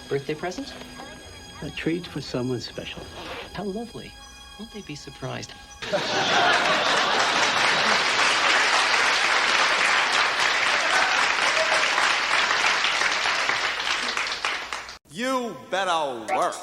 Birthday present? A treat for someone special. How lovely. Won't they be surprised? You better work.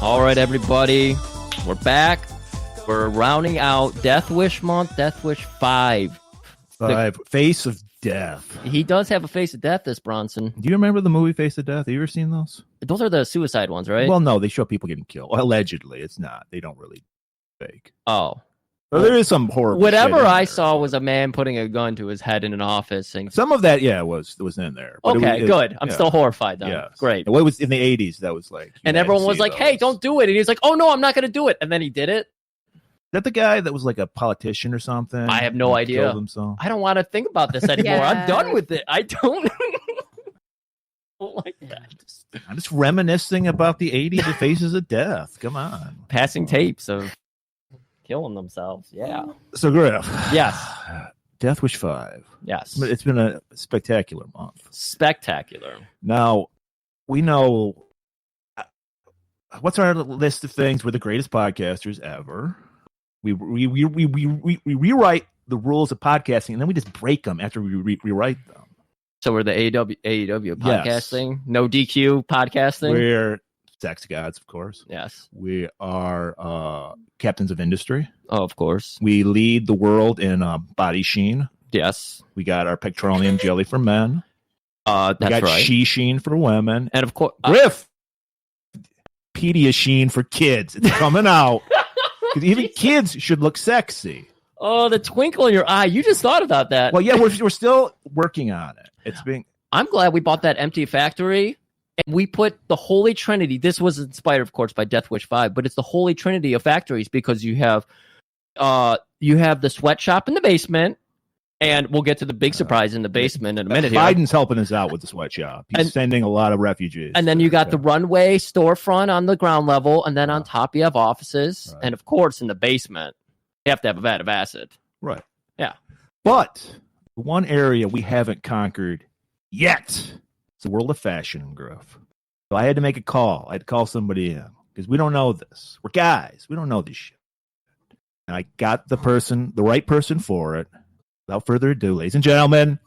All right, everybody, we're back. We're rounding out Death Wish month, Death Wish 5. Face of Death. He does have a face of death, this Bronson. Do you remember the movie Face of Death? Have you ever seen those? Those are the suicide ones, right? Well, no, they show people getting killed. Allegedly, it's not. They don't really fake. Oh. Well, there is some horror. Whatever I saw was a man putting a gun to his head in an office. Saying, some of that, yeah, was in there. But okay, good. I'm still horrified, though. Yeah, great. What was in the 80s? That was like, and everyone was like, "Hey, don't do it!" And he's like, "Oh no, I'm not going to do it." And then he did it. Is that the guy that was like a politician or something? I have no idea. Killed himself? I don't want to think about this anymore. Yeah. I'm done with it. I don't like that. I'm just reminiscing about the 80s and Faces of Death. Come on. Passing tapes of killing themselves. Yeah. So, Griff. Yes. Death Wish 5. Yes. It's been a spectacular month. Spectacular. Now, we know what's our list of things? We're the greatest podcasters ever. We rewrite the rules of podcasting, and then we just break them after we rewrite them. So we're the AEW podcasting, Yes. no DQ podcasting. We're sex gods, of course. Yes. We are captains of industry. Oh, of course. We lead the world in body sheen. Yes. We got our petroleum jelly for men. That's we got right. she sheen for women. And of course, Griff, Pediasheen for kids. It's coming out. Because even kids should look sexy. Oh, the twinkle in your eye. You just thought about that. Well, yeah, we're still working on it. It's being. I'm glad we bought that empty factory and we put the Holy Trinity. This was inspired, of course, by Death Wish 5, but it's the Holy Trinity of factories because you have the sweatshop in the basement, and we'll get to the big surprise in the basement in a minute. Biden's helping us out with the sweatshop. He's sending a lot of refugees. And then you got the runway storefront on the ground level, and then on top you have offices, and of course in the basement you have to have a vat of acid. Right. Yeah. But the one area we haven't conquered yet is the world of fashion, Griff. So I had to make a call. I had to call somebody in because we don't know this. We're guys. We don't know this shit. And I got the right person for it. Without further ado, ladies and gentlemen,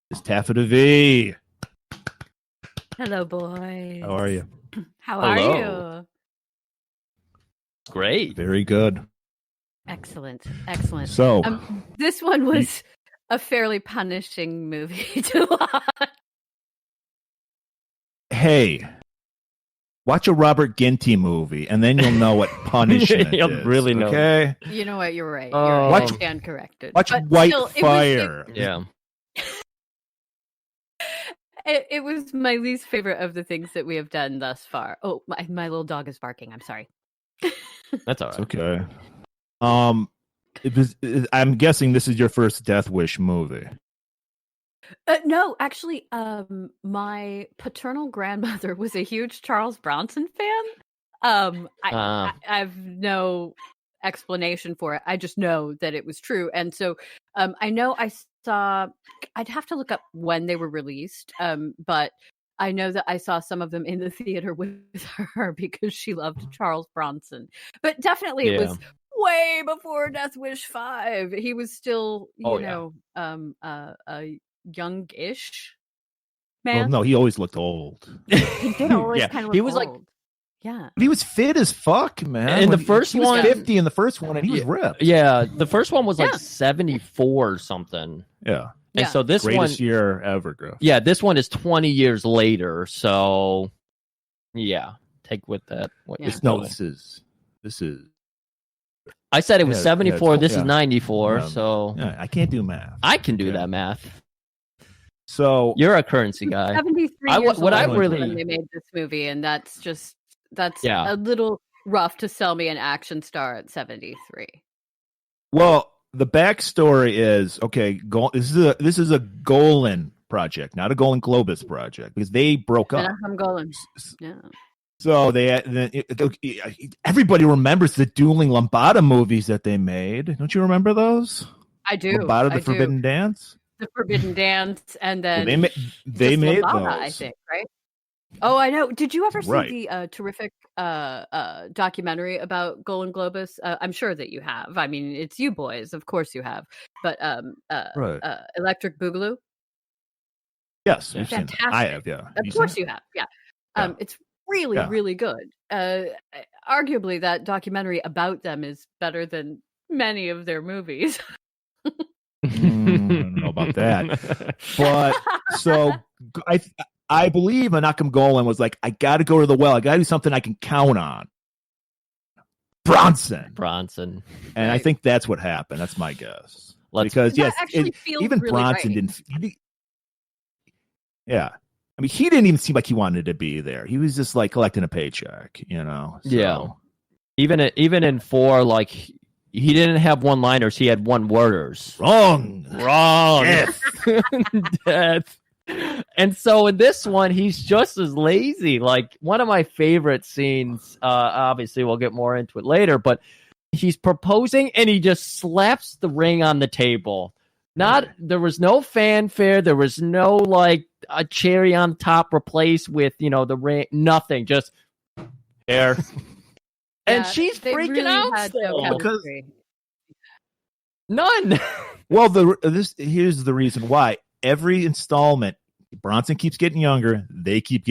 it's Taffeta V. Hello, boys. How are you? How are Hello. you? Great. Very good. Excellent. So, this one was a fairly punishing movie to watch. hey, watch a Robert Ginty movie, and then you'll know what punishment You'll is. really know. Okay? You know what? You're right. Oh. You're Watch- stand corrected. Watch But White still, Fire. Yeah. It was my least favorite of the things that we have done thus far. Oh, my little dog is barking. I'm sorry. That's all It's right. okay. I'm guessing this is your first Death Wish movie. No, actually, my paternal grandmother was a huge Charles Bronson fan. I've no explanation for it. I just know that it was true, and so I know I saw. I'd have to look up when they were released, but I know that I saw some of them in the theater with her because she loved Charles Bronson. But definitely, it was way before Death Wish 5. He was still, a youngish man. Well, no, he always looked old. He did always kind of look he was old. like Yeah. He was fit as fuck, man. In the When first he was one- 50 in the first one, and he was ripped. Yeah, the first one was like Yeah. 74 or something. Yeah. And Yeah. so this Greatest one, year ever, Griff. yeah, this one is 20 years later. So, yeah, take with that. What Yeah. you No, will. this is. I said it was Yeah, 74. yeah, This is yeah. 94. Yeah. So Yeah, I can't do math. I can do Yeah. that math. So You're a currency guy. 73 I- years what I old really- when they made this movie, and that's Yeah. a little rough to sell me an action star at 73. well, the backstory is okay. This is a Golan project, not a golan-globus project, because they broke up. I'm going. Yeah. So everybody remembers the dueling Lambada movies that they made. Don't you remember those? I do. Lambada, I the do. Forbidden Dance. The Forbidden Dance, and Well, then they just made Lambada, those. I think, right? Oh, I know. Did you ever see Right. the terrific documentary about golan-globus? I'm sure that you have. I mean, it's you boys, of course you have. But Right. Electric Boogaloo, Yes, we've seen that. Fantastic. I have. Yeah, of course you have. Yeah. Yeah. It's really, Yeah. really good. Arguably, that documentary about them is better than many of their movies. I don't know about that. But so I believe Menachem Golan was like, I got to go to the well. I got to do something I can count on. Bronson. And I Right. think that's what happened. That's my guess. Let's- Because That yes, actually feels even really Bronson right. didn't. Yeah, I mean, he didn't even seem like he wanted to be there. He was just like collecting a paycheck, you know. So, Yeah. Even in 4, like he didn't have one-liners. He had one-worders. Wrong. Death. Death. And so in this one, he's just as lazy. Like one of my favorite scenes. Obviously, we'll get more into it later, but he's proposing and he just slaps the ring on the table. There was no fanfare. There was no like a cherry on top replaced with the ring. Nothing. Just here. And Yeah, she's they freaking really out. had no still. chemistry. None. Well, here's the reason why. Every installment, Bronson keeps getting younger. He keeps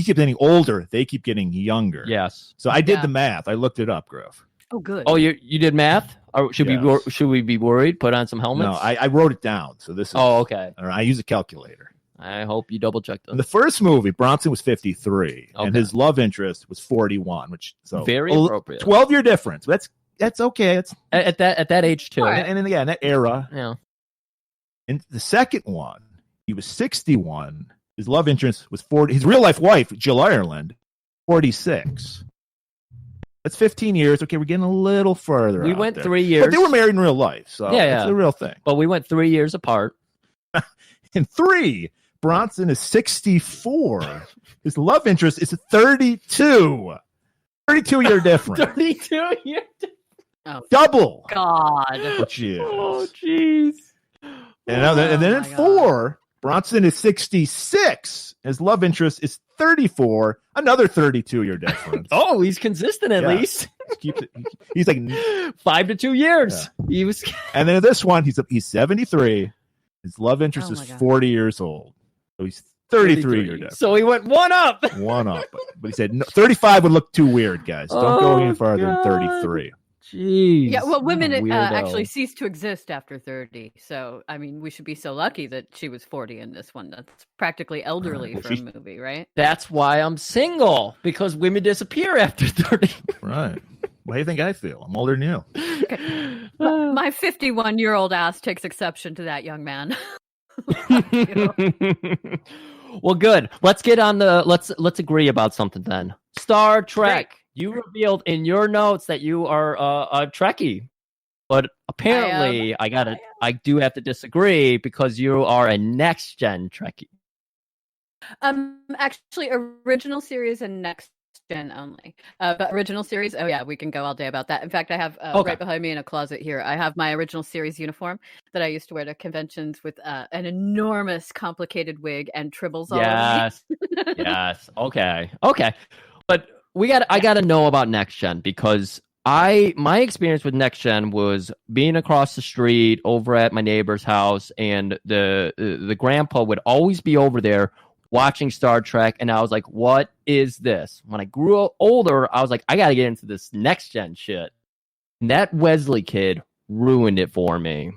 getting older. They keep getting younger. Yes. So I did Yeah. the math. I looked it up, Griff. Oh, good. Oh, you did math? Or should Yes. should we be worried? Put on some helmets. No, I wrote it down. So this is. Oh, okay. Or I use a calculator. I hope you double checked In them. the first movie, Bronson was 53, and Okay. his love interest was 41, which so Very appropriate. 12-year difference. That's okay. It's At that age too. and then in that era. Yeah. In the second one, he was 61. His love interest was 40. His real life wife, Jill Ireland, 46. That's 15 years. Okay, we're getting a little further. We out went there. 3 years. But they were married in real life, so Yeah, it's yeah. a real thing. But we went 3 years apart. In 3, Bronson is 64. His love interest is 32. 32-year difference. 32 years. Oh, Double. God. Which is. Oh, jeez. And then in my God. 4, Bronson is 66. His love interest is 34. Another 32-year difference. Oh, he's consistent at Yeah. least. He's like, 5 to 2 years. He was. and then in this one, he's 73. His love interest Oh is my God. 40 years old. So he's 33-year difference. So he went one up. One up. But he said no, 35 would look too weird, guys. Don't go Oh, any farther God. than 33. Jeez. Yeah, well, women Weirdo. actually cease to exist after 30. So, I mean, we should be so lucky that she was 40 in this one. That's practically elderly Well, for a movie, right? That's why I'm single, because women disappear after 30. Right. What do you think I feel? I'm older than you. My 51-year-old ass takes exception to that, young man. Well, good. Let's get on the let's agree about something then. Star Trek. Great. You revealed in your notes that you are a Trekkie, but apparently I do have to disagree because you are a next gen Trekkie. Actually, original series and next gen only. But original series, oh yeah, we can go all day about that. In fact, I have Okay. right behind me in a closet here, I have my original series uniform that I used to wear to conventions with an enormous complicated wig and tribbles all over Yes. Yes. Okay. But I got to know about next gen because my experience with next gen was being across the street over at my neighbor's house, and the grandpa would always be over there watching Star Trek, and I was like, what is this? When I grew older, I was like, I got to get into this next gen shit. And that Wesley kid ruined it for me.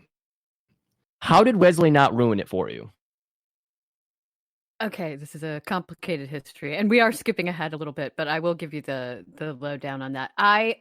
How did Wesley not ruin it for you? Okay, this is a complicated history, and we are skipping ahead a little bit, but I will give you the lowdown on that. I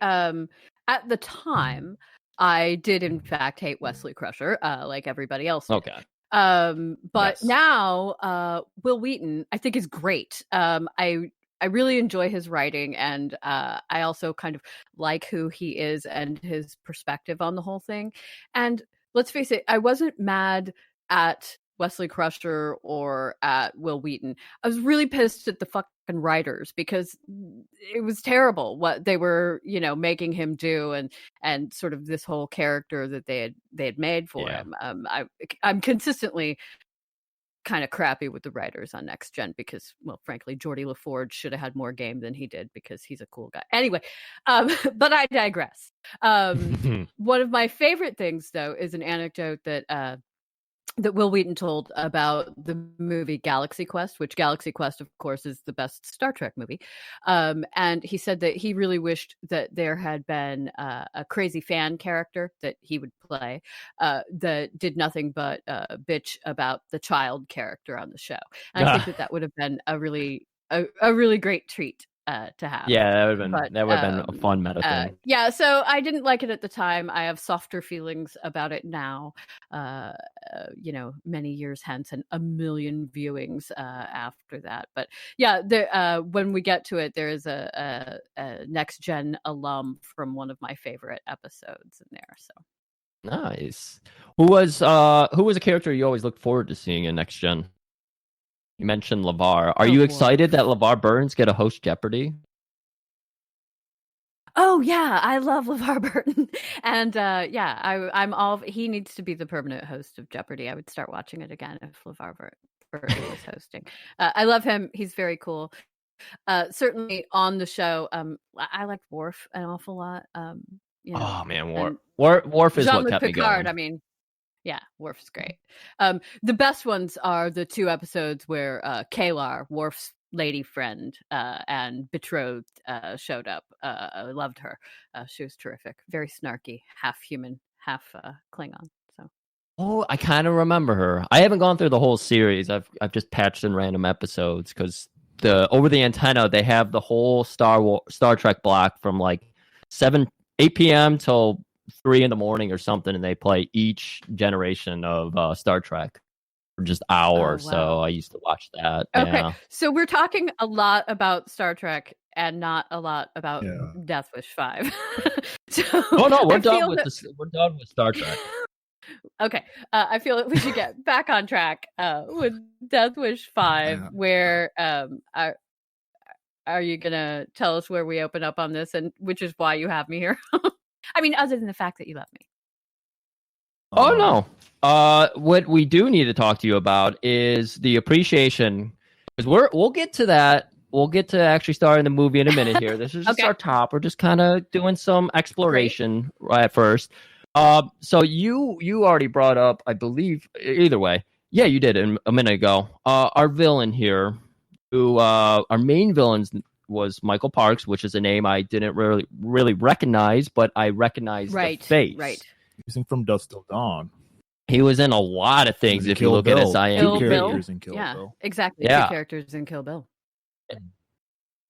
at the time I did in fact hate Wesley Crusher, like everybody else did. Okay. But Yes. now Will Wheaton I think is great. I really enjoy his writing, and I also kind of like who he is and his perspective on the whole thing. And let's face it, I wasn't mad at Wesley Crusher or at Will Wheaton. I was really pissed at the fucking writers because it was terrible what they were, making him do, and sort of this whole character that they had made for him. I'm consistently kind of crappy with the writers on Next Gen because, well, frankly, Geordie LaForge should have had more game than he did because he's a cool guy. Anyway, but I digress. One of my favorite things, though, is an anecdote that Will Wheaton told about the movie Galaxy Quest, which Galaxy Quest, of course, is the best Star Trek movie. And he said that he really wished that there had been a crazy fan character that he would play that did nothing but bitch about the child character on the show. And I think that would have been a really great treat to have. Yeah, that would have been a fun meta thing. Yeah, so I didn't like it at the time. I have softer feelings about it now, many years hence and a million viewings after that. But yeah, when we get to it, there is a Next Gen alum from one of my favorite episodes in there. So nice. Who was a character you always looked forward to seeing in Next Gen? You mentioned LeVar. Are you excited that LeVar Burns get a host Jeopardy? Oh yeah, I love LeVar Burton, and I'm all. He needs to be the permanent host of Jeopardy. I would start watching it again if LeVar Burton was hosting. I love him. He's very cool. Certainly on the show, I like Worf an awful lot. Oh man, Worf is what kept me going. I mean. Yeah, Worf is great. The best ones are the two episodes where Kalar, Worf's lady friend and betrothed, showed up. I loved her. She was terrific. Very snarky, half human, half Klingon. So. Oh, I kind of remember her. I haven't gone through the whole series. I've just patched in random episodes because over the antenna they have the whole Star Trek block from like 8 p.m. till 3 a.m. or something, and they play each generation of Star Trek for just hours. Oh, wow. So I used to watch that. Okay, yeah. So we're talking a lot about Star Trek and not a lot about Death Wish 5. We're done with Star Trek. Okay, I feel that we should get back on track with Death Wish 5, where are you gonna tell us where we open up on this, and which is why you have me here? I mean, other than the fact that you love me. Oh, no. What we do need to talk to you about is the appreciation, because we'll get to that. We'll get to actually starting the movie in a minute here. This is just our top. We're just kind of doing some exploration at first. So you already brought up, I believe, either way. Yeah, you did a minute ago. Our villain here, who our main villain's was Michael Parks, which is a name I didn't really recognize, but I recognized the face. Right. Using From Dusk Till Dawn. He was in a lot of things if you look at his IMDb. Kill characters in Kill yeah, Bill. Exactly. Yeah. 2 characters in Kill Bill.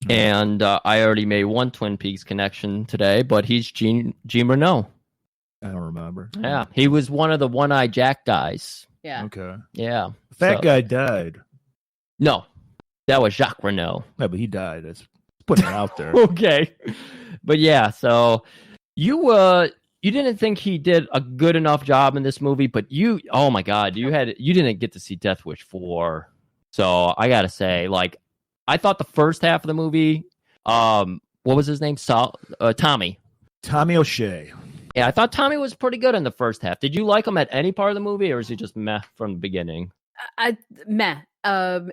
And I already made one Twin Peaks connection today, but he's Jean Renault. I don't remember. Yeah, he was one of the One-Eyed Jack guys. Yeah. Okay. Yeah. The fat guy died. No, that was Jacques Renault. Yeah, but he died. Let's put it out there. Okay. But yeah, so you didn't think he did a good enough job in this movie, but oh my God, you didn't get to see Death Wish 4. So I gotta say, like, I thought the first half of the movie, what was his name? Tommy O'Shea. Yeah, I thought Tommy was pretty good in the first half. Did you like him at any part of the movie, or is he just meh from the beginning? Meh.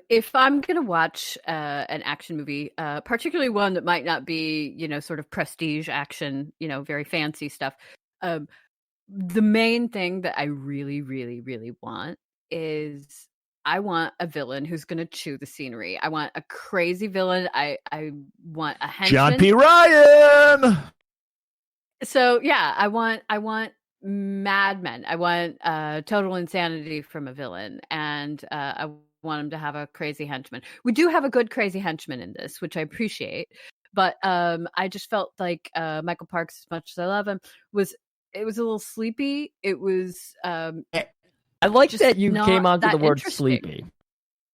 If I'm gonna watch an action movie, particularly one that might not be, sort of prestige action, very fancy stuff, the main thing that I really, really, really want is I want a villain who's going to chew the scenery. I want a crazy villain. I want a henchman. John P. Ryan. So yeah, I want Mad Men. I want total insanity from a villain, and I want him to have a crazy henchman. We do have a good crazy henchman in this, which I appreciate. But I just felt like Michael Parks, as much as I love him, was a little sleepy. It was. I like that you came onto the word sleepy.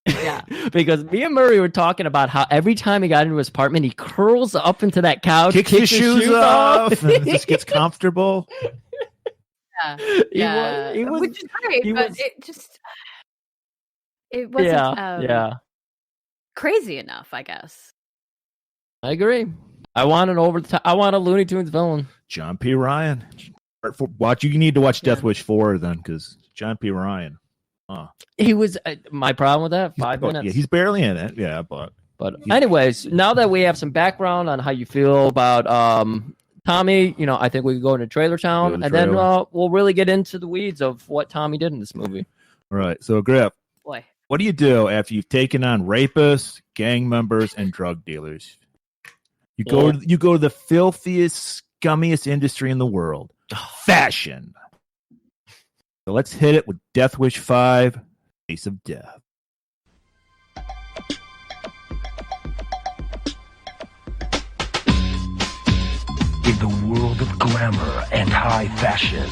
Yeah, because me and Murray were talking about how every time he got into his apartment, he curls up into that couch, kicks his shoes off, and just gets comfortable. Yeah, he was, which is great, but it wasn't crazy enough, I guess. I agree. I want an I want a Looney Tunes villain. John P. Ryan. You need to watch Death Wish 4 then, because John P. Ryan. He was my problem with that. 5 minutes. Yeah, he's barely in it. Yeah, but anyways, now that we have some background on how you feel about Tommy, I think we can go into Trailer Town, and then we'll really get into the weeds of what Tommy did in this movie. All right. So, Griff, boy, what do you do after you've taken on rapists, gang members, and drug dealers? You go to the filthiest, scummiest industry in the world, fashion. So let's hit it with Death Wish 5, Face of Death. In the world of glamour and high fashion,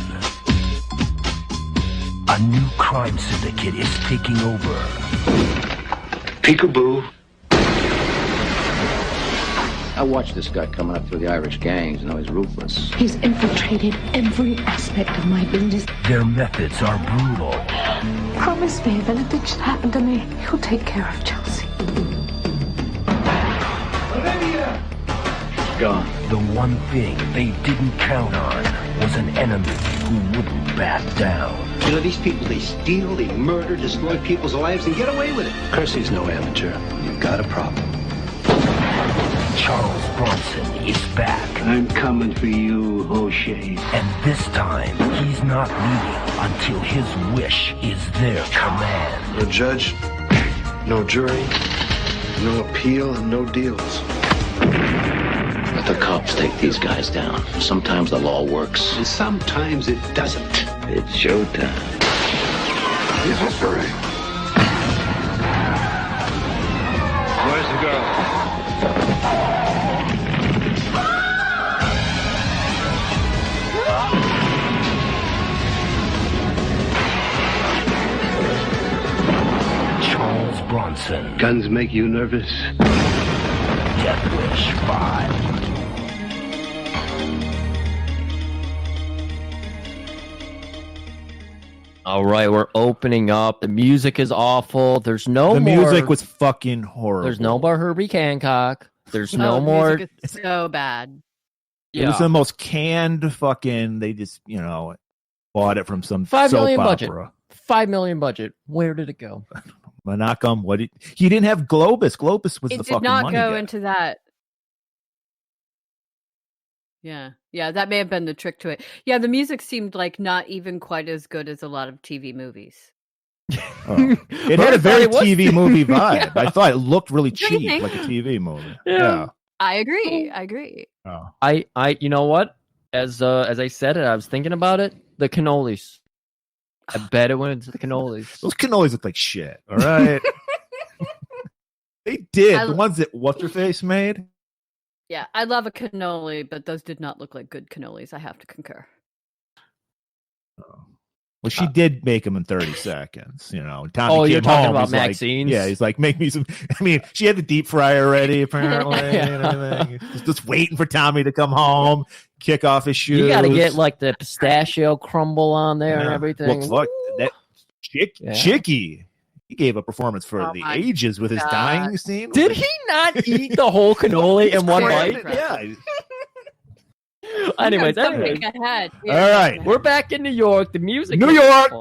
a new crime syndicate is taking over. Peekaboo. I watched this guy coming up through the Irish gangs. He's ruthless. He's infiltrated every aspect of my business. Their methods are brutal. Promise me if anything should happen to me, you'll take care of Chelsea. Gone. The one thing they didn't count on was an enemy who wouldn't back down. These people, they steal, they murder, destroy people's lives, and get away with it. Kersey's no amateur. You've got a problem. Charles Bronson is back. I'm coming for you, O'Shea. And this time, he's not leaving until his wish is their command. No judge, no jury, no appeal, and no deals. Let the cops take these guys down. Sometimes the law works. And sometimes it doesn't. It's showtime. He's whispering. Where's the girl? Charles Bronson. Guns make you nervous? Death Wish 5. All right, we're opening up. The music is awful. There's no the more. The music was fucking horrible. There's no more Herbie Hancock. There's no more. Music is so bad. It was the most canned fucking. They just bought it from some $5 million soap budget. opera. $5 million budget. Where did it go? Menachem, he didn't have Globus. Globus was the fucking money. It did not go into that. Yeah, that may have been the trick to it. Yeah, the music seemed like not even quite as good as a lot of TV movies. It had a very TV movie vibe. Yeah. I thought it looked really cheap, like a TV movie. Yeah. I agree. Oh. I you know what? As I said it, I was thinking about it. The cannolis. I bet it went into the cannolis. Those cannolis look like shit. All right. They did. The ones that What's-Her-Face made. Yeah, I love a cannoli, but those did not look like good cannolis. I have to concur. Well, she did make them in 30 seconds. Tommy came you're talking home, about he's like, Maxine's? yeah, he's like, make me some. I mean, she had the deep fryer ready, apparently. And everything. Just waiting for Tommy to come home, kick off his shoes. You got to get like the pistachio crumble on there and everything. Look, that Chicky. He gave a performance for the ages with his dying scene. Did he not eat the whole cannoli in one bite? Yeah. Anyways. Ahead. Yeah. All right. We're back in New York. The music. New York.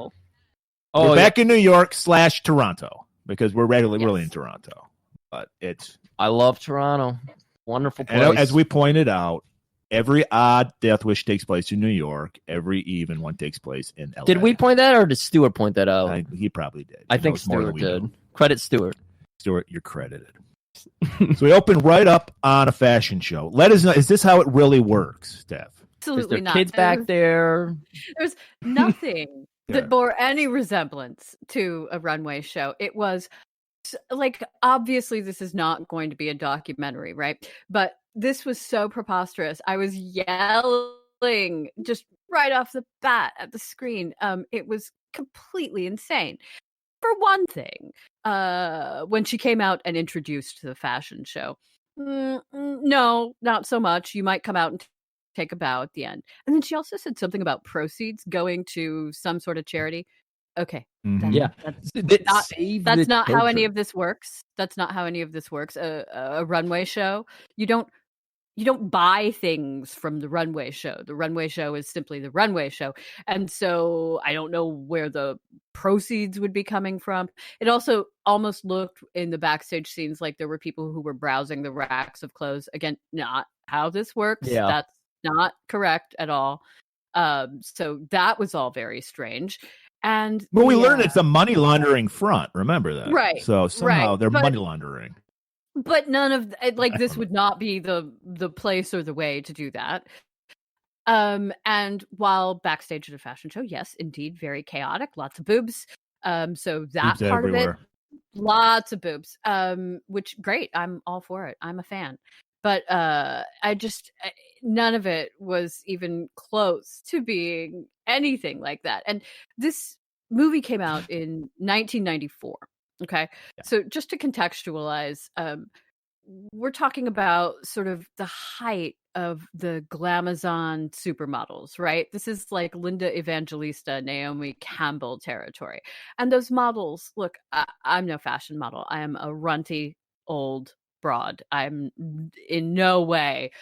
We're back in New York / Toronto because we're really in Toronto. But I love Toronto. Wonderful place. And as we pointed out, Every odd Death Wish takes place in New York. Every even one takes place in LA. Did we point that out, or did Stuart point that out? He probably did. I think Stuart did. Credit Stuart. Stuart, you're credited. So we open right up on a fashion show. Let us know, is this how it really works, Steph? Absolutely not. Kids back there. There's nothing that bore any resemblance to a runway show. It was like, obviously this is not going to be a documentary, right? But this was so preposterous. I was yelling just right off the bat at the screen. It was completely insane. For one thing, when she came out and introduced the fashion show, no, not so much. You might come out and take a bow at the end. And then she also said something about proceeds going to some sort of charity. Okay. That's not how any of this works. That's not how any of this works. A runway show, you don't buy things from the runway show. The runway show is simply the runway show. And so I don't know where the proceeds would be coming from. It also almost looked in the backstage scenes like there were people who were browsing the racks of clothes. Again, not how this works. Yeah. That's not correct at all. So that was all very strange. And but we learned it's a money laundering front. Remember that, right? So somehow they're money laundering. But none of this would not be the place or the way to do that. And while backstage at a fashion show, yes, indeed, very chaotic, lots of boobs. So that boobs part everywhere. of it, lots of boobs. Which great, I'm all for it. I'm a fan. But none of it was even close to being anything like that. And this movie came out in 1994. Okay. Yeah. So just to contextualize, we're talking about sort of the height of the glamazon supermodels, right? This is like Linda Evangelista, Naomi Campbell territory. And those models, look, I'm no fashion model. I am a runty old broad. I'm in no way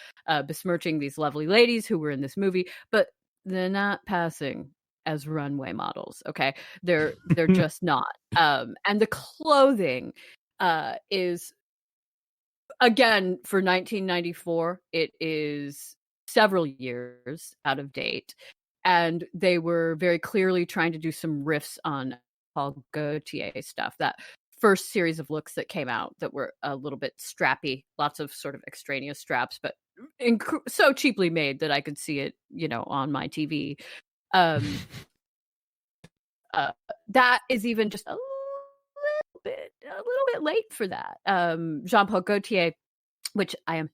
besmirching these lovely ladies who were in this movie, but they're not passing as runway models. Okay. They're just not. And the clothing is, again, for 1994, it is several years out of date. And they were very clearly trying to do some riffs on Paul Gaultier stuff. That first series of looks that came out that were a little bit strappy, lots of sort of extraneous straps, but so cheaply made that I could see it, on my TV. That is even just a little bit late for that. Jean-Paul Gaultier, which I am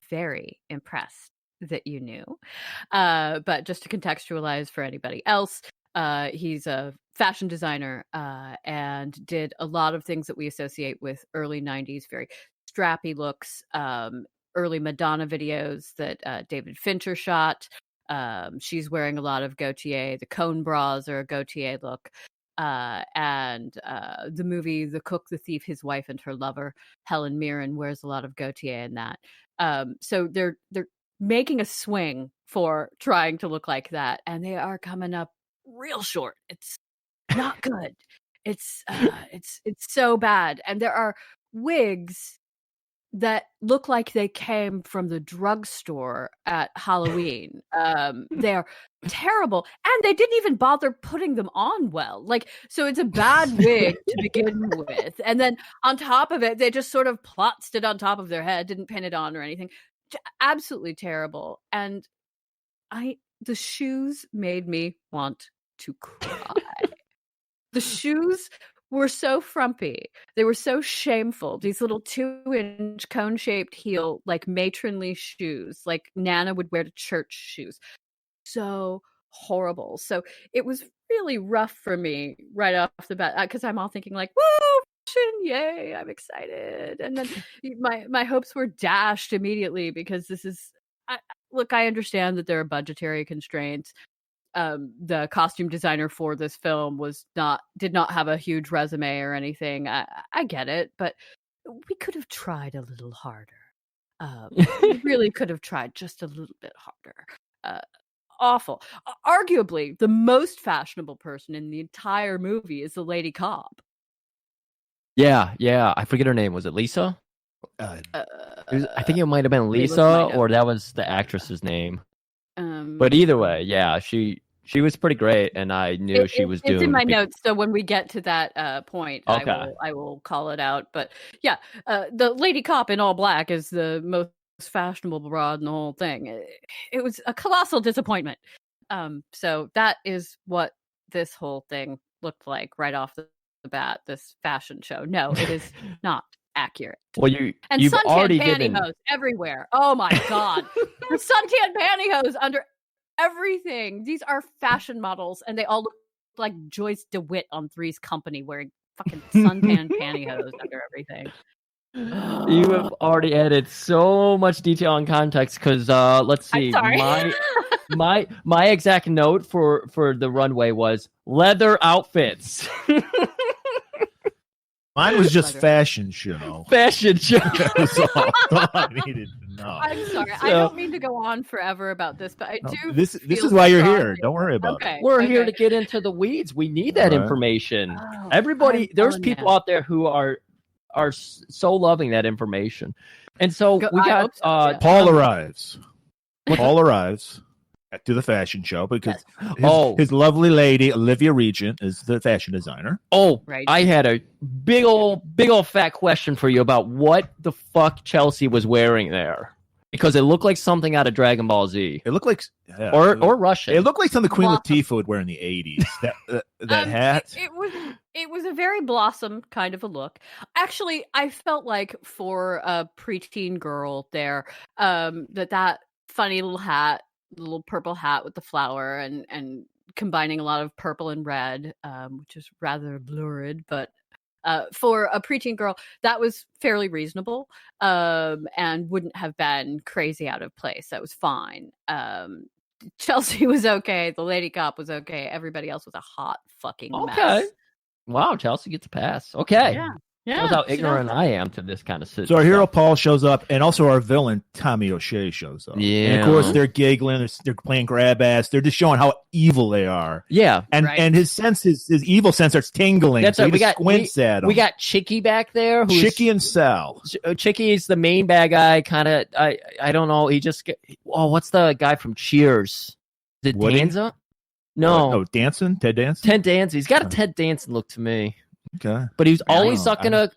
very impressed that you knew. But just to contextualize for anybody else, he's a fashion designer and did a lot of things that we associate with early 90s, very strappy looks, early Madonna videos that David Fincher shot. She's wearing a lot of Gaultier. The cone bras are a Gaultier look. And the movie The Cook, the Thief, His Wife, and Her Lover, Helen Mirren wears a lot of Gaultier in that. So they're making a swing for trying to look like that, and they are coming up real short. It's not good. It's so bad. And there are wigs that look like they came from the drugstore at Halloween. They are terrible. And they didn't even bother putting them on well. So it's a bad wig to begin with. And then on top of it, they just sort of plotzed it on top of their head, didn't pin it on or anything. Absolutely terrible. And the shoes made me want to cry. The shoes were so frumpy. They were so shameful. These little 2-inch cone-shaped heel, like matronly shoes, like Nana would wear to church shoes. So horrible. So it was really rough for me right off the bat, because I'm all thinking like, woo, fashion, yay, I'm excited. And then my hopes were dashed immediately because this is, look, I understand that there are budgetary constraints. The costume designer for this film did not have a huge resume or anything. I get it, but we could have tried a little harder. We really could have tried just a little bit harder. Awful. Arguably, the most fashionable person in the entire movie is the lady cop. Yeah. I forget her name. Was it Lisa? I think it might have been Lisa Lisa, might have. or that was the actress's name. Um, But either way, yeah, she was pretty great, and I knew she was doing. It's in my notes, so when we get to that point, Okay. I will call it out. But yeah, the lady cop in all black is the most fashionable broad in the whole thing. It was a colossal disappointment. So that is what this whole thing looked like right off the bat. This fashion show. No, it is not accurate. Well, And you've suntan already pantyhose given. everywhere. Oh my god, the suntan pantyhose under everything. These are fashion models, and they all look like Joyce DeWitt on Three's Company wearing fucking suntan pantyhose under everything. You have already added so much detail and context because let's see, I'm sorry. my exact note for the runway was leather outfits. Mine was just fashion show. Fashion show. That's all I needed to know. I'm sorry. I So- don't mean to go on forever about this, but I do. This feel is why you're strongly- here. Don't worry about it. Okay, We're here okay. to get into the weeds. We need that All right. information. Oh, Everybody, I'm there's telling people ya. out there who are so loving that information, and so we I got hope so, yeah. Paul arrives. Paul arrives to the fashion show because his lovely lady Olivia Regent is the fashion designer. Oh, Right. I had a big old fat question for you about what the fuck Chelsea was wearing there, because it looked like something out of Dragon Ball Z It looked like or Russian. It looked like something Queen Blossom. Latifah would wear in the 80s. That hat. It was a very Blossom kind of a look. Actually, I felt like for a preteen girl there, that funny little hat, little purple hat with the flower, and combining a lot of purple and red, which is rather lurid, but for a preteen girl, that was fairly reasonable, and wouldn't have been crazy out of place. That was fine. Chelsea was okay. The lady cop was okay. Everybody else was a hot fucking Okay. mess. Wow, Chelsea gets a pass. Okay. Yeah. That's how ignorant I am to this kind of situation. So our hero Paul shows up, and also our villain Tommy O'Shea shows up. Yeah. And of course they're giggling, they're playing grab ass, they're just showing how evil they are. Yeah. And his evil sense starts tingling. That's so right. he just squints at him. We got Chicky back there. Chicky and Sal. Chicky is the main bad guy. Kind of. I don't know. He just. What's the guy from Cheers? Is it Woody? Danza? No. Danson? Ted Danson? Ted Danson. He's got a Ted Danson look to me. Okay. But he's I always don't know. sucking a.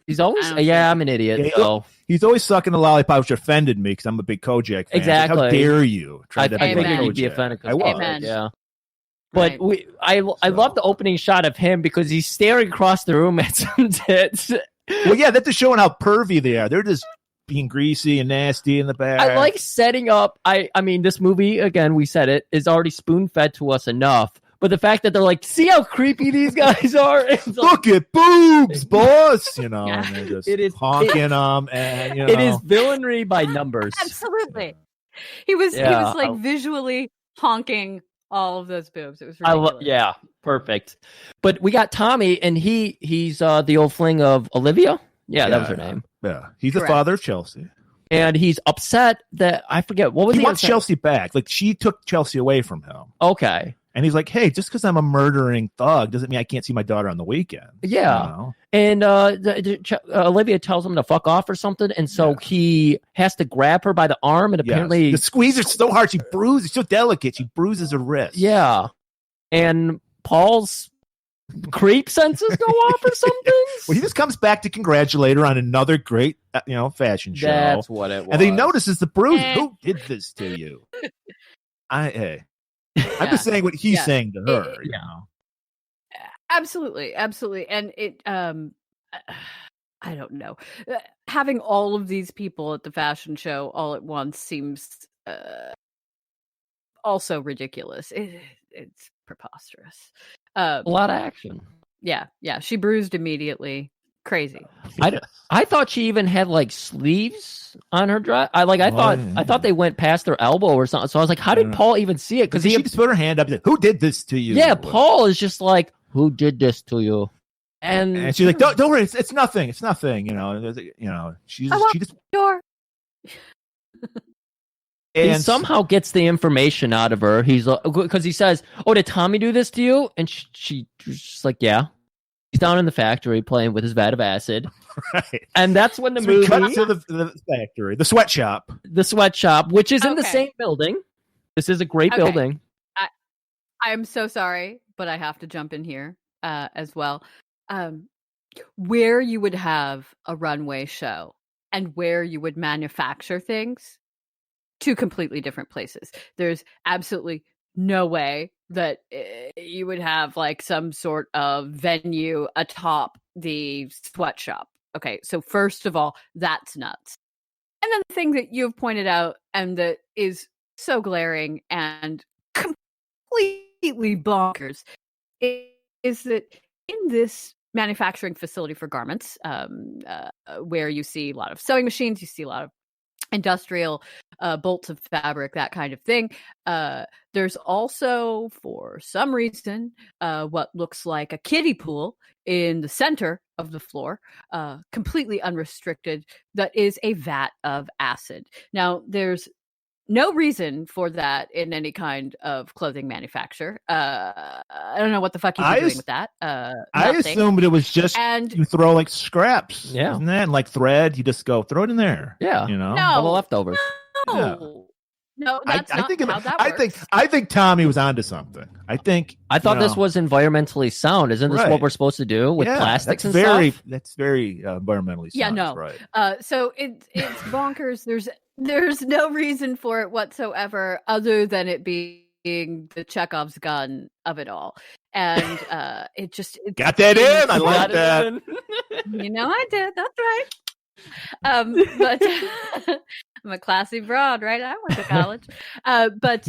He's always. Yeah, I'm an idiot. Yeah, So he's always sucking the lollipop, which offended me because I'm a big Kojak fan. Exactly. How dare you try to I be like figured you'd be Kojak. offended. I was. Amen. Yeah. But Right. I love the opening shot of him because he's staring across the room at some tits. Well, yeah, that's just showing how pervy they are. They're just being greasy and nasty in the back. I like setting up. I mean, this movie, again, we said it, is already spoon fed to us enough. But the fact that they're like, see how creepy these guys are? It's like, Look at boobs, boss. You know, Yeah. and they're just It is- honking them, and you know, it is villainry by numbers. Absolutely. He was Yeah, like visually honking all of those boobs. It was I ridiculous. yeah, perfect. But we got Tommy, and he's the old fling of Olivia. Yeah, that was her name. Yeah, he's the Correct. father of Chelsea. And he's upset that I forget what was He he wants upset- Chelsea back. Like she took Chelsea away from him, Okay. and he's like, "Hey, just because I'm a murdering thug doesn't mean I can't see my daughter on the weekend." Yeah. You know? And Olivia tells him to fuck off or something, and so he has to grab her by the arm, and apparently, the squeeze her so hard she bruises. So delicate, she bruises her wrist. yeah. And Paul's creep senses go off or something. Well, he just comes back to congratulate her on another great, fashion show. That's what it was. And then he notices the bruise. Eh. Who did this to you? I'm Yeah. just saying what he's Yeah. saying to her. It- you know? Absolutely, absolutely. And it I don't know. Having all of these people at the fashion show all at once seems also ridiculous. It's preposterous. a lot of action. Yeah, she bruised immediately. Crazy. I thought she even had like sleeves on her dress. I thought they went past their elbow or something. So I was like, how did Paul even see it? Because Because she just put her hand up and said, "Who did this to you?" yeah, Paul is just like, who did this to you? And she's like, "Don't worry, it's nothing. It's nothing." You know, she just Door. he and somehow gets the information out of her. He's because he says, "Oh, did Tommy do this to you?" And she's just like, "Yeah." He's down in the factory playing with his vat of acid, Right. And that's when the So we movie, cut to the factory, the sweatshop. which is in the same building. This is a great building. I am so sorry, but I have to jump in here as well. Where you would have a runway show and where you would manufacture things, two completely different places. There's absolutely no way that you would have like some sort of venue atop the sweatshop. Okay, so first of all, that's nuts. And then the thing that you've pointed out and that is so glaring and completely bonkers is that in this manufacturing facility for garments, where you see a lot of sewing machines, you see a lot of industrial bolts of fabric, that kind of thing. There's also, for some reason, what looks like a kiddie pool in the center of the floor, completely unrestricted, that is a vat of acid. Now, there's no reason for that in any kind of clothing manufacturer. I don't know what the fuck you'd be doing with that. I assumed it was just you throw like scraps. Yeah. Isn't that? And like thread, you just go throw it in there. Yeah. You know? All the leftovers. No. Yeah. No, that's not how that works. I think Tommy was onto something. I thought this was environmentally sound. Isn't this what we're supposed to do with plastics and stuff? That's very environmentally sound. Yeah, no. Right. So it's bonkers. There's no reason for it whatsoever other than it being the Chekhov's gun of it all. And it got that in. I like that. You know I did. That's right. But I'm a classy broad, right? I went to college. But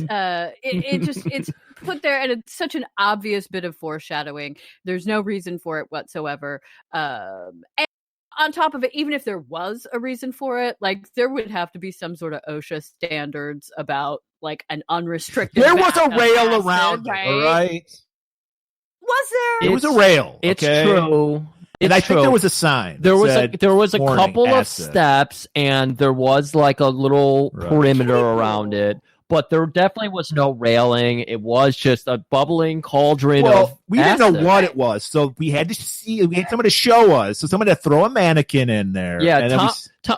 it's put there, and it's such an obvious bit of foreshadowing. There's no reason for it whatsoever. And on top of it, even if there was a reason for it, like there would have to be some sort of OSHA standards about like an unrestricted. There was a rail acid, around right? it, all right? Was there? It was a rail. It's okay? true. And I think there was a sign. There was a warning, couple of acid. steps, and there was like a little perimeter around it. But there definitely was no railing. It was just a bubbling cauldron of we acid. didn't know what it was, so we had to see. We had somebody to show us. So somebody to throw a mannequin in there. Yeah, and then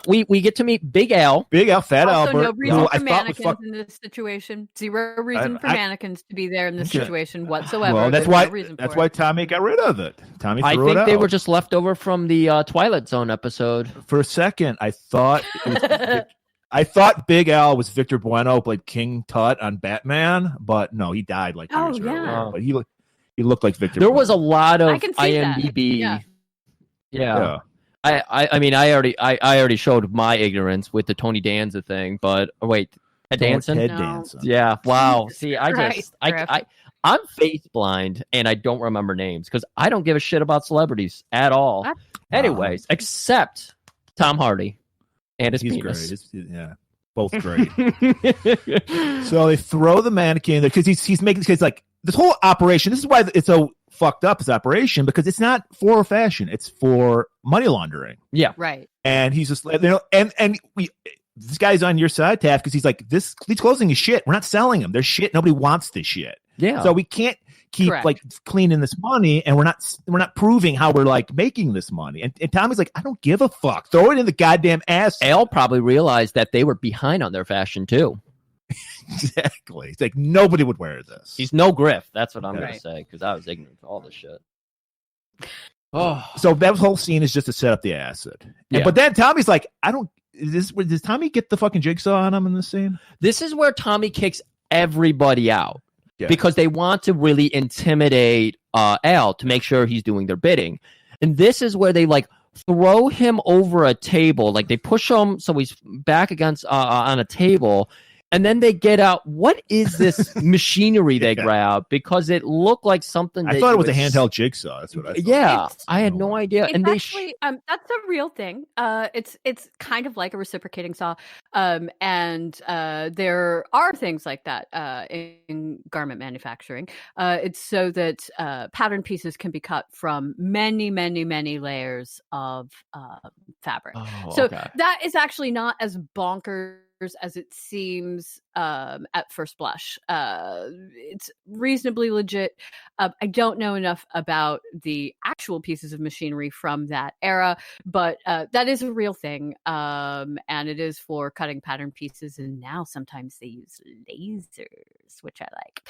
we get to meet Big Al, Fat also, Albert. no reason for I mannequins in this situation. Zero reason for mannequins to be there in this situation whatsoever. Well, that's There's why. no reason That's for why it. Tommy got rid of it. Tommy I threw think it they out. were just left over from the Twilight Zone episode. For a second, I thought Big Al was Victor Bueno, played King Tut on Batman, but no, he died like years earlier. But he looked like Victor. There Bueno. was a lot of I can see IMDb. that. Yeah. I mean, I already showed my ignorance with the Tony Danza thing, but wait, Ted Danson? Ted No. Danson. Yeah. Wow. See, Christ, I'm face blind and I don't remember names because I don't give a shit about celebrities at all. Anyways, except Tom Hardy and his He's penis. great. Both great. So they throw the mannequin in there because he's making because like this whole operation. This is why it's so fucked up, this operation, because it's not for fashion; it's for money laundering. Yeah, right. And he's just this guy's on your side, Taff, because he's like these clothing is shit. We're not selling them. They're shit. Nobody wants this shit. Yeah. So we can't keep like cleaning this money, and we're not proving how we're like making this money. And Tommy's like, I don't give a fuck. Throw it in the goddamn ass. Al probably realized that they were behind on their fashion too. Exactly. It's like nobody would wear this. He's no Griff. That's what I'm gonna say because I was ignorant to all this shit. Oh, so that whole scene is just to set up the acid. But then Tommy's like, does Tommy get the fucking jigsaw on him in this scene? This is where Tommy kicks everybody out because they want to really intimidate Al to make sure he's doing their bidding. And this is where they like throw him over a table. Like they push him so he's back against on a table. And then they get out. What is this machinery they grab? Because it looked like something. I thought it was a handheld jigsaw. That's what I thought. Yeah, I had no idea. It's and they actually that's a real thing. It's kind of like a reciprocating saw. And there are things like that in garment manufacturing. It's so that pattern pieces can be cut from many, many, many layers of fabric. So that is actually not as bonkers as it seems at first blush. It's reasonably legit. I don't know enough about the actual pieces of machinery from that era, but that is a real thing, and it is for cutting pattern pieces. And now sometimes they use lasers, which I like.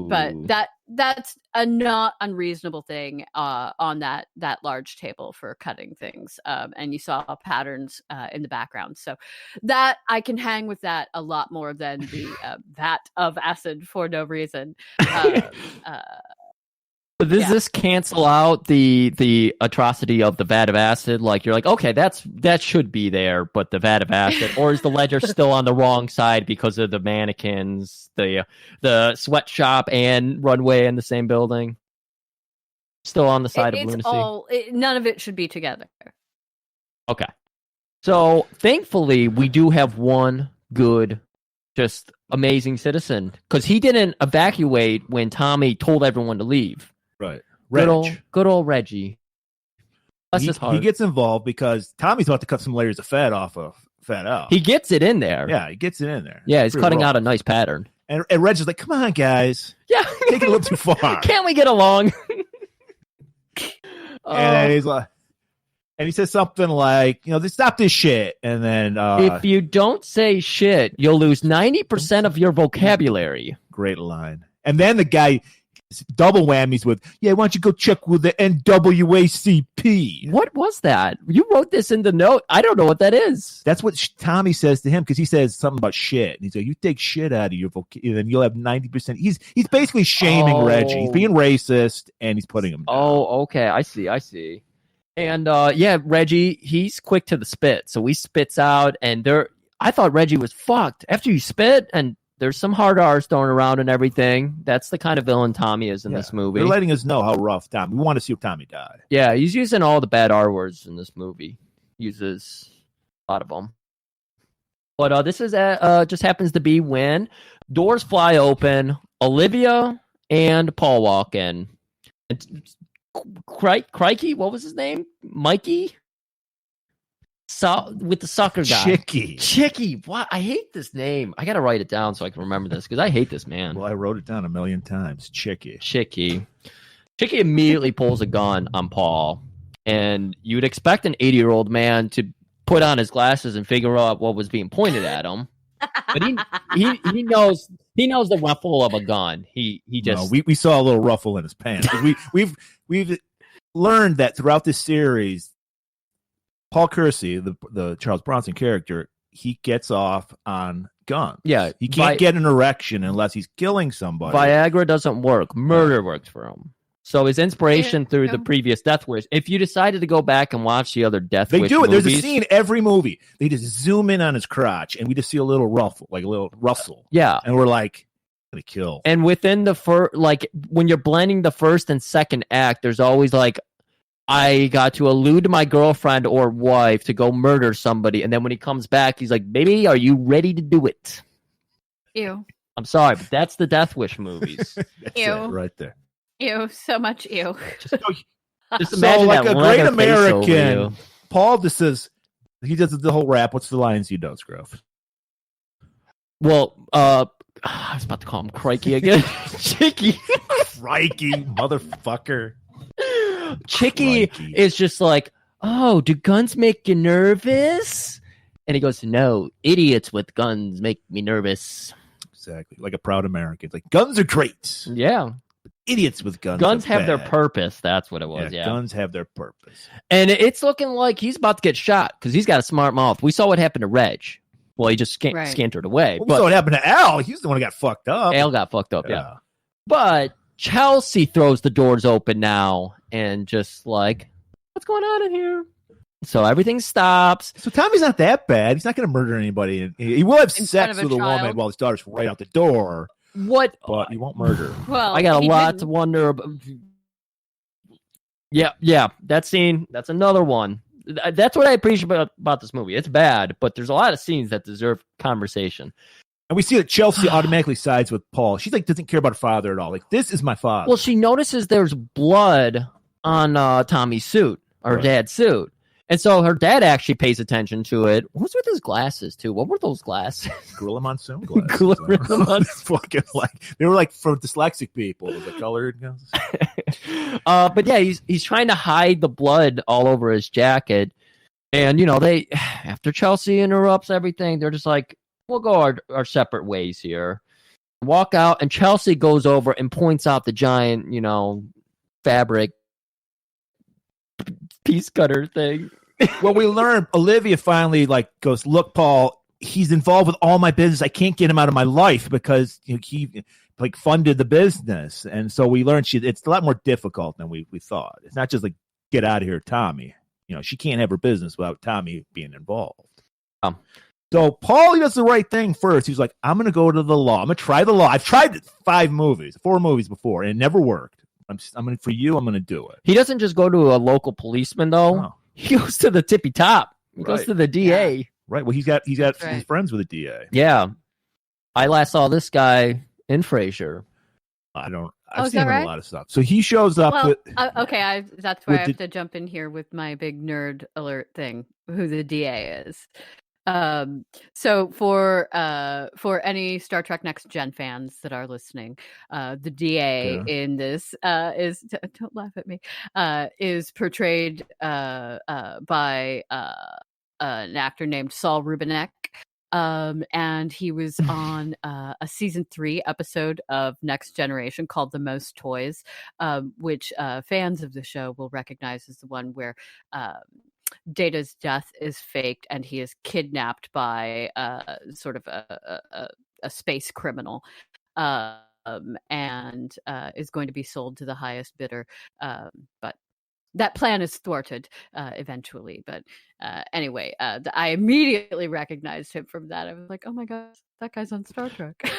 But that's a not unreasonable thing on that large table for cutting things, and you saw patterns in the background. So that I can hang with that a lot more than the vat of acid for no reason. But does this cancel out the atrocity of the vat of acid? Like, you're like, okay, that should be there, but the vat of acid, or is the ledger still on the wrong side because of the mannequins, the sweatshop and runway in the same building? Still on the side of lunacy? None of it should be together. Okay. So, thankfully, we do have one good, just amazing citizen, because he didn't evacuate when Tommy told everyone to leave. Right. Good old Reggie. Bless his heart. He gets involved because Tommy's about to cut some layers of fat off of Fat Al. He gets it in there. Yeah, he gets it in there. Yeah, he's cutting out a nice pattern. And Reggie's like, come on, guys. Yeah. Take it a little too far. Can't we get along? And he's like, and he says something like, stop this shit. And then if you don't say shit, you'll lose 90% of your vocabulary. Great line. And then the guy double whammies with, why don't you go check with the NWACP? What was that? You wrote this in the note. I don't know what that is. That's what Tommy says to him, because he says something about shit. And he's like, you take shit out of your vocabulary, then you'll have 90%. He's basically shaming Reggie. He's being racist, and he's putting him down. Oh, okay. I see. And Reggie, he's quick to the spit. So he spits out, and I thought Reggie was fucked. After you spit, and there's some hard R's thrown around and everything. That's the kind of villain Tommy is in this movie. They're letting us know how rough Tommy. We want to see if Tommy died. Yeah, he's using all the bad R words in this movie. Uses a lot of them. But this is just happens to be when doors fly open. Olivia and Paul walk in. Crikey, what was his name? Mikey? With the soccer guy. Chicky. What? I hate this name. I got to write it down so I can remember this, because I hate this man. Well, I wrote it down a million times. Chicky immediately pulls a gun on Paul, and you would expect an 80-year-old man to put on his glasses and figure out what was being pointed at him. But he knows the ruffle of a gun. He just we saw a little ruffle in his pants. We've learned that throughout this series, Paul Kersey, the Charles Bronson character, he gets off on guns. Yeah, he can't get an erection unless he's killing somebody. Viagra doesn't work. Murder works for him. So his inspiration through the previous Death Wish. If you decided to go back and watch the other Death Wish do it. movies, there's a scene every movie. They just zoom in on his crotch, and we just see a little ruffle, like a little rustle. Yeah, and we're like, gonna kill. And within the first, like when you're blending the first and second act, there's always like, I got to elude my girlfriend or wife to go murder somebody, and then when he comes back, he's like, "Baby, are you ready to do it?" Ew. I'm sorry, but that's the Death Wish movies. That's it, right there. Ew, so much ew. Just imagine like that a great American. Paul just says, he does the whole rap. What's the lines he does, Grove? Well, I was about to call him Crikey again. Chicky. Crikey, motherfucker. Chicky is just like, oh, do guns make you nervous? And he goes, no, idiots with guns make me nervous. Exactly. Like a proud American. It's like, guns are great. Yeah. Idiots with guns. Guns have bad. their purpose. That's what it was. Yeah. Guns have their purpose. And it's looking like he's about to get shot because he's got a smart mouth. We saw what happened to Reg. Well, he just scantered away. Well, we saw what happened to Al. He's the one who got fucked up. Al got fucked up, yeah. But Chelsea throws the doors open now and just like, what's going on in here? So everything stops. So Tommy's not that bad. He's not going to murder anybody. He will have sex with a woman while his daughter's right out the door. What? But he won't murder. Well, I got a lot to wonder about. Yeah. That scene, that's another one. That's what I appreciate about this movie. It's bad, but there's a lot of scenes that deserve conversation. And we see that Chelsea automatically sides with Paul. She's like, doesn't care about her father at all. Like, this is my father. Well, she notices there's blood on Tommy's suit, or dad's suit. And so her dad actually pays attention to it. What's with his glasses too? What were those glasses? Gorilla Monsoon glasses. Gorilla Monsoon. Fucking like they were like for dyslexic people. The colored glasses. But yeah, he's trying to hide the blood all over his jacket. And they after Chelsea interrupts everything, they're just like, we'll go our separate ways here. Walk out, and Chelsea goes over and points out the giant, fabric piece cutter thing. Well, we learned Olivia finally goes, look, Paul, he's involved with all my business. I can't get him out of my life because he funded the business. And so we learned it's a lot more difficult than we thought. It's not just like, get out of here, Tommy. She can't have her business without Tommy being involved. So Paul, he does the right thing first. He's like, I'm going to go to the law. I'm going to try the law. I've tried 4 movies before, and it never worked. I'm going to do it. He doesn't just go to a local policeman though. No. He goes to the tippy top. He goes to the DA. Yeah. Right. Well, he's got his friends with the DA. Yeah. I last saw this guy in Frasier. I've seen him in a lot of stuff. So he shows up with okay, that's where I have to jump in here with my big nerd alert thing, who the DA is. So for any Star Trek Next Gen fans that are listening, the DA in this is don't laugh at me, is portrayed by an actor named Saul Rubinek. And he was on a season 3 episode of Next Generation called The Most Toys, which fans of the show will recognize as the one where Data's death is faked and he is kidnapped by sort of a space criminal and is going to be sold to the highest bidder. But that plan is thwarted eventually. But anyway, I immediately recognized him from that. I was like, oh my God, that guy's on Star Trek.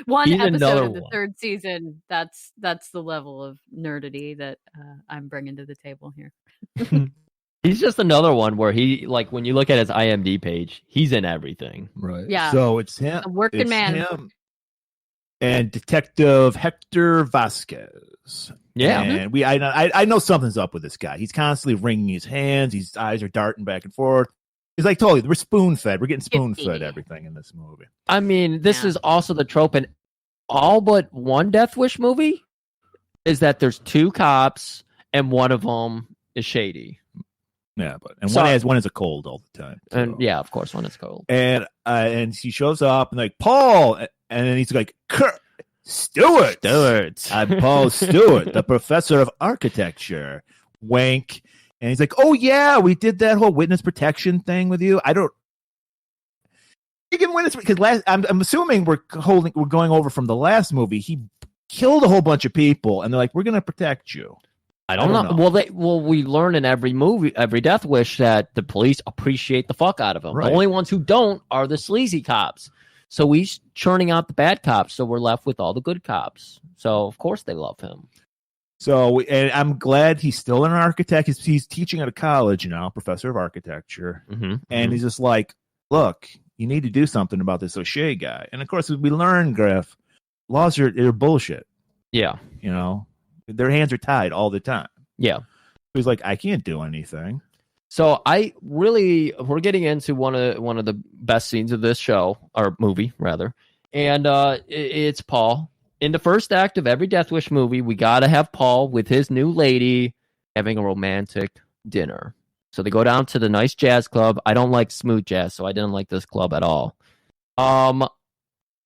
One episode of the 3rd season. That's the level of nerdity that I'm bringing to the table here. He's just another one where he, when you look at his IMDb page, he's in everything. Right. Yeah. So it's him. A working man. Him and Detective Hector Vasquez. Yeah. And I know something's up with this guy. He's constantly wringing his hands. His eyes are darting back and forth. He's like, totally, we're spoon-fed. We're getting spoon-fed everything in this movie. I mean, this is also the trope in all but one Death Wish movie, is that there's 2 cops and one of them is shady. Yeah, one is a cold all the time. So. And yeah, of course, one is cold. And he shows up and like, Paul, and then he's like, Stewart. I'm Paul Stewart, the professor of architecture. Wank. And he's like, oh yeah, we did that whole witness protection thing with you. You can witness because I'm assuming we're going over from the last movie. He killed a whole bunch of people, and they're like, we're going to protect you. I don't know. Well, we learn in every movie, every Death Wish, that the police appreciate the fuck out of him. Right. The only ones who don't are the sleazy cops. So he's churning out the bad cops, so we're left with all the good cops. So of course they love him. So, and I'm glad he's still an architect. He's teaching at a college now, professor of architecture, and he's just like, look, you need to do something about this O'Shea guy. And of course, we learn, Griff, laws are bullshit. Yeah, their hands are tied all the time. Yeah. He's like, I can't do anything. So we're getting into one of the best scenes of this show, or movie rather. And it's Paul. In the first act of every Death Wish movie, we got to have Paul with his new lady having a romantic dinner. So they go down to the nice jazz club. I don't like smooth jazz, so I didn't like this club at all.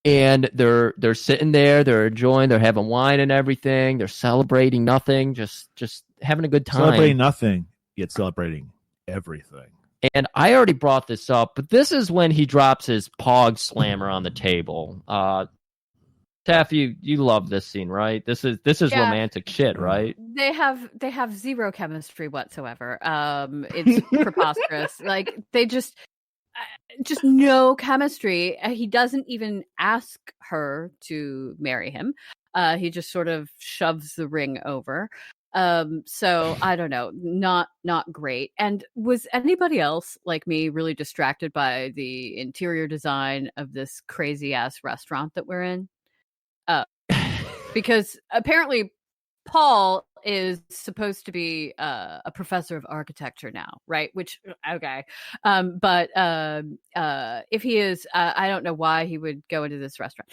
And they're sitting there, they're enjoying, they're having wine and everything, they're celebrating nothing, just having a good time. Celebrating nothing, yet celebrating everything. And I already brought this up, but this is when he drops his pog slammer on the table. Taff, you love this scene, right? This is romantic shit, right? They have zero chemistry whatsoever. It's preposterous. Like they just no chemistry. He doesn't even ask her to marry him. He just sort of shoves the ring over. So I don't know, not great. And was anybody else like me really distracted by the interior design of this crazy ass restaurant that we're in? Because apparently Paul is supposed to be a professor of architecture now, right? Which, okay. But if he is, I don't know why he would go into this restaurant.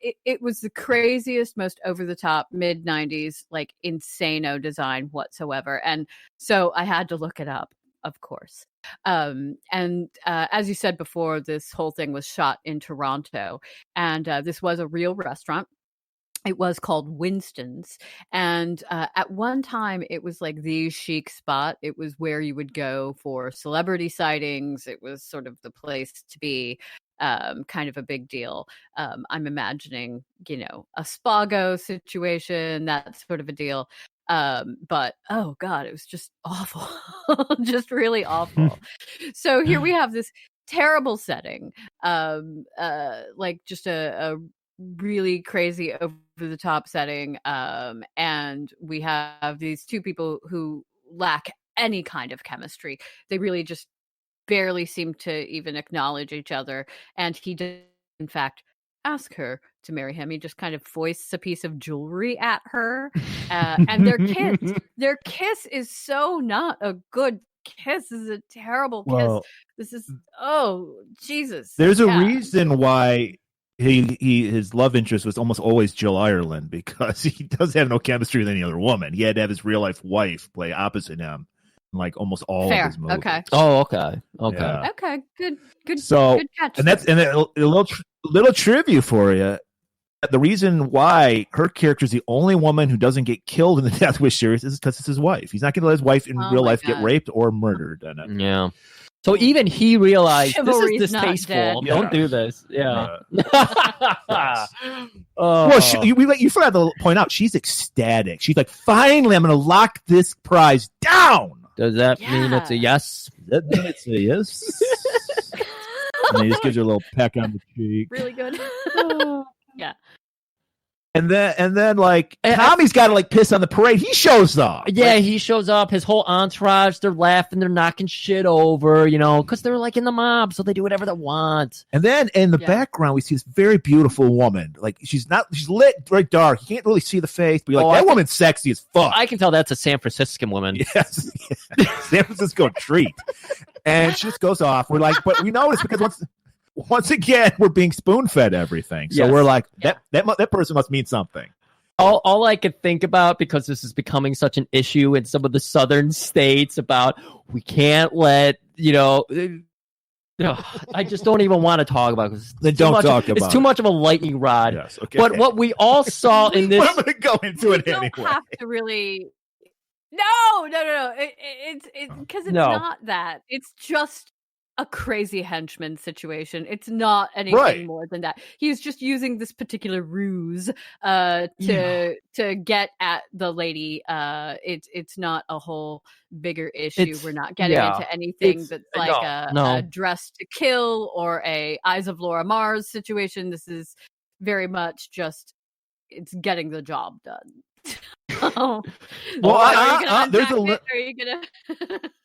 It was the craziest, most over-the-top mid-90s, like, insano design whatsoever. And so I had to look it up, of course. And as you said before, this whole thing was shot in Toronto. And this was a real restaurant. It was called Winston's. And at one time, it was like the chic spot. It was where you would go for celebrity sightings. It was sort of the place to be, kind of a big deal. I'm imagining, a Spago situation, that sort of a deal. But oh God, it was just awful, just really awful. So here we have this terrible setting, like just a really crazy over the top setting. And we have these two people who lack any kind of chemistry. They really just barely seem to even acknowledge each other. And he did, in fact, ask her to marry him. He just kind of foists a piece of jewelry at her. And their kiss is so not a good kiss. This is a terrible kiss. This is, oh, Jesus. There's a reason why his love interest was almost always Jill Ireland, because he does have no chemistry with any other woman. He had to have his real life wife play opposite him in like almost all of his movies. Okay. Oh, okay. Yeah. Okay. Good. So, good catch. and a little trivia for you. The reason why her character is the only woman who doesn't get killed in the Death Wish series is because it's his wife. He's not going to let his wife in real life get raped or murdered. Yeah. So even he realized Chivalry's this is distasteful. Don't do this. Yeah. Well, you forgot to point out she's ecstatic. She's like, finally, I'm going to lock this prize down. Does that mean it's a yes? That mean it's a yes? And he just gives her a little peck on the cheek. Really good. Yeah. And then like Tommy's got to like piss on the parade. He shows up. Yeah, he shows up. His whole entourage, they're laughing, they're knocking shit over, because they're like in the mob, so they do whatever they want. And then in the background, we see this very beautiful woman. Like she's lit very dark. You can't really see the face, but you're like, that woman's sexy as fuck. I can tell that's a San Franciscan woman. Yes. San Francisco treat. And she just goes off. We're like, but we notice because once again, we're being spoon-fed everything. So we're like, that person must mean something. All I could think about, because this is becoming such an issue in some of the southern states, about we can't let, I just don't even want to talk about it. It's too much of a lightning rod. Yes, okay. But what we all saw in this... I'm going to go into it anyway. You don't have to really... No. It's because it's not that. It's just a crazy henchman situation. It's not anything more than that. He's just using this particular ruse to get at the lady. It's not a whole bigger issue. We're not getting into anything that's like a Dress to Kill or a Eyes of Laura Mars situation. This is very much just it's getting the job done.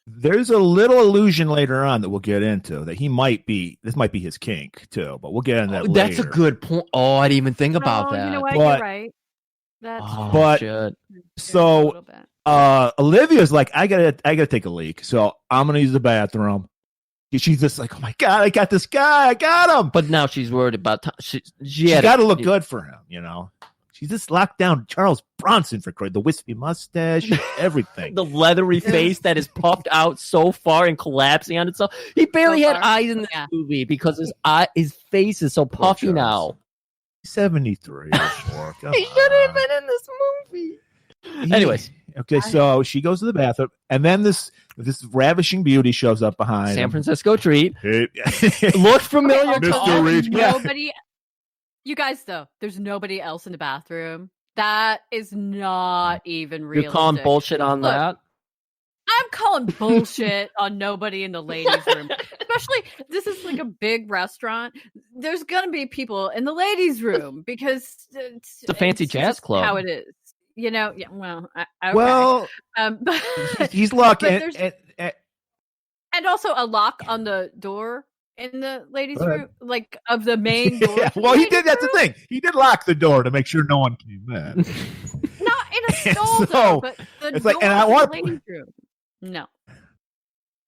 There's a little illusion later on that we'll get into that this might be his kink too, but we'll get into that later. That's a good point. Oh, I didn't even think about that. You know what? You're right. So Olivia's like, I gotta take a leak, so I'm gonna use the bathroom. She's just like, oh my God, I got this guy, I got him. But now she's worried about she got to look good for him, She's just locked down Charles Bronson for the wispy mustache, everything. The leathery face that is puffed out so far and collapsing on itself. He barely had eyes in this movie because his face is so puffy now. 73. He should have been in this movie. Anyways. Okay, so she goes to the bathroom, and then this ravishing beauty shows up behind San Francisco treat. Looked familiar. Mr. Reach. Nobody... You guys, though, there's nobody else in the bathroom. That is not even realistic. You're calling bullshit on that? I'm calling bullshit on nobody in the ladies' room. Especially, this is like a big restaurant. There's going to be people in the ladies' room because it's a fancy jazz club. How it is. Well, okay. Well, but he's lucky. And also a lock on the door in the ladies' room, like of the main door. Well, he did. That's the thing. He did lock the door to make sure no one came in. Not in a stole so, her, but the it's door like, and I to the want ladies' room. No.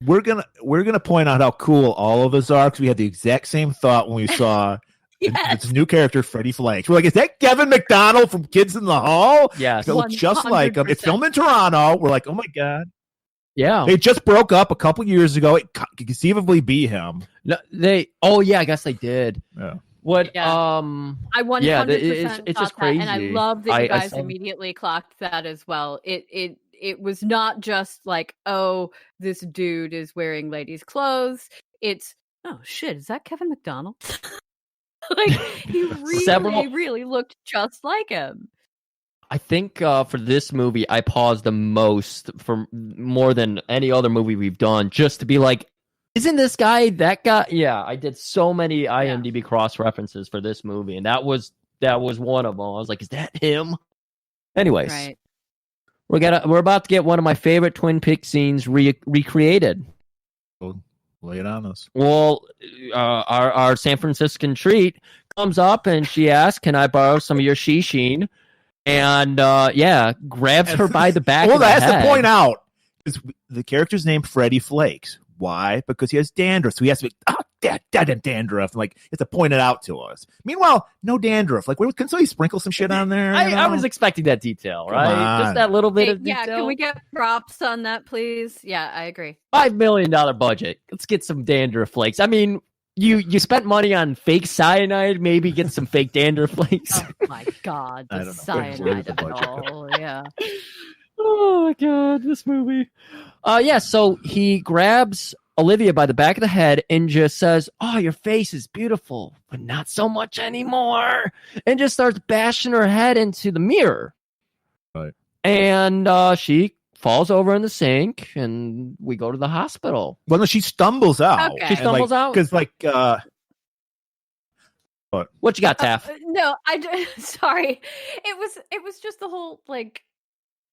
we're gonna point out how cool all of us are because we had the exact same thought when we saw Yes. this new character, Freddie Flakes. We're like, is that Kevin McDonald from Kids in the Hall? Yes. It looks just like him. It's 100%. filmed in Toronto. We're like, oh my god. Yeah. They just broke up a couple years ago. It could conceivably be him. No, oh yeah, I guess they did. Yeah. What? Yeah. I 100% Yeah, it's just thought that, and I crazy. love that you guys saw- immediately clocked that as well. It was not just like, oh, this dude is wearing ladies' clothes. It's, oh shit, is that Kevin McDonald? Like, he really looked just like him. I think for this movie, I paused the most for more than any other movie we've done, just to be like, isn't this guy that guy? Yeah, I did so many IMDb cross references for this movie, and that was one of them. I was like, is that him? Anyways, Right. we're about to get one of my favorite Twin Peaks scenes recreated. Lay it on us. Well, our San Franciscan treat comes up and she asks, "Can I borrow some of your sheen?" And grabs her by the back. Well, of the that has head. to point out is the character's named Freddie Flakes. Why? Because he has dandruff. So he has to be dandruff. Like, you have to point it out to us. Meanwhile, no dandruff. Like, can somebody sprinkle some shit on there? I was expecting that detail, right? Just that little bit of detail. Yeah, can we get props on that, please? Yeah, I agree. $5 million budget. Let's get some dandruff flakes. I mean, you spent money on fake cyanide. Maybe get some fake dandruff flakes. Oh my god, the cyanide of it all. Yeah. Oh my god, this movie. So he grabs Olivia by the back of the head and just says, "Oh, your face is beautiful, but not so much anymore," and just starts bashing her head into the mirror. Right. And she falls over in the sink, and we go to the hospital. Well, no, she stumbles out. Okay. She stumbles out because, like, what you got, Taff? No, sorry. It was just the whole, like,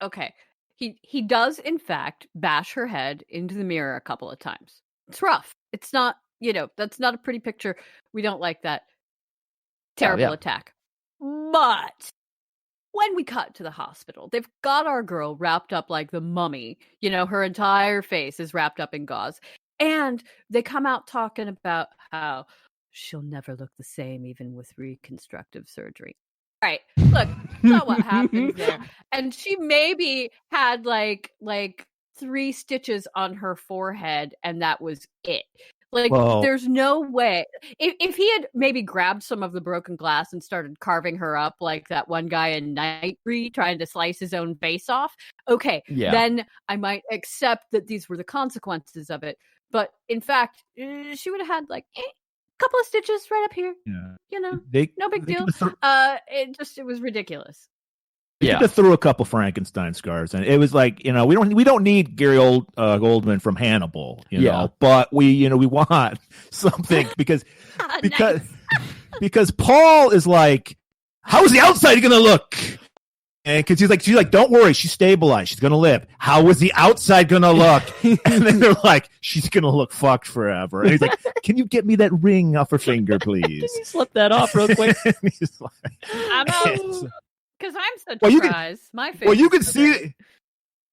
okay. He does in fact bash her head into the mirror a couple of times. It's rough. It's not, that's not a pretty picture. We don't like that. Terrible attack. But when we cut to the hospital, they've got our girl wrapped up like the mummy. Her entire face is wrapped up in gauze. And they come out talking about how she'll never look the same even with reconstructive surgery. All right, look, that's not what happens there. And she maybe had like 3 stitches on her forehead, and that was it. Like, there's no way. If he had maybe grabbed some of the broken glass and started carving her up like that one guy in Nightbreed trying to slice his own face off, okay, then I might accept that these were the consequences of it. But in fact, she would have had like couple of stitches right up here. Yeah. No big deal. It was ridiculous. They could have threw a couple Frankenstein scars, and it was like, we don't need Gary Oldman from Hannibal, know, but we want something because Paul is like, how is the outside going to look? And because she's like, don't worry, she's stabilized, she's gonna live. How is the outside gonna look? And then they're like, she's gonna look fucked forever. And he's like, can you get me that ring off her finger, please? Can you slip that off real quick? He's like, I'm out because I'm so surprised. My face. Well, you can see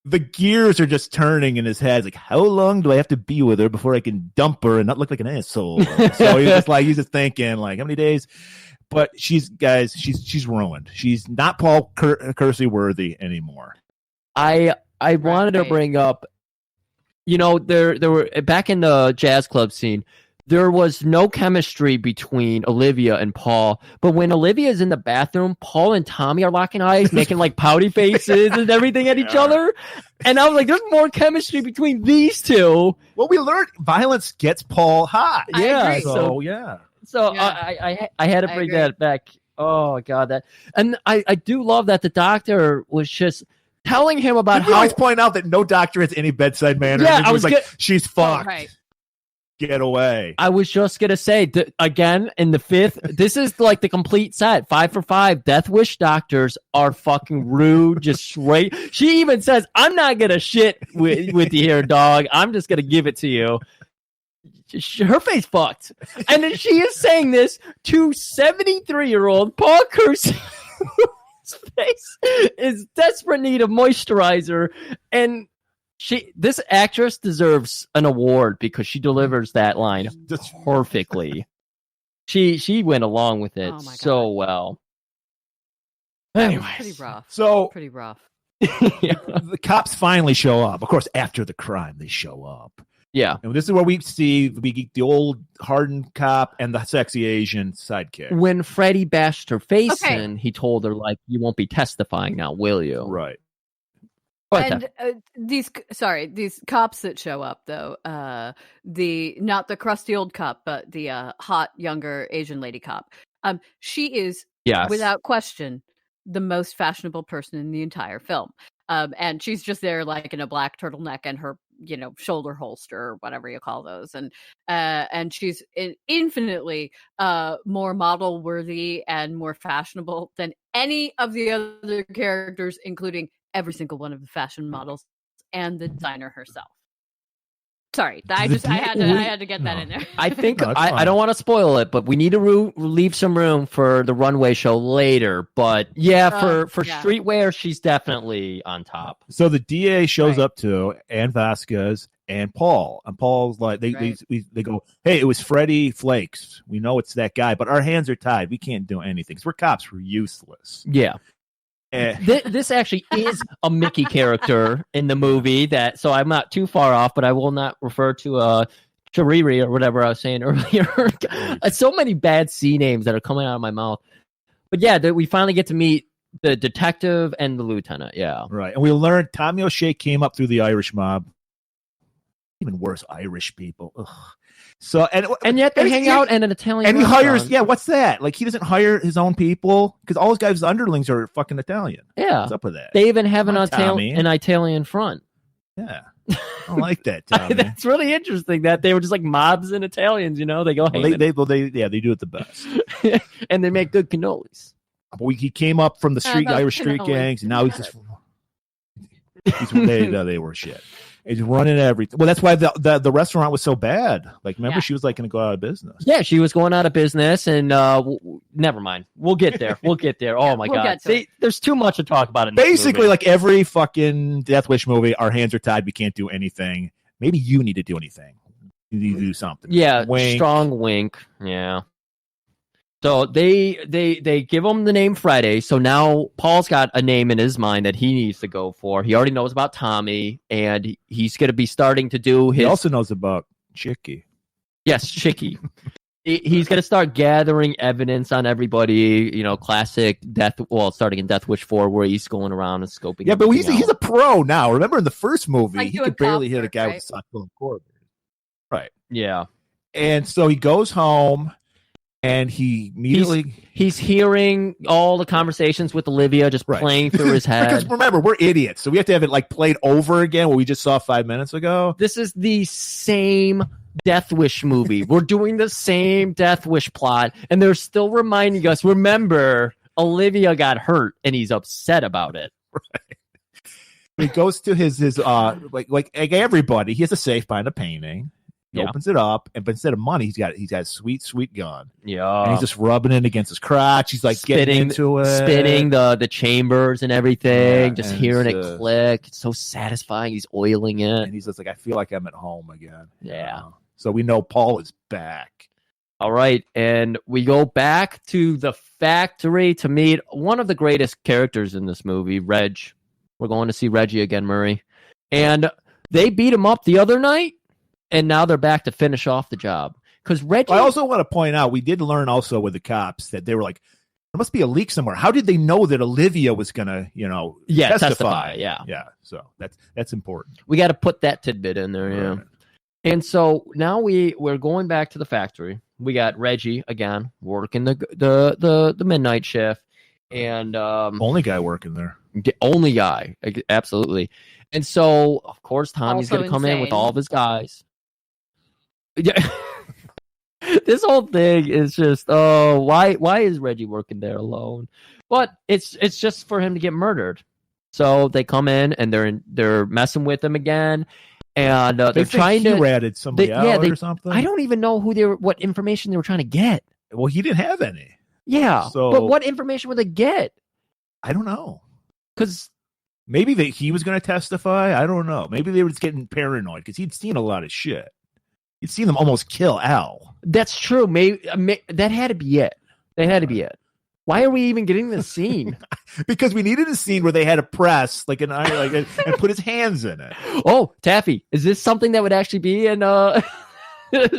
the gears are just turning in his head. Like, how long do I have to be with her before I can dump her and not look like an asshole? So he's just thinking, like, how many days? But she's ruined. She's not Paul Kersey worthy anymore. I wanted to bring up, there were back in the jazz club scene, there was no chemistry between Olivia and Paul. But when Olivia's in the bathroom, Paul and Tommy are locking eyes, making like pouty faces and everything at each other. And I was like, there's more chemistry between these two. Well, we learned violence gets Paul hot. Yeah. So yeah. So I had to bring that back. Oh god, and I do love that the doctor was just telling him about how. Always point out that no doctor has any bedside manner. Yeah, I was like, she's fucked. Right. Get away. I was just gonna say again in the 5th. This is like the complete set. 5 for 5. Death Wish doctors are fucking rude. Just straight. She even says, "I'm not gonna shit with you here, dog. I'm just gonna give it to you." Her face fucked. And then she is saying this to 73-year-old Paul Kersey. His face is desperate need of moisturizer, and this actress deserves an award because she delivers that line perfectly. She went along with it so well. Anyway, pretty rough. So pretty rough. The cops finally show up. Of course, after the crime, they show up. Yeah. And this is where we get the old hardened cop and the sexy Asian sidekick. When Freddie bashed her face in, he told her, like, you won't be testifying now, will you? Right. And these cops that show up, though, not the crusty old cop, but the hot younger Asian lady cop. She is, without question, the most fashionable person in the entire film. And she's just there, like, in a black turtleneck and her, shoulder holster or whatever you call those, and she's infinitely more model worthy and more fashionable than any of the other characters, including every single one of the fashion models and the designer herself. Sorry, I had to get that in there. I think I don't want to spoil it, but we need to leave some room for the runway show later. But for streetwear, she's definitely on top. So the DA shows up too, and Vasquez and Paul. And Paul's like, they go, hey, it was Freddie Flakes. We know it's that guy, but our hands are tied. We can't do anything. Because we're cops. We're useless. Yeah. This actually is a Mickey character in the movie, so I'm not too far off, but I will not refer to Chariri or whatever I was saying earlier. So many bad C names that are coming out of my mouth. But we finally get to meet the detective and the lieutenant. Yeah, right. And we learned Tommy O'Shea came up through the Irish mob. Even worse, Irish people. Ugh. So and yet they hang out in an Italian. And he restaurant. hires, what's that? Like, he doesn't hire his own people because all his guys' underlings are fucking Italian. Yeah, what's up with that? They even have an Italian front. Yeah, I don't like that. Tommy. That's really interesting that they were just like mobs and Italians. They go. Well, they do it the best, and they make good cannolis. But he came up from the Irish street gangs, and now he's just they were shit. He's running everything. Well, that's why the restaurant was so bad. Like, remember, she was like going to go out of business. Yeah, she was going out of business, and never mind. We'll get there. Oh my god, there's too much to talk about. Basically, like every fucking Death Wish movie, our hands are tied. We can't do anything. Maybe you need to do anything. You need to do something. Yeah, wink. Strong wink. Yeah. So they give him the name Friday. So now Paul's got a name in his mind that he needs to go for. He already knows about Tommy, and he's going to be starting to do his. He also knows about Chicky. Yes, Chicky. He's going to start gathering evidence on everybody. Classic starting in Death Wish 4, where he's going around and scoping. Yeah, but he's a pro now. Remember in the first movie, he could barely hit a guy with a softball cord. Right. Yeah. And so he goes home. And he immediately he's hearing all the conversations with Olivia just playing through his head. Because remember, we're idiots, so we have to have it like played over again what we just saw 5 minutes ago. This is the same Death Wish movie. We're doing the same Death Wish plot, and they're still reminding us, remember, Olivia got hurt, and he's upset about it. Right. He goes to his like everybody, he has a safe behind a painting. He opens it up, but instead of money, he's got a sweet gun. Yeah, and he's just rubbing it against his crotch. He's like getting into it, spinning the chambers and everything, just hearing it click. It's so satisfying. He's oiling it, and he's just like, I feel like I'm at home again. Yeah. So we know Paul is back. All right, and we go back to the factory to meet one of the greatest characters in this movie, Reg. We're going to see Reggie again, Murray, and they beat him up the other night. And now they're back to finish off the job. Because Reggie. I also want to point out, we did learn also with the cops that they were like, there must be a leak somewhere. How did they know that Olivia was going to, testify? Yeah. So that's important. We got to put that tidbit in there. Yeah. Right. And so now we're going back to the factory. We got Reggie again working the midnight shift, and only guy working there. The only guy, absolutely. And so, of course, Tommy's going to come in with all of his guys. Yeah. This whole thing is just, why is Reggie working there alone? But it's just for him to get murdered. So they come in and they're messing with him again, and they're trying to ratted somebody out or something. I don't even know what information they were trying to get. Well, he didn't have any. Yeah, but what information would they get? I don't know. Because maybe he was going to testify. I don't know. Maybe they were just getting paranoid because he'd seen a lot of shit. He'd seen them almost kill Al. That's true. Maybe that had to be it. That had to be it. Why are we even getting this scene? Because we needed a scene where they had to press and put his hands in it. Oh, Taffy, is this something that would actually be in a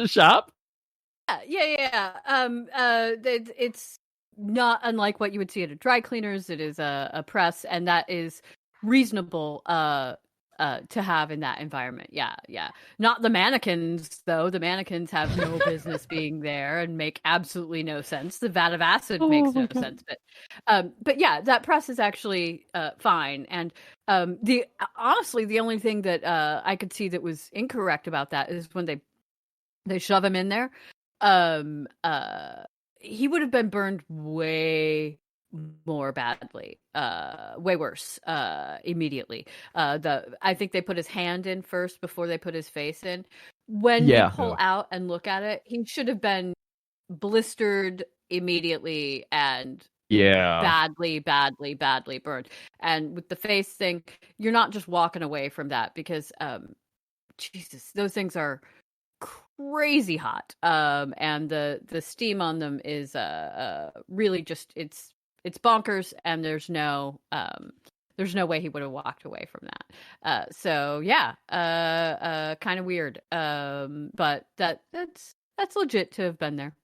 shop? Yeah. It's not unlike what you would see at a dry cleaners. It is a press, and that is reasonable to have in that environment. Yeah. Not the mannequins, though. The mannequins have no business being there and make absolutely no sense. The vat of acid makes no sense. But yeah, that press is actually fine. And honestly, the only thing that I could see that was incorrect about that is when they shove him in there. He would have been burned way more badly, way worse, immediately. I think they put his hand in first before they put his face in. When you pull out and look at it, he should have been blistered immediately and badly burned. And with the face thing, you're not just walking away from that because, Jesus, those things are crazy hot. And the steam on them is really just it's bonkers, and there's no way he would have walked away from that. So yeah, kind of weird. But that's legit to have been there.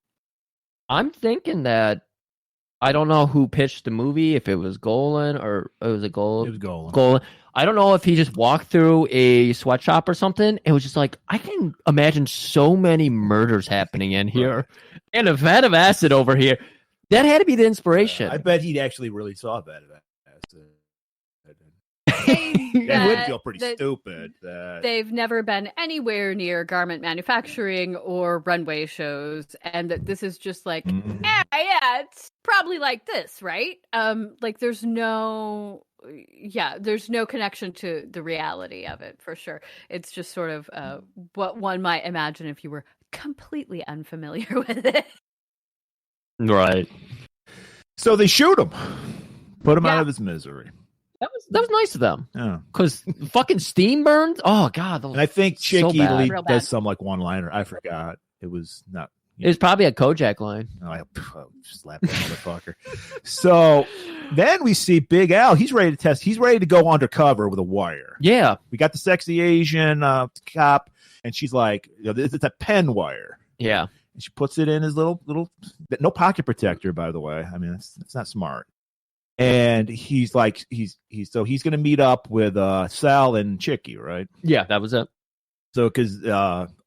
I'm thinking that I don't know who pitched the movie, if it was Golan or it was Golan. It was Golan. I don't know if he just walked through a sweatshop or something. It was just like, I can imagine so many murders happening in here, and a vat of acid over here. That had to be the inspiration. I bet he actually really saw that. That would feel pretty stupid. They've never been anywhere near garment manufacturing or runway shows, and that this is just like, yeah, it's probably like this, right? Like there's no connection to the reality of it for sure. It's just sort of what one might imagine if you were completely unfamiliar with it. Right. So they shoot him, put him out of his misery. That was nice of them. Yeah. Because fucking steam burned. Oh god. And I think Chicky so does some like one-liner. I forgot. It was not. It was probably a Kojak line. Oh, I slapped that motherfucker. So then we see Big Al. He's ready to test. He's ready to go undercover with a wire. Yeah. We got the sexy Asian cop, and she's like, it's a pen wire. Yeah. And she puts it in his little no pocket protector, by the way. I mean, it's not smart. And he's like, he's going to meet up with Sal and Chicky, right? Yeah, that was it. So because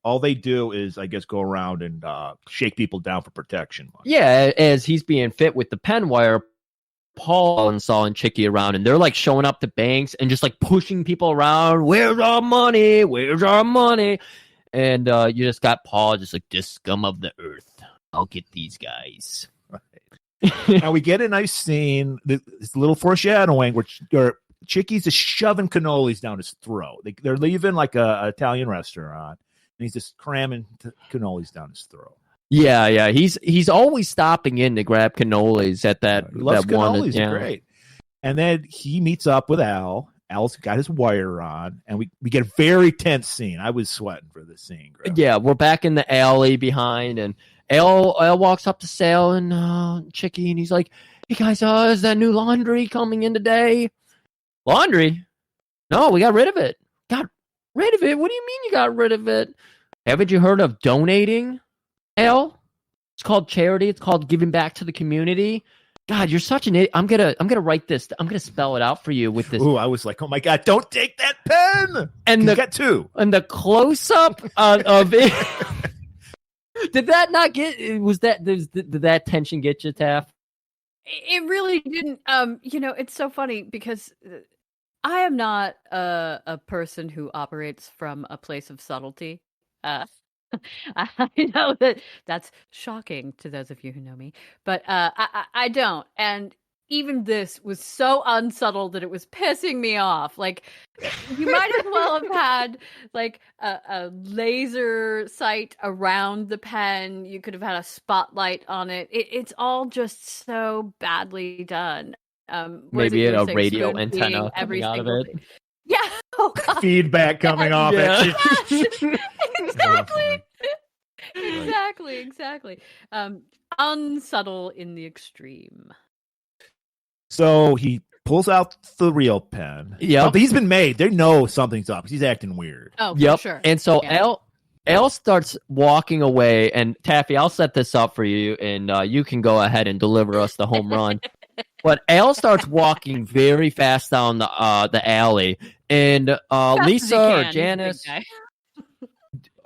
all they do is, I guess, go around and shake people down for protection. Yeah, as he's being fit with the pen wire, Paul and Saul and Chicky around, and they're like showing up to banks and just like pushing people around. Where's our money? Where's our money? And you just got Paul just like, this scum of the earth. I'll get these guys. Now we get a nice scene, this little foreshadowing where Chicky's just shoving cannolis down his throat. They're leaving like a Italian restaurant, and he's just cramming cannolis down his throat. Yeah. He's always stopping in to grab cannolis at that. He loves that cannolis, one. Yeah. Great. And then he meets up with Al. Al's got his wire on, and we get a very tense scene. I was sweating for this scene. Greg. Yeah, we're back in the alley behind, and Al walks up to Sal and Chicky, and he's like, "Hey guys, is that new laundry coming in today?" Laundry? No, we got rid of it. Got rid of it? What do you mean you got rid of it? Haven't you heard of donating, Al? It's called charity. It's called giving back to the community. God, you're such an idiot. I'm gonna write this. I'm gonna spell it out for you with this. Ooh, I was like, oh my god, don't take that pen. And you got two. And the close up of it. Did that not get? Did that tension get you, Taff? It really didn't. It's so funny because I am not a person who operates from a place of subtlety. I know that's shocking to those of you who know me, but I don't. And even this was so unsubtle that it was pissing me off. Like, you might as well have had like a laser sight around the pen. You could have had a spotlight on it. It's all just so badly done. Maybe you were a saying, radio spoon antenna feeding every coming out of single it. thing. Yeah. Oh, God. Feedback coming off it. Exactly. Exactly. Unsubtle in the extreme. So he pulls out the real pen. Yep. But he's been made. They know something's up. He's acting weird. Oh, Yep. for sure. And so Yeah. Elle starts walking away, and Taffy, I'll set this up for you, and you can go ahead and deliver us the home run. But Elle starts walking very fast down the alley, and Lisa or Janice,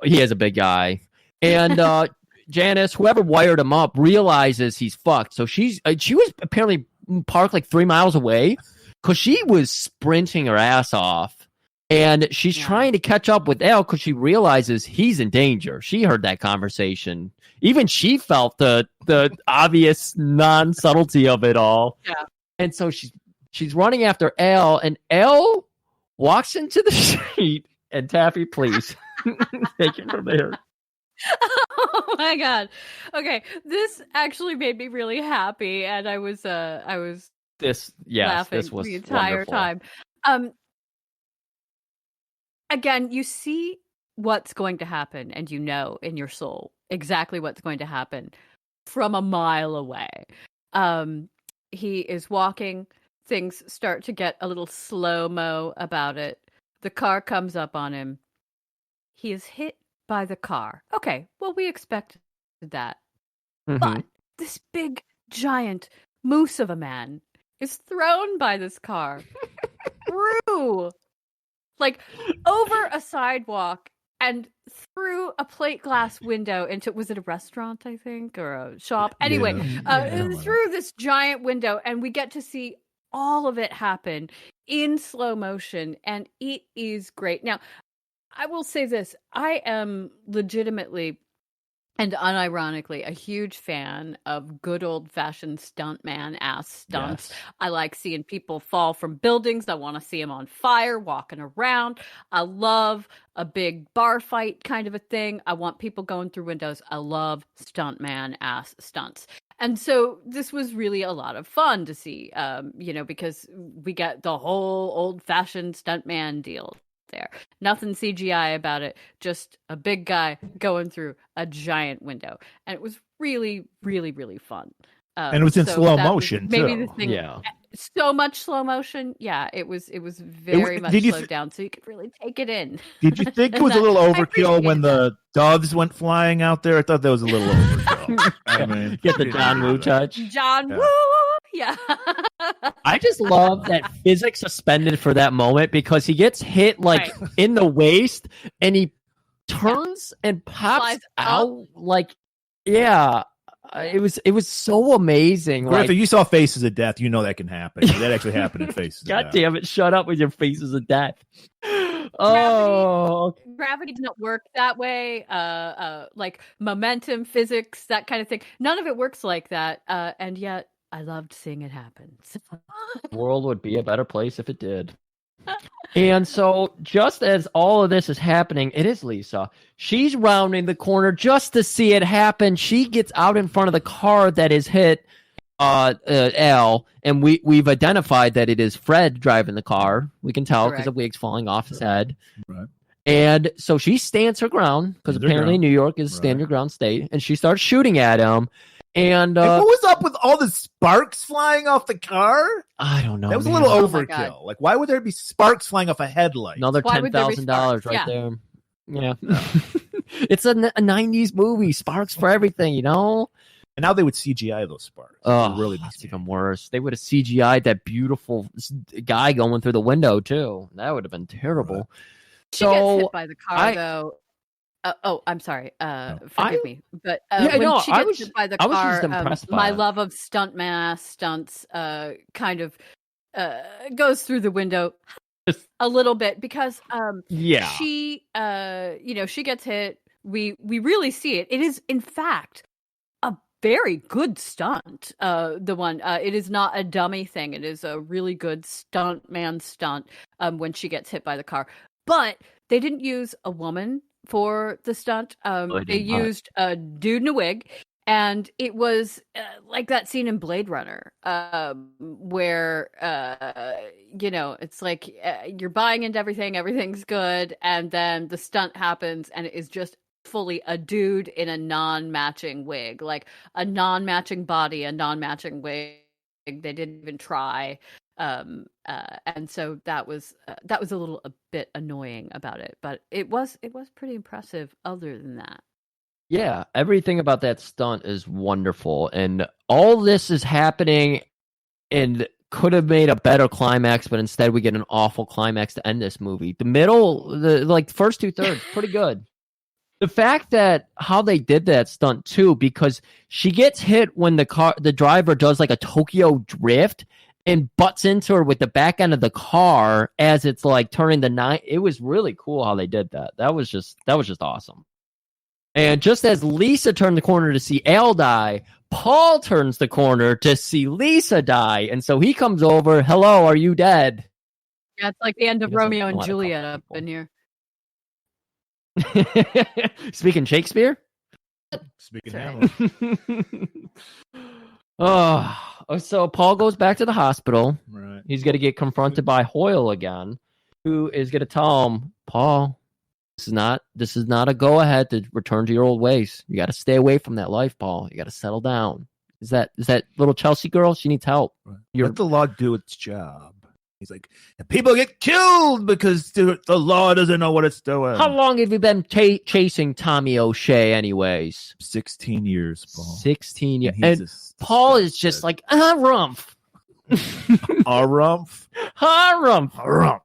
he is a big guy, and Janice, whoever wired him up, realizes he's fucked. So she was apparently parked like 3 miles away because she was sprinting her ass off. And she's trying to catch up with Elle because she realizes he's in danger. She heard that conversation. Even she felt the obvious non-subtlety of it all. Yeah. And so she's running after Elle, and Elle walks into the street. And Taffy, please, take it from there. Oh my God. Okay, this actually made me really happy, and I was laughing this was the entire wonderful. time. Again, you see what's going to happen, and you know in your soul exactly what's going to happen from a mile away. He is walking. Things start to get a little slow-mo about it. The car comes up on him. He is hit by the car. Okay, well, we expected that. Mm-hmm. But this big, giant moose of a man is thrown by this car through, like, over a sidewalk and through a plate glass window into, was it a restaurant, I think, or a shop? Anyway, through this giant window, and we get to see all of it happen in slow motion, and it is great. Now, I will say this. I am legitimately and unironically a huge fan of good old-fashioned stuntman-ass stunts. Yes. I like seeing people fall from buildings. I want to see them on fire, walking around. I love a big bar fight kind of a thing. I want people going through windows. I love stuntman-ass stunts. And so this was really a lot of fun to see, because we get the whole old-fashioned stuntman deal there. Nothing CGI about it, just a big guy going through a giant window. And it was really, really, really fun. And it was in slow motion, maybe too. The thing, so much slow motion. Yeah, it was very much slowed down, so you could really take it in. Did you think it was a little overkill when the doves went flying out there? I thought that was a little overkill. I mean, get the John Woo touch. John Woo! Yeah. I just love that physics suspended for that moment because he gets hit in the waist and he turns and pops out it was so amazing. Griff, if you saw Faces of Death, you know that can happen. That actually happened in Faces of Death. God damn it, shut up with your Faces of Death. Gravity doesn't work that way. Like momentum, physics, that kind of thing. None of it works like that. And yet I loved seeing it happen. The world would be a better place if it did. And so just as all of this is happening, it is Lisa. She's rounding the corner just to see it happen. She gets out in front of the car that is hit Elle, and we've identified that it is Fred driving the car. We can tell because the wig's falling off his head. Right. And so she stands her ground because apparently New York is a stand your ground state, and she starts shooting at him. And what was up with all the sparks flying off the car? I don't know. That was a little overkill. Like, why would there be sparks flying off a headlight? Another $10,000 right there. Yeah. It's a 90s movie. Sparks for everything, you know? And now they would CGI those sparks. Oh, really? That's even worse. They would have CGI'd that beautiful guy going through the window, too. That would have been terrible. She gets hit by the car, though. I'm sorry. Forgive me, but when she gets hit by the car, my love of stuntman stunts kind of goes through the window a little bit because she she gets hit. We really see it. It is in fact a very good stunt. The one it is not a dummy thing. It is a really good stuntman stunt when she gets hit by the car. But they didn't use a woman for the stunt. They used a dude in a wig, And it was like that scene in Blade Runner, where it's like you're buying into everything, everything's good, and then the stunt happens, and it is just fully a dude in a non-matching wig, like a non-matching body, a non-matching wig. They didn't even try, and so that was a bit annoying about it, but it was pretty impressive. Other than that. Yeah, everything about that stunt is wonderful, and all this is happening and could have made a better climax, but instead we get an awful climax to end this movie. The middle, the first 2/3, pretty good. The fact that how they did that stunt too, because she gets hit when the driver does like a Tokyo drift and butts into her with the back end of the car as it's like turning the 9. It was really cool how they did that. That was just awesome. And just as Lisa turned the corner to see Al die, Paul turns the corner to see Lisa die. And so he comes over, hello, are you dead? Yeah, it's like the end of Romeo and Juliet up in here. Speaking Shakespeare? Speaking Hamlet. So Paul goes back to the hospital. Right. He's going to get confronted by Hoyle again, who is going to tell him, Paul, this is not a go ahead to return to your old ways. You got to stay away from that life, Paul. You got to settle down. Is that little Chelsea girl? She needs help. Right. Let the law do its job. He's like, people get killed because the law doesn't know what it's doing. How long have you been chasing Tommy O'Shea anyways? 16 years, Paul. 16 years. And Paul is just like, rumph. Rumph. Rumph. Rumph.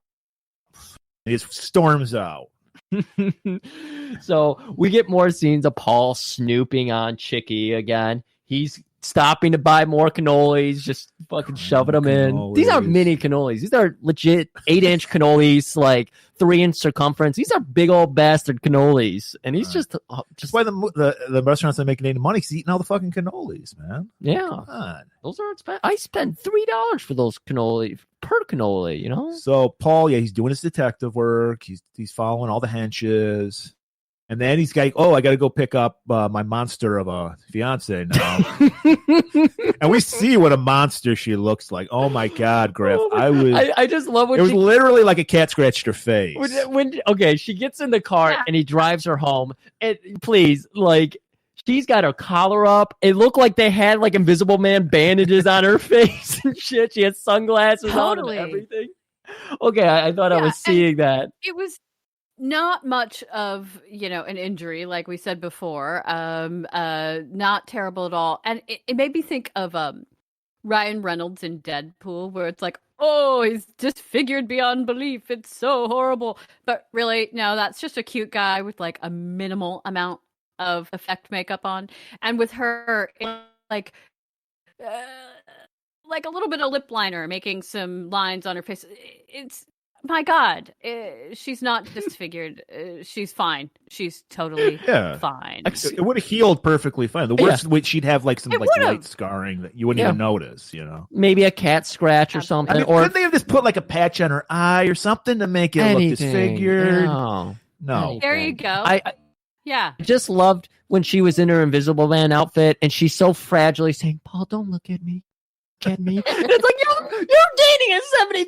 He just storms out. So we get more scenes of Paul snooping on Chicky again. He's stopping to buy more cannolis, just fucking shoving them in. These aren't mini cannolis. These are legit 8-inch cannolis, like 3-inch circumference. These are big old bastard cannolis. And he's just why the restaurants not making any money. He's eating all the fucking cannolis, man. Yeah. Come on. Those are expensive. I spent $3 for those cannoli per cannoli, you know? So Paul, he's doing his detective work. He's following all the henches. And then he's like, I got to go pick up my monster of a fiance now. And we see what a monster she looks like. Oh, my God, Griff. I just love it was literally like a cat scratched her face. Okay, she gets in the car and he drives her home. And please, like, she's got her collar up. It looked like they had, like, Invisible Man bandages on her face and shit. She had sunglasses on and everything. Okay, I thought I was seeing that. It was not much of, an injury, like we said before. Not terrible at all. And it made me think of Ryan Reynolds in Deadpool, where it's like, he's disfigured beyond belief. It's so horrible. But really, no, that's just a cute guy with like a minimal amount of effect makeup on. And with her, like a little bit of lip liner, making some lines on her face. It's, my God, she's not disfigured. She's fine. She's totally fine. It would have healed perfectly fine. The worst, she'd have like some light scarring that you wouldn't even notice, Maybe a cat scratch or something. I mean, couldn't they have just put like a patch on her eye or something to make it look disfigured? No. There you go. I just loved when she was in her Invisible Man outfit and she's so fragilely saying, Paul, don't look at me. Get me. It's like you're dating a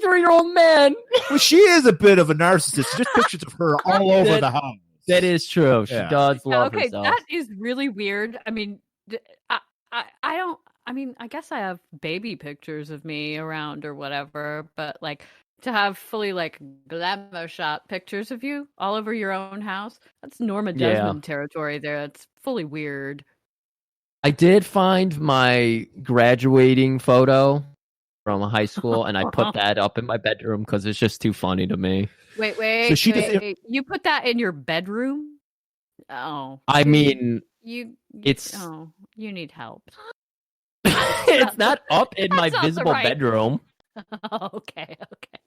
73-year-old man. Well, she is a bit of a narcissist. Just pictures of her all over the house. That is true. She does love herself. That is really weird. I mean, I don't. I mean, I guess I have baby pictures of me around or whatever, but like to have fully like glamour shot pictures of you all over your own house, that's Norma Desmond territory there. It's fully weird. I did find my graduating photo from high school, and I put that up in my bedroom because it's just too funny to me. Wait. So you put that in your bedroom? Oh. I mean, you need help. It's not up in my visible bedroom. Okay.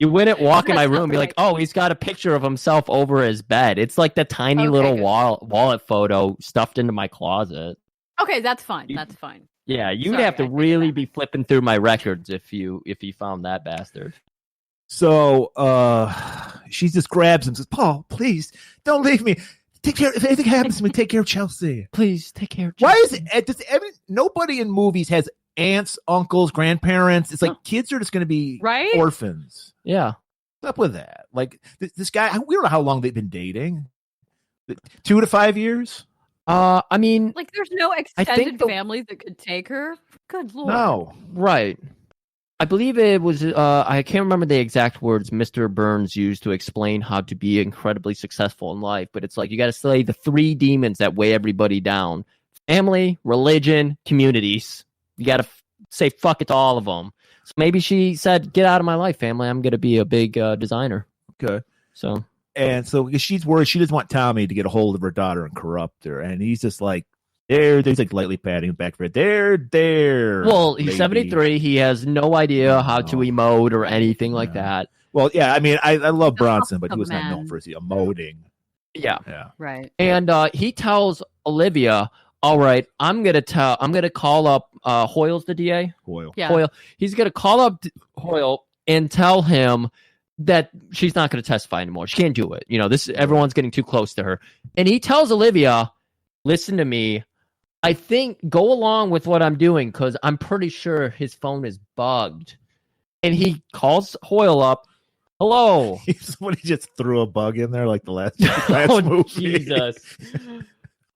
You wouldn't walk in my room and be like, he's got a picture of himself over his bed. It's like the tiny little wallet photo stuffed into my closet. Okay, that's fine. That's fine. Yeah, you'd have to really be flipping through my records if you found that bastard. So she just grabs him and says, Paul, please, don't leave me. take care. If anything happens to me, take care of Chelsea. Please take care of Why Chelsea. is it? Nobody in movies has aunts, uncles, grandparents. It's like kids are just going to be orphans. Yeah. What's up with that? Like this guy, we don't know how long they've been dating. 2 to 5 years. I mean, like there's no extended family that could take her. Good Lord. No. Right. I believe it was, I can't remember the exact words Mr. Burns used to explain how to be incredibly successful in life, but it's like you got to slay the 3 demons that weigh everybody down: family, religion, communities. You got to say fuck it to all of them. So maybe she said, get out of my life, family. I'm going to be a big designer. Okay. So she's worried. She doesn't want Tommy to get a hold of her daughter and corrupt her. And he's just like, he's like lightly patting him back for it. There. Well, he's 73. He has no idea how to emote or anything like that. Well, yeah, I mean, I love Bronson, but he was not known for his emoting. Yeah. Right. And he tells Olivia, all right, I'm gonna call up Hoyle's the DA. Hoyle. He's gonna call up Hoyle and tell him that she's not gonna testify anymore. She can't do it. You know, everyone's getting too close to her. And he tells Olivia, listen to me. I think go along with what I'm doing because I'm pretty sure his phone is bugged. And he calls Hoyle up. Hello. Somebody just threw a bug in there like the last Oh, movie. Jesus.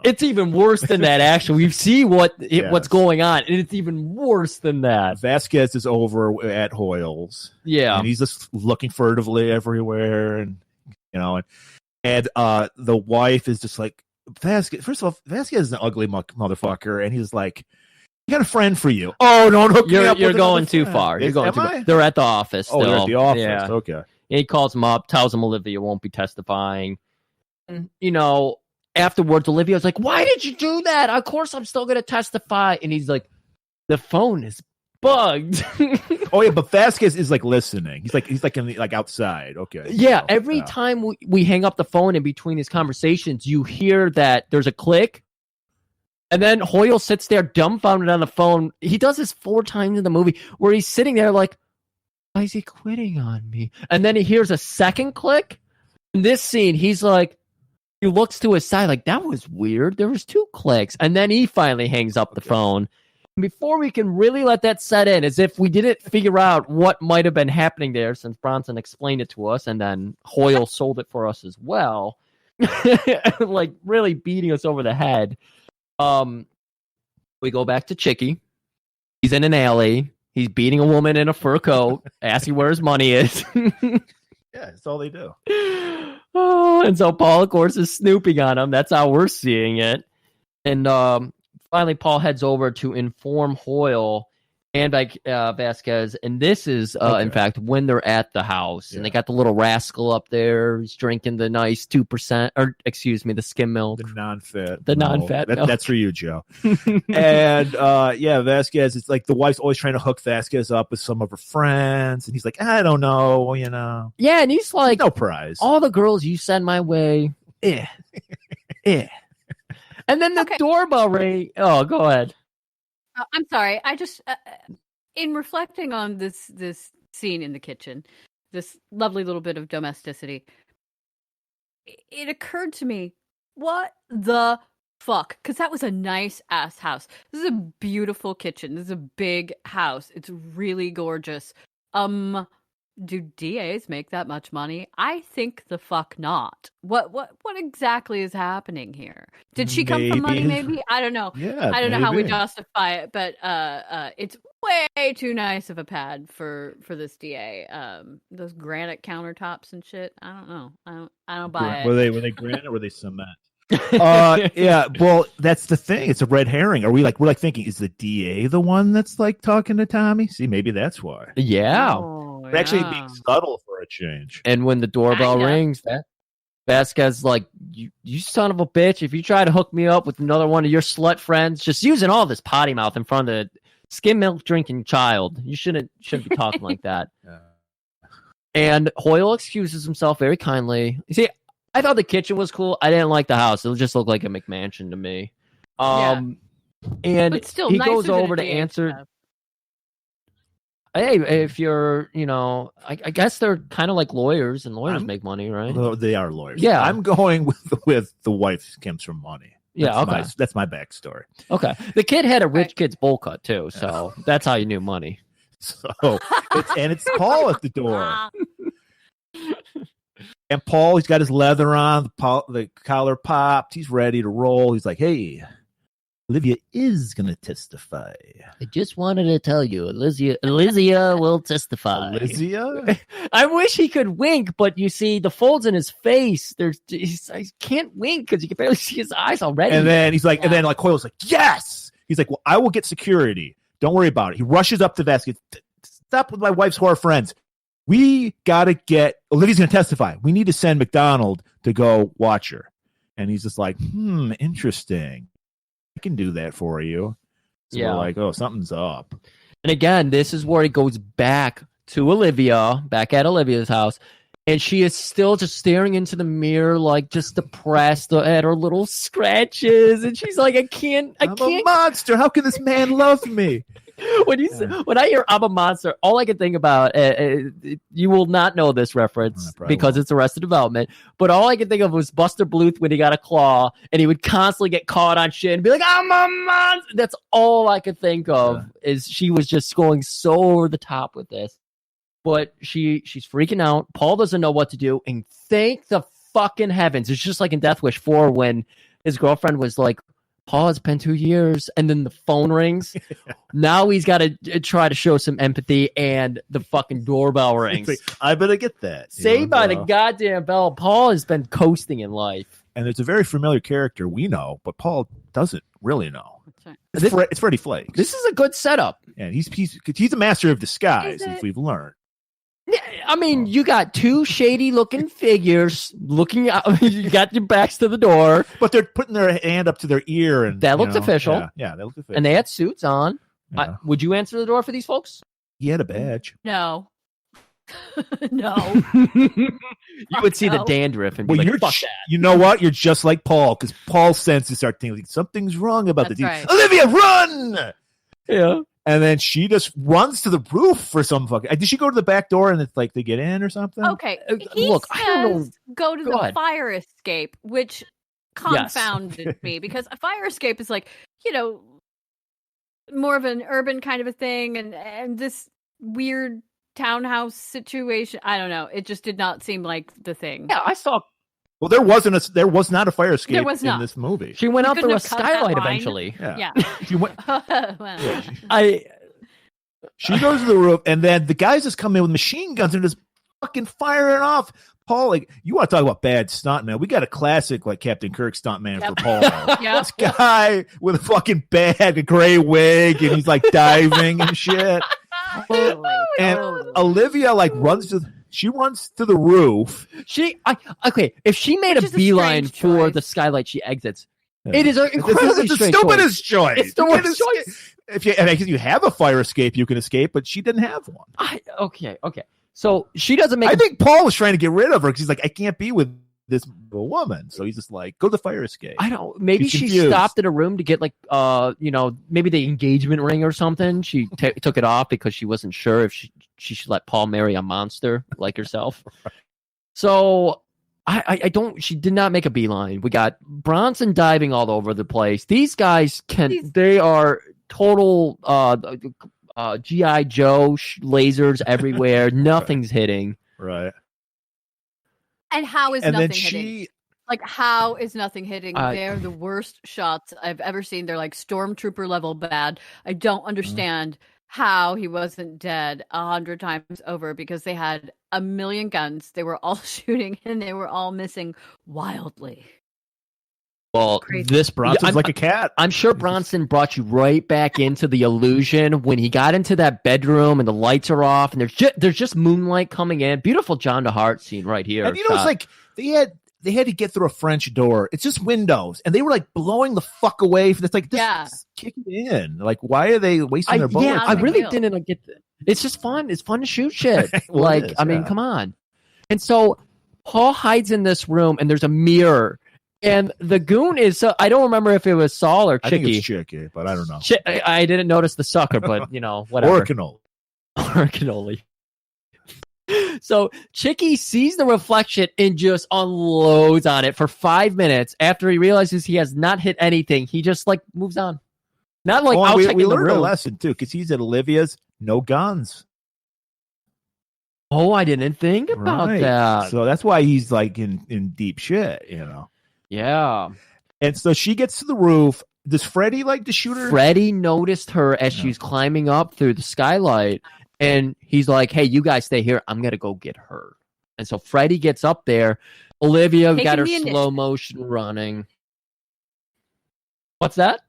It's even worse than that, actually. We see what's going on, and it's even worse than that. Vasquez is over at Hoyle's. Yeah. And he's just looking furtively everywhere. And, you know, and the wife is just like, Vasquez. First of all, Vasquez is an ugly motherfucker, and he's like, "I got a friend for you." Oh, don't hook me up. You're going too far. You're going too far. They're at the office. Oh, they're at the office. Yeah. Okay. And he calls him up, tells him Olivia won't be testifying. And, you know, afterwards, Olivia's like, "Why did you do that? Of course, I'm still going to testify." And he's like, "The phone is bugged." Oh yeah, but Vasquez is like listening. He's like in the, like outside. Okay. Yeah. Every time we hang up the phone in between these conversations, you hear that there's a click, and then Hoyle sits there dumbfounded on the phone. He does this 4 times in the movie where he's sitting there like, why is he quitting on me? And then he hears a second click. In this scene, he's like, he looks to his side like, that was weird. There was 2 clicks, and then he finally hangs up the phone. Before we can really let that set in, as if we didn't figure out what might have been happening there, since Bronson explained it to us, and then Hoyle sold it for us as well, like really beating us over the head. We go back to Chicky. He's in an alley. He's beating a woman in a fur coat, asking where his money is. Yeah, that's all they do. Oh, and so Paul, of course, is snooping on him. That's how we're seeing it. And finally, Paul heads over to inform Hoyle and Vasquez, and this is, in fact, when they're at the house, and they got the little rascal up there. He's drinking the nice 2%, or excuse me, the skim milk, the non-fat, milk. That's for you, Joe. And Vasquez. It's like the wife's always trying to hook Vasquez up with some of her friends, and he's like, I don't know, you know. Yeah, and he's like, no prize. All the girls you send my way, And then the doorbell ring. Oh, go ahead. I'm sorry. I just, in reflecting on this scene in the kitchen, this lovely little bit of domesticity, it occurred to me, what the fuck? Because that was a nice ass house. This is a beautiful kitchen. This is a big house. It's really gorgeous. Do DAs make that much money? I think the fuck not. What exactly is happening here? Did she come from money? Maybe I don't know. Yeah, I don't know how we justify it, but it's way too nice of a pad for this DA. Those granite countertops and shit. I don't know. I don't buy it. Were they granite or were they cement? Yeah, well, that's the thing. It's a red herring. We're thinking, is the DA the one that's like talking to Tommy? See, maybe that's why. Yeah. Actually being subtle for a change. And when the doorbell rings, Vasquez like, you son of a bitch, if you try to hook me up with another one of your slut friends, just using all this potty mouth in front of the skim milk drinking child, you shouldn't be talking like that. And Hoyle excuses himself very kindly. You see, I thought the kitchen was cool. I didn't like the house. It just looked like a McMansion to me. And but still he goes over to DA answer. stuff. Hey, if you're, I guess they're kind of like lawyers, and lawyers make money, right? Well, they are lawyers. Yeah. I'm going with the wife comes from money. Yeah, okay. That's my backstory. Okay. The kid had a rich kid's bowl cut, too, so that's how you knew money. So, it's Paul at the door. And Paul, he's got his leather on, the collar popped. He's ready to roll. He's like, hey, Olivia is going to testify. I just wanted to tell you, Olivia will testify. Olivia? I wish he could wink, but you see the folds in his face. I can't wink because you can barely see his eyes already. And then he's like, Coyle's like, yes. He's like, well, I will get security. Don't worry about it. He rushes up to the desk. Stop with my wife's horror friends. We got to Olivia's going to testify. We need to send McDonald to go watch her. And he's just like, interesting. I can do that for you. So we're like, oh, something's up. And again, this is where he goes back to Olivia, back at Olivia's house. And she is still just staring into the mirror, like just depressed at her little scratches. And she's like, I'm a monster. How can this man love me? When I hear I'm a monster, all I can think about, you will not know this reference because it's Arrested Development, but all I can think of was Buster Bluth when he got a claw and he would constantly get caught on shit and be like, I'm a monster. That's all I could think of is she was just going so over the top with this. But she's freaking out. Paul doesn't know what to do. And thank the fucking heavens. It's just like in Death Wish 4 when his girlfriend was like, Paul, it's been 2 years. And then the phone rings. Now he's got to try to show some empathy and the fucking doorbell rings. I better get that. Saved by the goddamn bell. Paul has been coasting in life. And it's a very familiar character we know, but Paul doesn't really know. That's right. It's Freddie Flakes. This is a good setup. And he's a master of disguise, as we've learned. I mean, you got two shady-looking figures looking out. You got your backs to the door. But they're putting their hand up to their ear. And that looked official. Yeah, that looked official. And they had suits on. Yeah. Would you answer the door for these folks? He had a badge. No. No. You would see the dandruff and be like, fuck that. You know what? You're just like Paul, because Paul's senses start thinking, something's wrong about That's the right. Olivia, run! Yeah. And then she just runs to the roof for some fucking. Did she go to the back door and it's like they get in or something? Okay. Look, I don't know. Go to the fire escape, which confounded Yes. me because a fire escape is like, more of an urban kind of a thing, and this weird townhouse situation. I don't know. It just did not seem like the thing. Yeah, I saw. Well, there was not a fire escape There was not. in this movie. She went You out couldn't through a have cut that skylight line. eventually. Yeah. She went. Well, She goes to the roof, and then the guys just come in with machine guns and just fucking firing off. Paul, like, you want to talk about bad stuntman? We got a classic like Captain Kirk stuntman for Paul. Yep. This guy with a fucking bag, a gray wig, and he's like diving and shit. And Olivia like runs to the roof. If she made Which a is a beeline strange for choice. the skylight, she exits. It is an incredibly It's the strange stupidest choice. It's the You worst can't choice. If you have a fire escape, you can escape, but she didn't have one. Okay. So she doesn't make. I think Paul was trying to get rid of her because he's like, I can't be with this woman. So he's just like, go to the fire escape. I don't. Maybe She's she confused. stopped in a room to get like, maybe the engagement ring or something. She took it off because she wasn't sure if she should let Paul marry a monster like herself. So I don't. She did not make a beeline. We got Bronson diving all over the place. These guys they are total G.I. Joe lasers everywhere. Nothing's hitting. Right. And how is And nothing then hitting? Like, how is nothing hitting? They're the worst shots I've ever seen. They're like stormtrooper level bad. I don't understand how he wasn't dead 100 times over because they had a million guns. They were all shooting and they were all missing wildly. Well, Crazy. Bronson's like a cat. I'm sure Bronson brought you right back into the illusion when he got into that bedroom and the lights are off and there's just moonlight coming in. Beautiful John DeHart scene right here. And it's like they had to get through a French door. It's just windows, and they were like blowing the fuck away. It's like just kick it in. Like, why are they wasting their bullets? Yeah, I really didn't get it. It's just fun. It's fun to shoot shit. I mean, come on. And so Paul hides in this room, and there's a mirror. And the goon is, I don't remember if it was Saul or Chicky. I think it's Chicky, but I don't know. I didn't notice the sucker, but, whatever. Or Canola. cannoli. So Chicky sees the reflection and just unloads on it for 5 minutes. After he realizes he has not hit anything, he just like moves on. Not like I'll check we in the learned a room. lesson too, because he's at Olivia's. No guns. Oh, I didn't think about Right. that. So that's why he's like in deep shit, Yeah. And so she gets to the roof. Does Freddy like to shoot her? Freddy noticed her as she's climbing up through the skylight, and he's like, "Hey, you guys stay here. I'm gonna go get her." And so Freddy gets up there. Olivia got her slow motion running. What's that?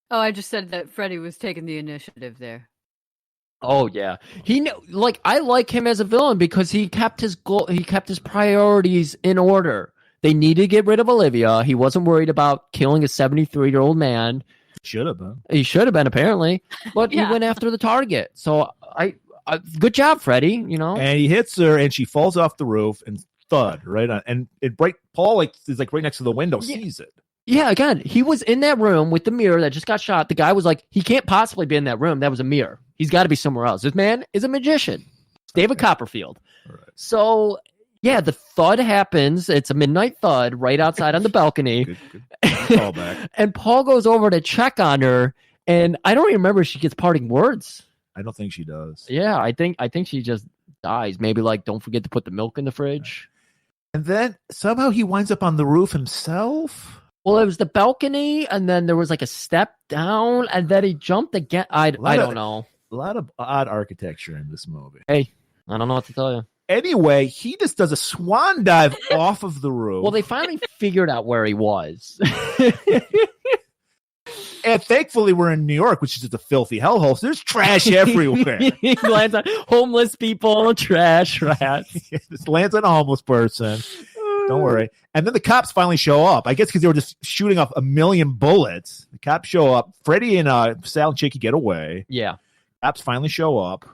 Oh, I just said that Freddy was taking the initiative there. Oh yeah, I like him as a villain because he kept his priorities in order. They needed to get rid of Olivia. He wasn't worried about killing a 73-year-old man. Should have been. He should have been, apparently, but he went after the target. So I good job, Freddy. And he hits her, and she falls off the roof and thud right on. And Paul is right next to the window, sees it. Yeah, again, he was in that room with the mirror that just got shot. The guy was like, he can't possibly be in that room. That was a mirror. He's got to be somewhere else. This man is a magician. David Copperfield. Right. So, yeah, the thud happens. It's a midnight thud right outside on the balcony. Good callback. And Paul goes over to check on her, and I don't even remember if she gets parting words. I don't think she does. Yeah, I think she just dies. Maybe like, don't forget to put the milk in the fridge. And then somehow he winds up on the roof himself. Well, it was the balcony, and then there was like a step down, and then he jumped again. I don't know. A lot of odd architecture in this movie. Hey, I don't know what to tell you. Anyway, he just does a swan dive off of the roof. Well, they finally figured out where he was. And thankfully, we're in New York, which is just a filthy hellhole. So there's trash everywhere. He lands on homeless people, trash, rats. Just lands on a homeless person. Don't worry. And then the cops finally show up. I guess because they were just shooting off a million bullets. The cops show up. Freddy and Sal and Chicky get away. Yeah. Cops finally show up.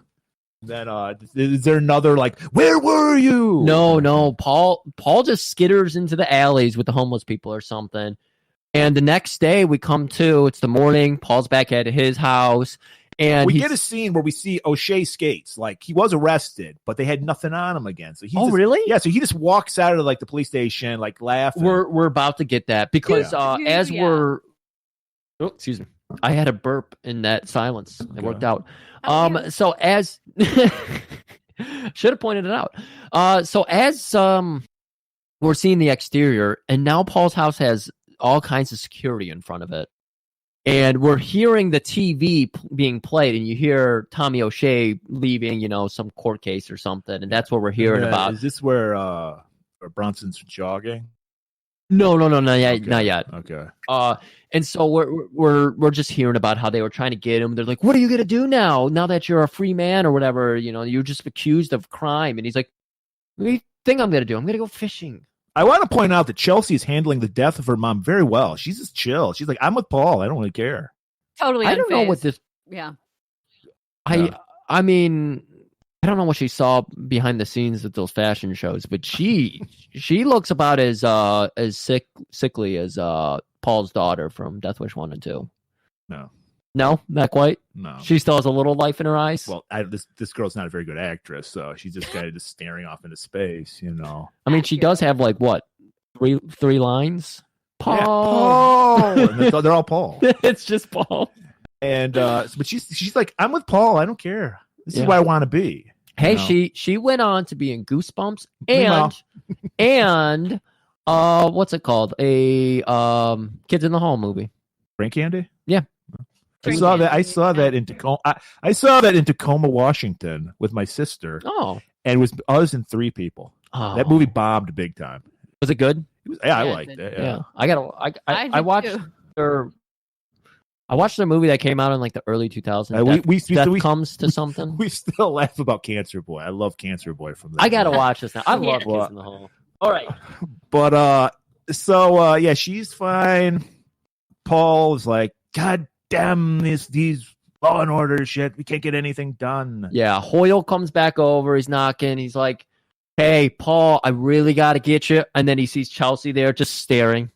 Then is there another like, where were you? No. Paul just skitters into the alleys with the homeless people or something. And the next day we come to, it's the morning. Paul's back at his house. And we get a scene where we see O'Shea skates. Like, he was arrested, but they had nothing on him again. So really? Yeah. So he just walks out of like the police station, like laughing. We're about to get that because we're. Oh, excuse me. I had a burp in that silence. It worked out. So as should have pointed it out. So as we're seeing the exterior, and now Paul's house has all kinds of security in front of it. And we're hearing the TV being played, and you hear Tommy O'Shea leaving, some court case or something, and that's what we're hearing about. Is this where Bronson's jogging? No, not yet. Okay. And so we're just hearing about how they were trying to get him. They're like, "What are you gonna do now that you're a free man or whatever? You're just accused of crime." And he's like, "What do you think I'm gonna do? I'm gonna go fishing." I want to point out that Chelsea is handling the death of her mom very well. She's just chill. She's like, I'm with Paul. I don't really care. Totally. I don't know what this. Yeah. I mean, I don't know what she saw behind the scenes at those fashion shows, but she looks about as sickly as Paul's daughter from Death Wish 1 and 2. No, not quite. No, she still has a little life in her eyes. Well, this girl's not a very good actress, so she's just kind of just staring off into space, I mean, she does have like what, three lines? Paul. Yeah, Paul. They're all Paul. It's just Paul. And but she's like, I'm with Paul. I don't care. This is where I want to be. Hey, she went on to be in Goosebumps and what's it called? A Kids in the Hall movie. Brain Candy? Yeah. I saw that in Tacoma. I saw that in Tacoma, Washington, with my sister. Oh, and it was us and 3 people. Oh. That movie bombed big time. Was it good? I liked it. Yeah. I watched their movie that came out in like the early 2000s. Death Comes to Something. We still laugh about Cancer Boy. I love Cancer Boy from that. I gotta watch this now. I love Kids in the Hall. All right, but she's fine. Paul is like, God damn these law and order shit. We can't get anything done. Yeah, Hoyle comes back over. He's knocking. He's like, hey, Paul, I really got to get you. And then he sees Chelsea there just staring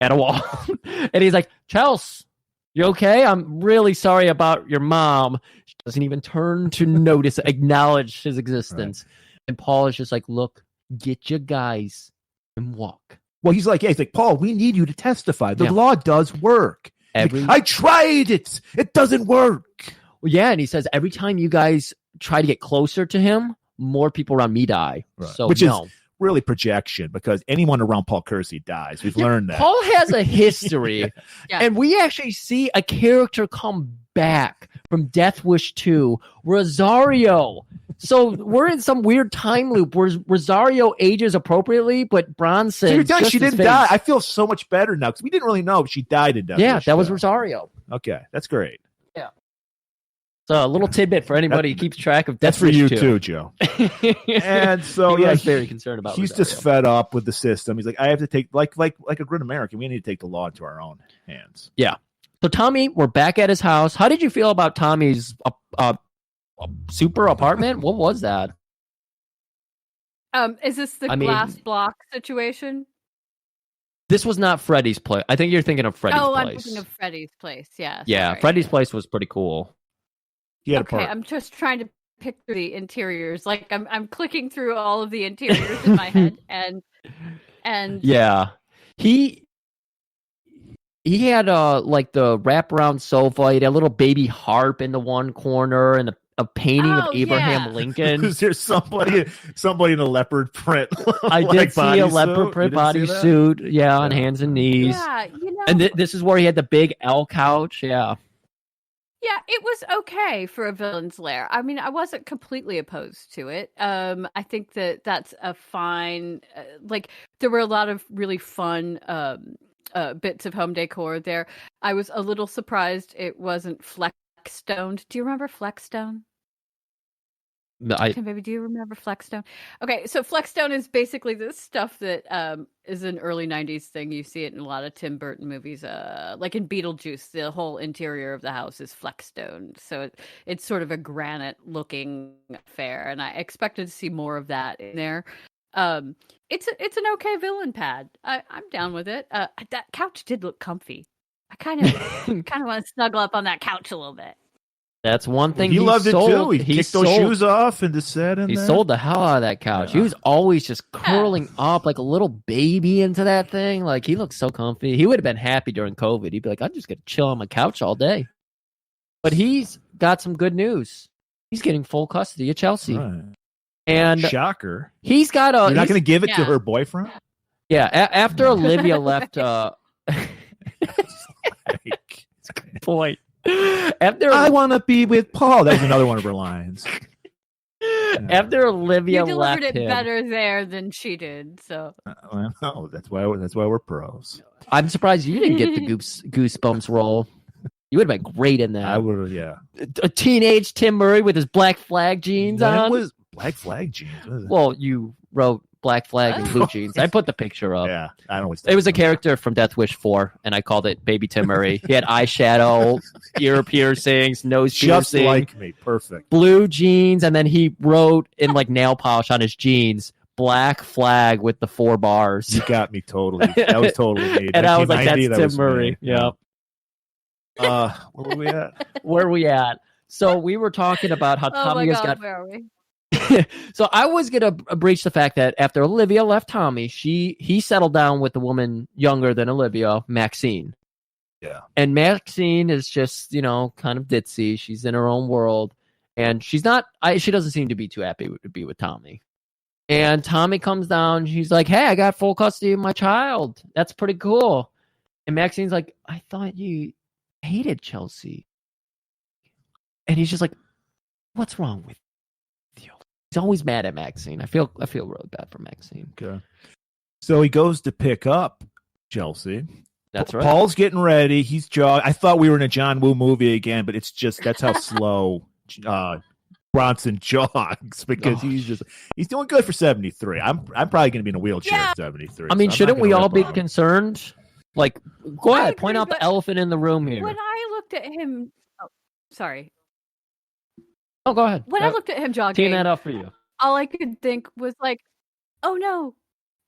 at a wall. And he's like, Chelsea, you okay? I'm really sorry about your mom. doesn't even turn to notice, acknowledge his existence. Right. And Paul is just like, look, get your guys and walk. Well, he's like, Paul, we need you to testify. The law does work. I tried it. It doesn't work. Well, yeah, and he says every time you guys try to get closer to him, more people around me die. Right. So which is really projection, because anyone around Paul Kersey dies. We've learned that. Paul has a history, and we actually see a character come back from Death Wish 2, Rosario. So we're in some weird time loop where Rosario ages appropriately, but Bronson. So you're telling she didn't die? I feel so much better now because we didn't really know if she died in Death Wish. That was Rosario. Okay, that's great. Yeah. So a little tidbit for anybody who keeps track of Death Wish 2. That's for you too, Joe. And so he's very concerned about. He's Rosario. just fed up with the system. He's like, I have to take like a good American. We need to take the law into our own hands. Yeah. So Tommy, we're back at his house. How did you feel about Tommy's super apartment? What was that? Is this the glass block situation? This was not Freddy's place. I think you're thinking of Freddy's place. Oh, I'm thinking of Freddy's place. Yeah. Yeah, sorry. Freddy's place was pretty cool. Okay, I'm just trying to picture the interiors. Like I'm clicking through all of the interiors in my head, and yeah, he had like the wraparound sofa. He had a little baby harp in the one corner, and a painting of Abraham Lincoln. Is there somebody in a leopard print? I did see a leopard print bodysuit. On hands and knees. Yeah, and this is where he had the big L couch. Yeah. Yeah, it was okay for a villain's lair. I mean, I wasn't completely opposed to it. I think that's a fine. There were a lot of really fun bits of home decor there. I was a little surprised it wasn't Flexstoned. Do you remember Flexstone? Maybe do you remember Flexstone? Okay, so Flexstone is basically this stuff that is an early 90s thing. You see it in a lot of Tim Burton movies. Like in Beetlejuice, the whole interior of the house is Flexstone. So it's sort of a granite looking affair, and I expected to see more of that in there. It's an okay villain pad. I'm down with it. That couch did look comfy. I kind of want to snuggle up on that couch a little bit. That's one thing he loved sold. It too. He kicked those shoes off and just sat in there. He sold the hell out of that couch. Yeah. He was always just curling up like a little baby into that thing. Like, he looked so comfy. He would have been happy during COVID. He'd be like, I'm just going to chill on my couch all day. But he's got some good news. He's getting full custody of Chelsea. Right. And shocker. He's got a... You're not going to give it to her boyfriend? Yeah, after Olivia left... Good point. I want to be with Paul. That was another one of her lines. After Olivia you delivered left it better there than she did. So that's why we're pros. I'm surprised you didn't get the Goosebumps role. You would have been great in that. I would have, yeah. A teenage Tim Murray with his Black Flag jeans on. That was Black Flag jeans. Well, you wrote Black Flag and blue jeans. I put the picture up. Yeah, I don't know. It was a character from Death Wish 4, and I called it Baby Tim Murray. He had eyeshadow, ear piercings, nose just piercing. Like me, perfect. Blue jeans, and then he wrote in like nail polish on his jeans, Black Flag with the 4 bars. You got me totally. That was totally me. And I was like, that's Tim Murray. Me. Yeah. Where were we at? Where we at? So we were talking about how Tommy has got. Where are we? So I was gonna breach the fact that after Olivia left Tommy, he settled down with a woman younger than Olivia, Maxine. Yeah. And Maxine is just, kind of ditzy. She's in her own world, and she's not. She doesn't seem to be too happy to be with Tommy. And Tommy comes down. She's like, "Hey, I got full custody of my child. That's pretty cool." And Maxine's like, "I thought you hated Chelsea." And he's just like, "What's wrong with you?" He's always mad at Maxine. I feel really bad for Maxine. Okay. So he goes to pick up Chelsea. That's right. Paul's getting ready. He's I thought we were in a John Woo movie again, but it's just that's how slow Bronson jogs because he's doing good for 73. I'm probably going to be in a wheelchair at 73. I mean, so shouldn't we all be concerned? Like, go ahead, point out the elephant in the room here. When I looked at him, sorry. Oh, go ahead. When I looked at him jogging, teeing that up for you. All I could think was like, "Oh no,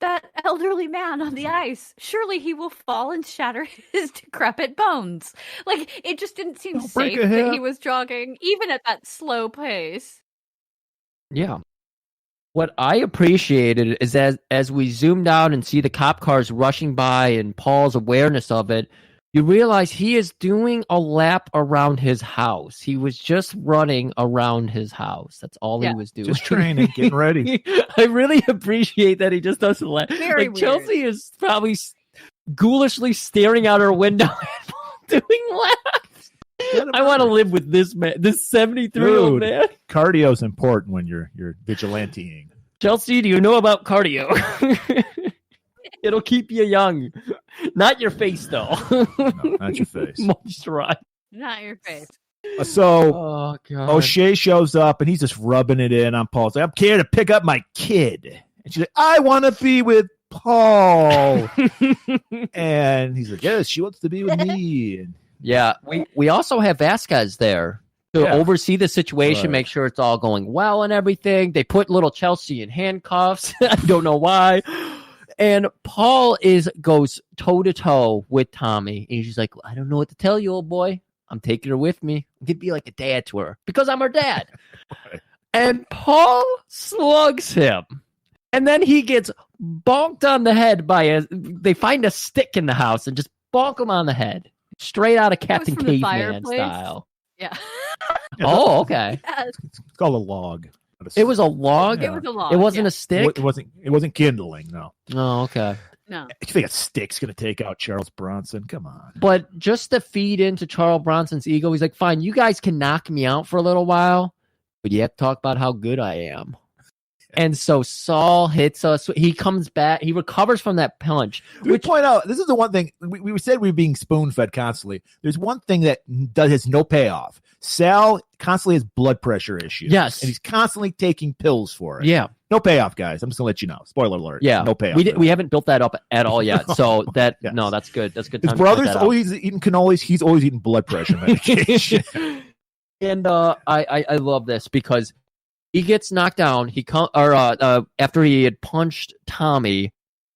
that elderly man on the ice. Surely he will fall and shatter his decrepit bones. Like, it just didn't seem safe that he was jogging, even at that slow pace. Yeah. What I appreciated is as we zoomed out and see the cop cars rushing by and Paul's awareness of it, you realize he is doing a lap around his house. He was just running around his house. That's all he was doing. Just training, getting ready. I really appreciate that he just does a lap. Very like, Chelsea is probably ghoulishly staring out her window and doing laps. I want to live with this man, this 73-year-old man. Cardio's important when you're vigilanteing. Chelsea, do you know about cardio? It'll keep you young. Not your face, though. No, not your face. Moisturize. Not your face. So O'Shea shows up and he's just rubbing it in on Paul. He's like, I'm here to pick up my kid. And she's like, I want to be with Paul. And he's like, yes, she wants to be with me. And yeah, we also have Vasquez there to oversee the situation, make sure it's all going well and everything. They put little Chelsea in handcuffs. I don't know why. And Paul goes toe-to-toe with Tommy. And he's like, I don't know what to tell you, old boy. I'm taking her with me. I'm going to be like a dad to her because I'm her dad. Right. And Paul slugs him. And then he gets bonked on the head they find a stick in the house and just bonk him on the head. Straight out of Captain Caveman style. Yeah. Oh, okay. It's called a log. It was a log? It was a log. It wasn't a stick? It wasn't kindling, no. Oh, okay. No. You think a stick's going to take out Charles Bronson? Come on. But just to feed into Charles Bronson's ego, he's like, fine, you guys can knock me out for a little while, but you have to talk about how good I am. And so Saul hits us. He comes back. He recovers from that punch. We point out, this is the one thing, we said we were being spoon-fed constantly. There's one thing that has no payoff. Sal constantly has blood pressure issues. Yes. And he's constantly taking pills for it. Yeah. No payoff, guys. I'm just going to let you know. Spoiler alert. Yeah. No payoff. We haven't built that up at all yet. So no, that's good. That's good. His brother's always eating cannolis. He's always eating blood pressure medication. And I love this because he gets knocked down. After he had punched Tommy.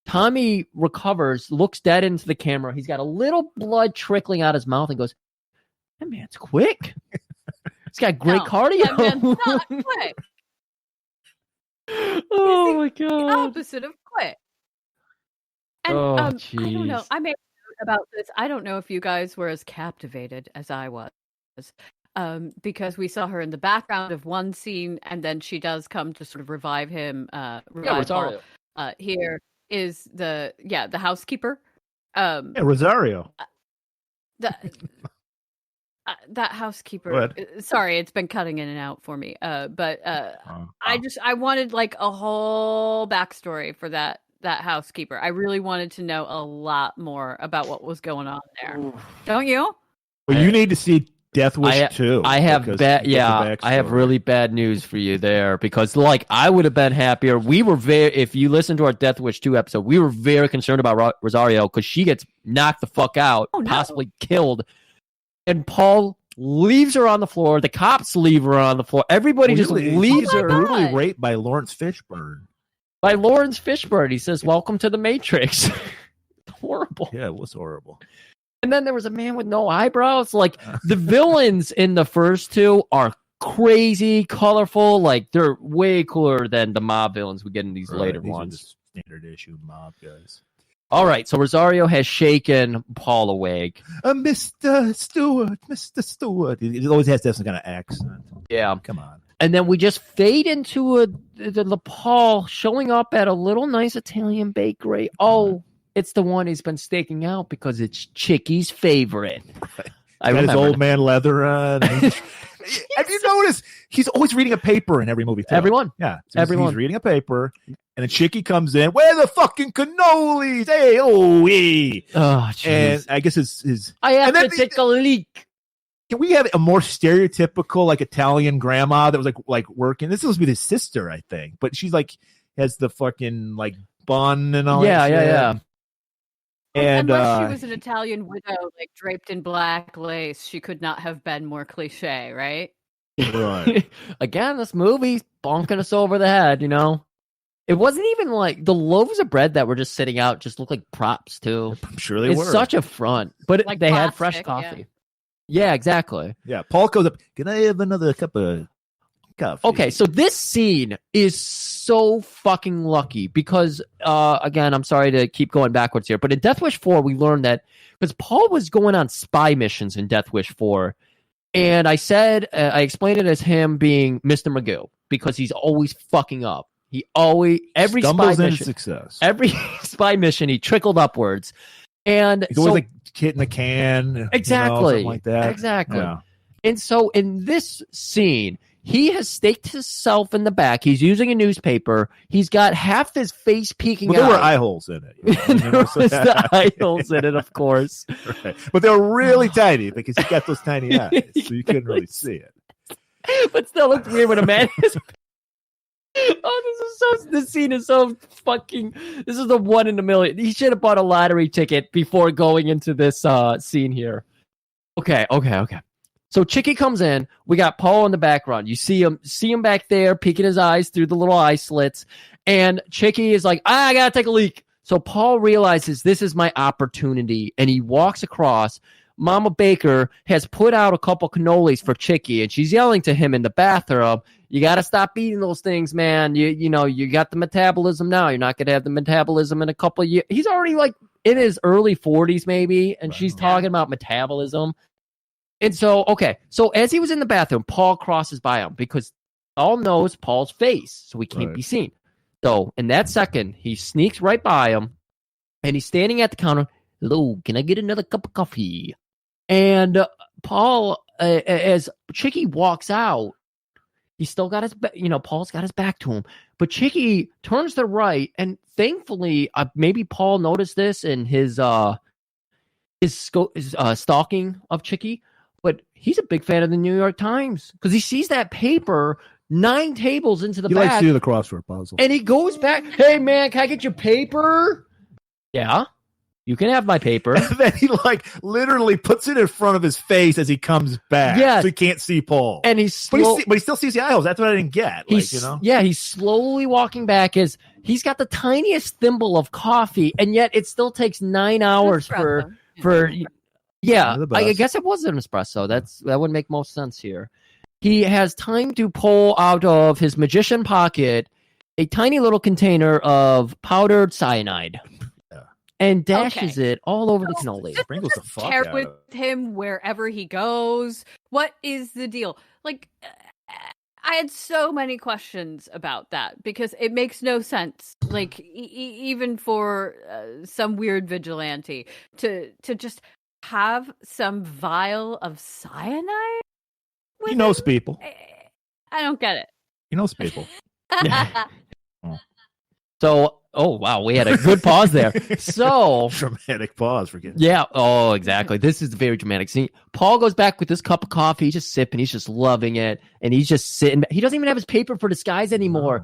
Tommy recovers, looks dead into the camera. He's got a little blood trickling out his mouth and goes, that man's quick. He's got great cardio. That man's not quick. Oh my god. The opposite of quick. And I don't know. I made a note about this. I don't know if you guys were as captivated as I was. Because we saw her in the background of one scene, and then she does come to sort of revive him. Rosario. Here is the housekeeper. Rosario. That housekeeper. Sorry, it's been cutting in and out for me. I wanted like a whole backstory for that housekeeper. I really wanted to know a lot more about what was going on there. Ooh. Don't you? Well, you need to see Death Wish 2. I have really bad news for you there because I would have been happier. We were if you listen to our Death Wish 2 episode, we were very concerned about Rosario because she gets knocked the fuck out, possibly killed. And Paul leaves her on the floor. The cops leave her on the floor. Everybody just leaves her. Brutally raped by Lawrence Fishburne. He says, welcome to the Matrix. Horrible. Yeah, it was horrible. And then there was a man with no eyebrows. The villains in the first two are crazy, colorful. They're way cooler than the mob villains we get in these later ones. Are the standard issue mob guys. All right, so Rosario has shaken Paul awake. Mr. Stewart. He always has to have some kind of accent. Yeah. Come on. And then we just fade into the Paul showing up at a little nice Italian bakery. Oh, it's the one he's been staking out because it's Chicky's favorite. Right. I got his old man leather on. Have you noticed he's always reading a paper in every movie? Too. Everyone. Yeah. So everyone. He's reading a paper. And then Chicky comes in. Where the fucking cannolis? Hey, oh, hey. Oh, jeez. And I guess his I have to take a leak. Can we have a more stereotypical Italian grandma that was like working? This was with his sister, I think. But she's has the fucking bun and all that shit. Yeah. And unless she was an Italian widow, draped in black lace, she could not have been more cliche, right? Right. Again, this movie's bonking us over the head, It wasn't even like the loaves of bread that were just sitting out just looked like props too. I'm sure they were. It's such a front, but Like they had plastic, fresh coffee. Yeah, exactly. Yeah, Paul goes up. Can I have another cup of coffee? Okay, so this scene is so fucking lucky because, again, I'm sorry to keep going backwards here, but in Death Wish 4, we learned that because Paul was going on spy missions in Death Wish 4, and I said, I explained it as him being Mr. Magoo because he's always fucking up. He always, every Stumbles spy into mission, success. every spy mission, he trickled upwards. And He's always like hitting a can. Exactly. Something like that. Exactly. Yeah. And so in this scene, he has staked himself in the back. He's using a newspaper. He's got half his face peeking out. There were eye holes in it. There was the eye holes in it, of course. Right. But they were really tiny because he got those tiny eyes, so you couldn't really see it. But still looked weird when a man is... this scene is so fucking, this is the one in a million. He should have bought a lottery ticket before going into this scene here. Okay. So Chicky comes in. We got Paul in the background. You see him back there, peeking his eyes through the little eye slits. And Chicky is like, I gotta take a leak. So Paul realizes this is my opportunity, and he walks across. Mama Baker has put out a couple cannolis for Chicky, and she's yelling to him in the bathroom, you got to stop eating those things, man. You know, you got the metabolism now. You're not going to have the metabolism in a couple of years. He's already like in his early 40s maybe, and she's talking about metabolism. And so, okay, so as he was in the bathroom, Paul crosses by him because Paul knows Paul's face, so he can't be seen. So in that second, he sneaks right by him, and he's standing at the counter. Hello, can I get another cup of coffee? And Paul, as Chicky walks out, he's still got his, Paul's got his back to him. But Chicky turns to the right, and thankfully, maybe Paul noticed this in his stalking of Chicky. But he's a big fan of the New York Times because he sees that paper 9 tables into the back. He likes to do the crossword puzzle, and he goes back. Hey man, can I get your paper? Yeah. You can have my paper. And then he literally puts it in front of his face as he comes back. Yeah. So he can't see Paul. And but he still sees the eye holes. That's what I didn't get. Yeah, he's slowly walking back as he's got the tiniest thimble of coffee, and yet it still takes 9 hours for I guess it was an espresso. That would make most sense here. He has time to pull out of his magician pocket a tiny little container of powdered cyanide. And dashes it all over the cannoli. Sprinkles the fuck out with him wherever he goes. What is the deal? I had so many questions about that because it makes no sense. Even for some weird vigilante to just have some vial of cyanide. He knows people. I don't get it. He knows people. So. Oh, wow. We had a good pause there. So dramatic pause for getting. Yeah. Oh, exactly. This is a very dramatic scene. Paul goes back with this cup of coffee. He's just sipping. He's just loving it. And he's just sitting. He doesn't even have his paper for disguise anymore.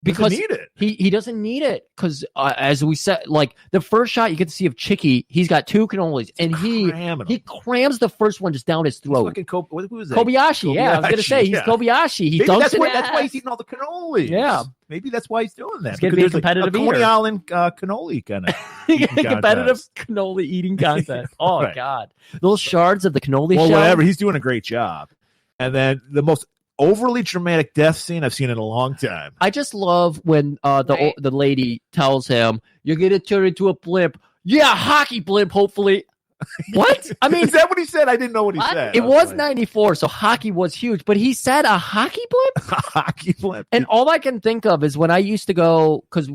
Because doesn't need it. He doesn't need it. Because as we said, the first shot you get to see of Chicky, he's got 2 cannolis. And he crams the first one just down his throat. Who was that? Kobayashi. Yeah, I was going to say, he's Kobayashi. He that's why he's eating all the cannolis. Yeah. Maybe that's why he's doing that. It's going to be a competitive eater. Coney Island cannoli kind of competitive cannoli eating contest. Oh, right. God. Those shards of the cannoli shell. Whatever. He's doing a great job. And then the most overly dramatic death scene I've seen in a long time. I just love when the lady tells him, you're going to turn into a blimp. Yeah, hockey blimp, hopefully. What? I mean, is that what he said? I didn't know what he said. It was 94, so hockey was huge, but he said a hockey blimp? A hockey blimp. And all I can think of is when I used to go, because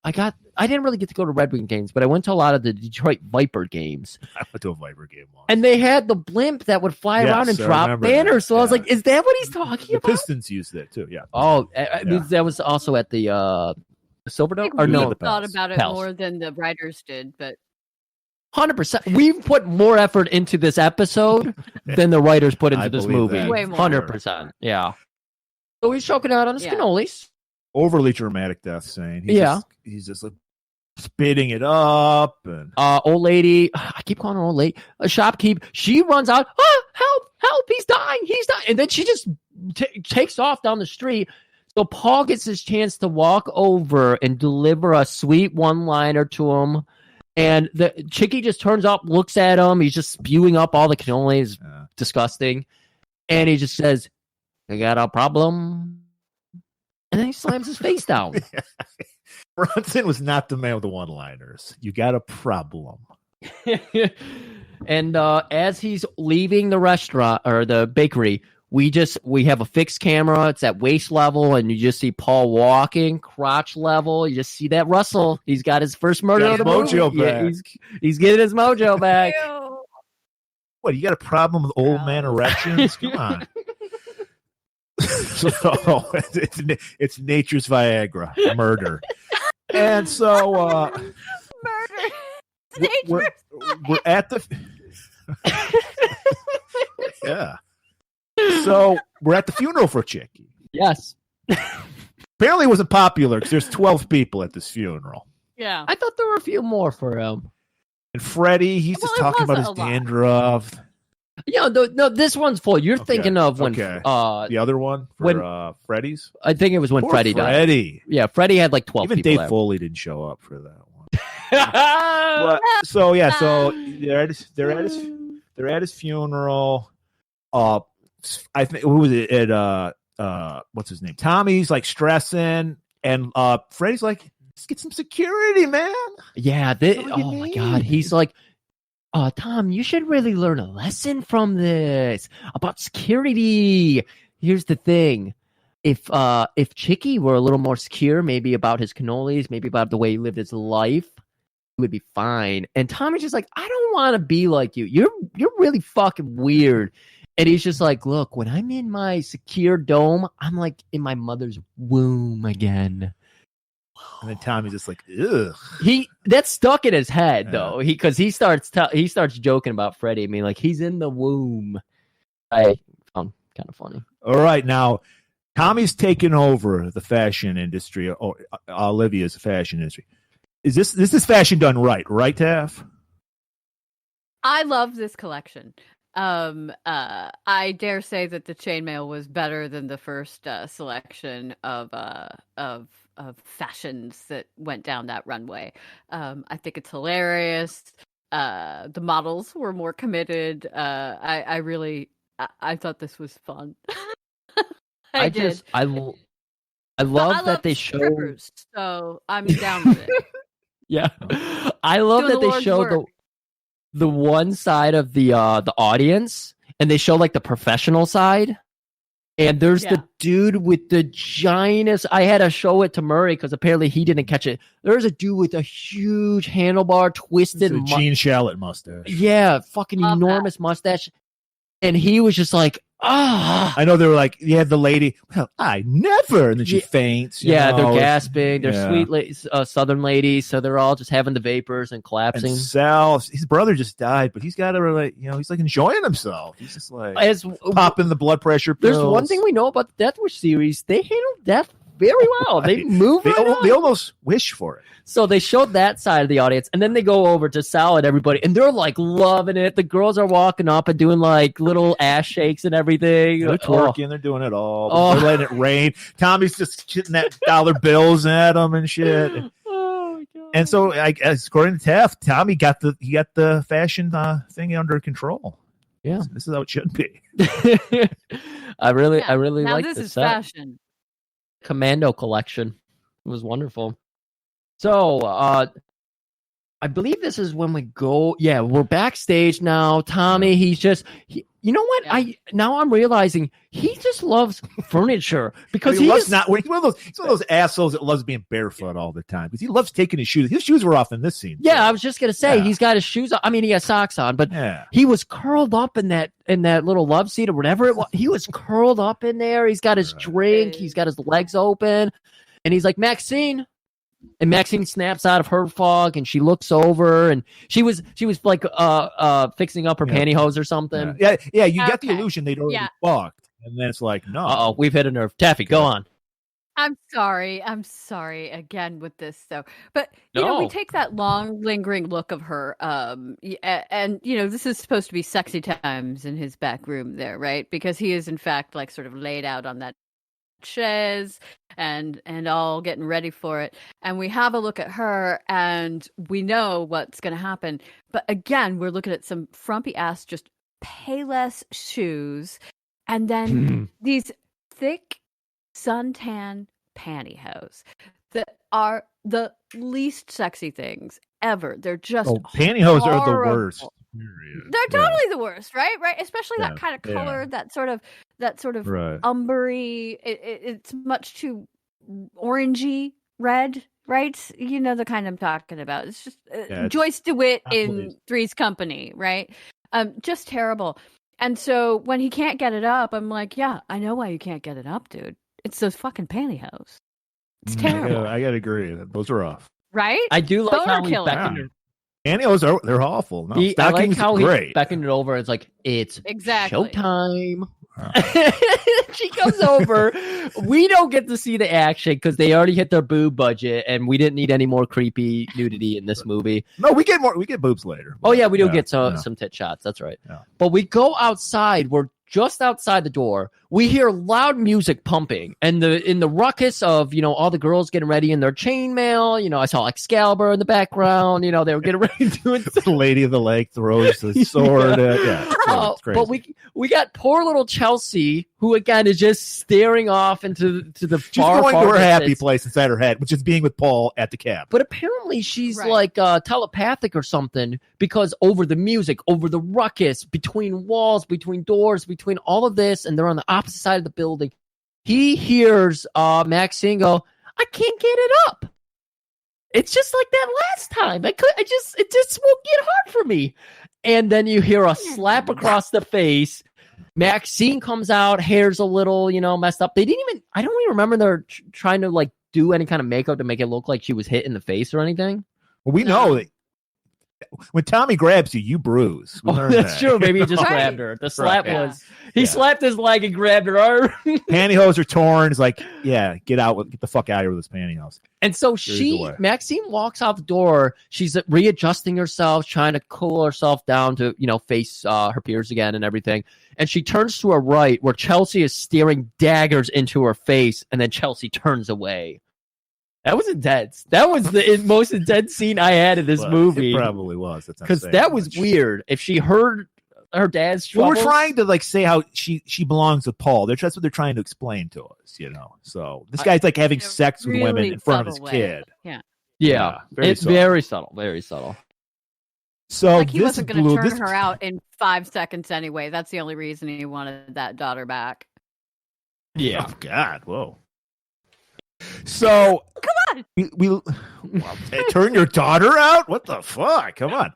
I didn't really get to go to Red Wing games, but I went to a lot of the Detroit Viper games. I went to a Viper game once. And they had the blimp that would fly around and drop banners. So I was like, is that what he's talking about? The Pistons used that too, yeah. Oh, that was also at the Silverdome? Or no? Thought about it more than the writers did, but 100%. We've put more effort into this episode than the writers put into this movie. Way more. 100%. Yeah. So he's choking out on his cannolis. Overly dramatic death scene. He's just spitting it up. And old lady, I keep calling her old lady, a shopkeep. She runs out. Help, he's dying. And then she just takes off down the street. So Paul gets his chance to walk over and deliver a sweet one-liner to him. And the Chicky just turns up, looks at him. He's just spewing up all the cannolis. Disgusting. And he just says, "You got a problem?" And then he slams his face down. Bronson was not the man with the one-liners. You got a problem. And as he's leaving the restaurant or the bakery, we have a fixed camera. It's at waist level, and you just see Paul walking, crotch level. You just see that Russell. He's got his first murder of the mojo movie. back. Yeah, he's getting his mojo back. What, you got a problem with old man erections? Come on. So it's nature's Viagra, murder. And so murder. We're at the yeah. So we're at the funeral for Chicky. Yes. Apparently it wasn't popular because there's 12 people at this funeral. Yeah. I thought there were a few more for him. And Freddie, he's just talking about his dandruff. Yeah, no, this one's full. You're thinking of when the other one for Freddie's? I think it was when Poor Freddie died. Freddie. Yeah, Freddie had like 12 Even people. Dave Foley didn't show up for that one. So they're at his funeral. I think who was it at what's his name? Tommy's like stressing, and Freddie's like, "Let's get some security, man." Yeah, oh my god, he's like, Tom, you should really learn a lesson from this about security. Here's the thing. If Chicky were a little more secure, maybe about his cannolis, maybe about the way he lived his life, he would be fine. And Tommy's just like, I don't want to be like you. You're really fucking weird. And he's just like, look, when I'm in my secure dome, I'm like in my mother's womb again. And then Tommy's just like, ugh. That's stuck in his head though. Because he starts joking about Freddie. I mean, like, he's in the womb. I found kind of funny. All right, now Tommy's taken over the fashion industry. Or Olivia's fashion industry. Is this fashion done right, Taff? I love this collection. I dare say that the chainmail was better than the first selection of fashions that went down that runway. I think it's hilarious. The models were more committed. I thought this was fun. I love that they show. Strippers, so I'm down with it. Yeah, I love that they show the one side of the audience, and they show like the professional side. And there's the dude with the giantest. I had to show it to Murray because apparently he didn't catch it. There's a dude with a huge handlebar, twisted Gene Shalit mustache. Yeah, fucking enormous mustache. And he was just like, I know they were like, you had the lady, well, I never. And then she faints. Yeah, they're gasping. They're sweet Southern ladies. So they're all just having the vapors and collapsing. And Sal, his brother just died, but he's got to relate, he's like enjoying himself. He's just like popping the blood pressure pills. There's one thing we know about the Death Wish series. They handled death very well. They move They almost wish for it. So they showed that side of the audience, and then they go over to Sal and everybody, and they're like loving it. The girls are walking up and doing like little ass shakes and everything. They're twerking, they're doing it all. They're letting it rain. Tommy's just shitting that dollar bills at them and shit. Oh my God. And so, according to Taft, Tommy got the fashion thing under control. Yeah, this is how it should be. I really now like this is set. fashion. Commando collection. It was wonderful. So, I believe this is when we go. Yeah, we're backstage now. Tommy, he's just. You know what? I'm realizing he just loves furniture because he's one of those assholes that loves being barefoot all the time because he loves taking his shoes. His shoes were off in this scene. Yeah, I was just gonna say he's got his shoes on. I mean, he has socks on, but he was curled up in that little love seat or whatever it was. He was curled up in there. He's got his drink. He's got his legs open, and he's like, Maxine. And Maxine snaps out of her fog, and she looks over, and she was like fixing up her pantyhose or something. Yeah. You get the illusion they'd already fucked, and then it's like, no. We've hit a nerve. Taffy, go on. I'm sorry again with this though. But we take that long lingering look of her and this is supposed to be sexy times in his back room there, right? Because he is in fact like sort of laid out on that chaise and all getting ready for it. And we have a look at her and we know what's going to happen. But again, we're looking at some frumpy ass, just Payless shoes. And then these thick suntan pantyhose that are the least sexy things ever. They're just pantyhose horrible. are the worst. They're totally the worst, right? Especially that kind of color, that sort of umbery. It's much too orangey red, right? You know the kind I'm talking about. It's just Joyce DeWitt in Three's Company, right? Just terrible. And so when he can't get it up, I'm like, yeah, I know why you can't get it up, dude. It's those fucking pantyhose. It's terrible. I gotta agree. Those are off. Right? I do like how he beckoned. Pantyhose they're awful. No, I like how great. He beckoned it over. It's like, it's exactly showtime. She comes over. We don't get to see the action because they already hit their boob budget, and we didn't need any more creepy nudity in this movie. No, we get more. We get boobs later. Oh yeah, we do get some tit shots. That's right. Yeah. But we go outside. We're just outside the door. We hear loud music pumping, and in the ruckus of all the girls getting ready in their chainmail. I saw Excalibur in the background. They were getting ready to do it. The Lady of the Lake throws the sword. It's crazy. But we got poor little Chelsea, who again is just staring off into the she's far, going far to her distance. happy place inside her head, which is being with Paul at the cab. But apparently she's like telepathic or something, because over the music, over the ruckus, between walls, between doors, between all of this, and they're on the opposite side of the building, he hears Maxine go, "I can't get it up." It's just like that last time. It just won't get hard for me. And then you hear a slap across the face. Maxine comes out, hair's a little, messed up. I don't even remember they're trying to do any kind of makeup to make it look like she was hit in the face or anything. Well, we know that when Tommy grabs you, you bruise. That's true. Maybe he just grabbed her. The slap was he slapped his leg and grabbed her arm. Pantyhose are torn. It's like, get the fuck out of here with this pantyhose. And so Maxine walks out the door. She's readjusting herself, trying to cool herself down to, face her peers again and everything. And she turns to her right, where Chelsea is staring daggers into her face, and then Chelsea turns away. That was intense. That was the most intense scene I had in this movie. It probably was. Because that was weird. If she heard her dad's troubles. We're trying to say how she belongs with Paul. That's what they're trying to explain to us, So this guy's having sex with women in front of his kid. Yeah. It's very subtle. Very subtle. So he wasn't going to turn her out in 5 seconds anyway. That's the only reason he wanted that daughter back. Yeah. Oh, God. Whoa. So come on, we turn your daughter out? What the fuck? Come on.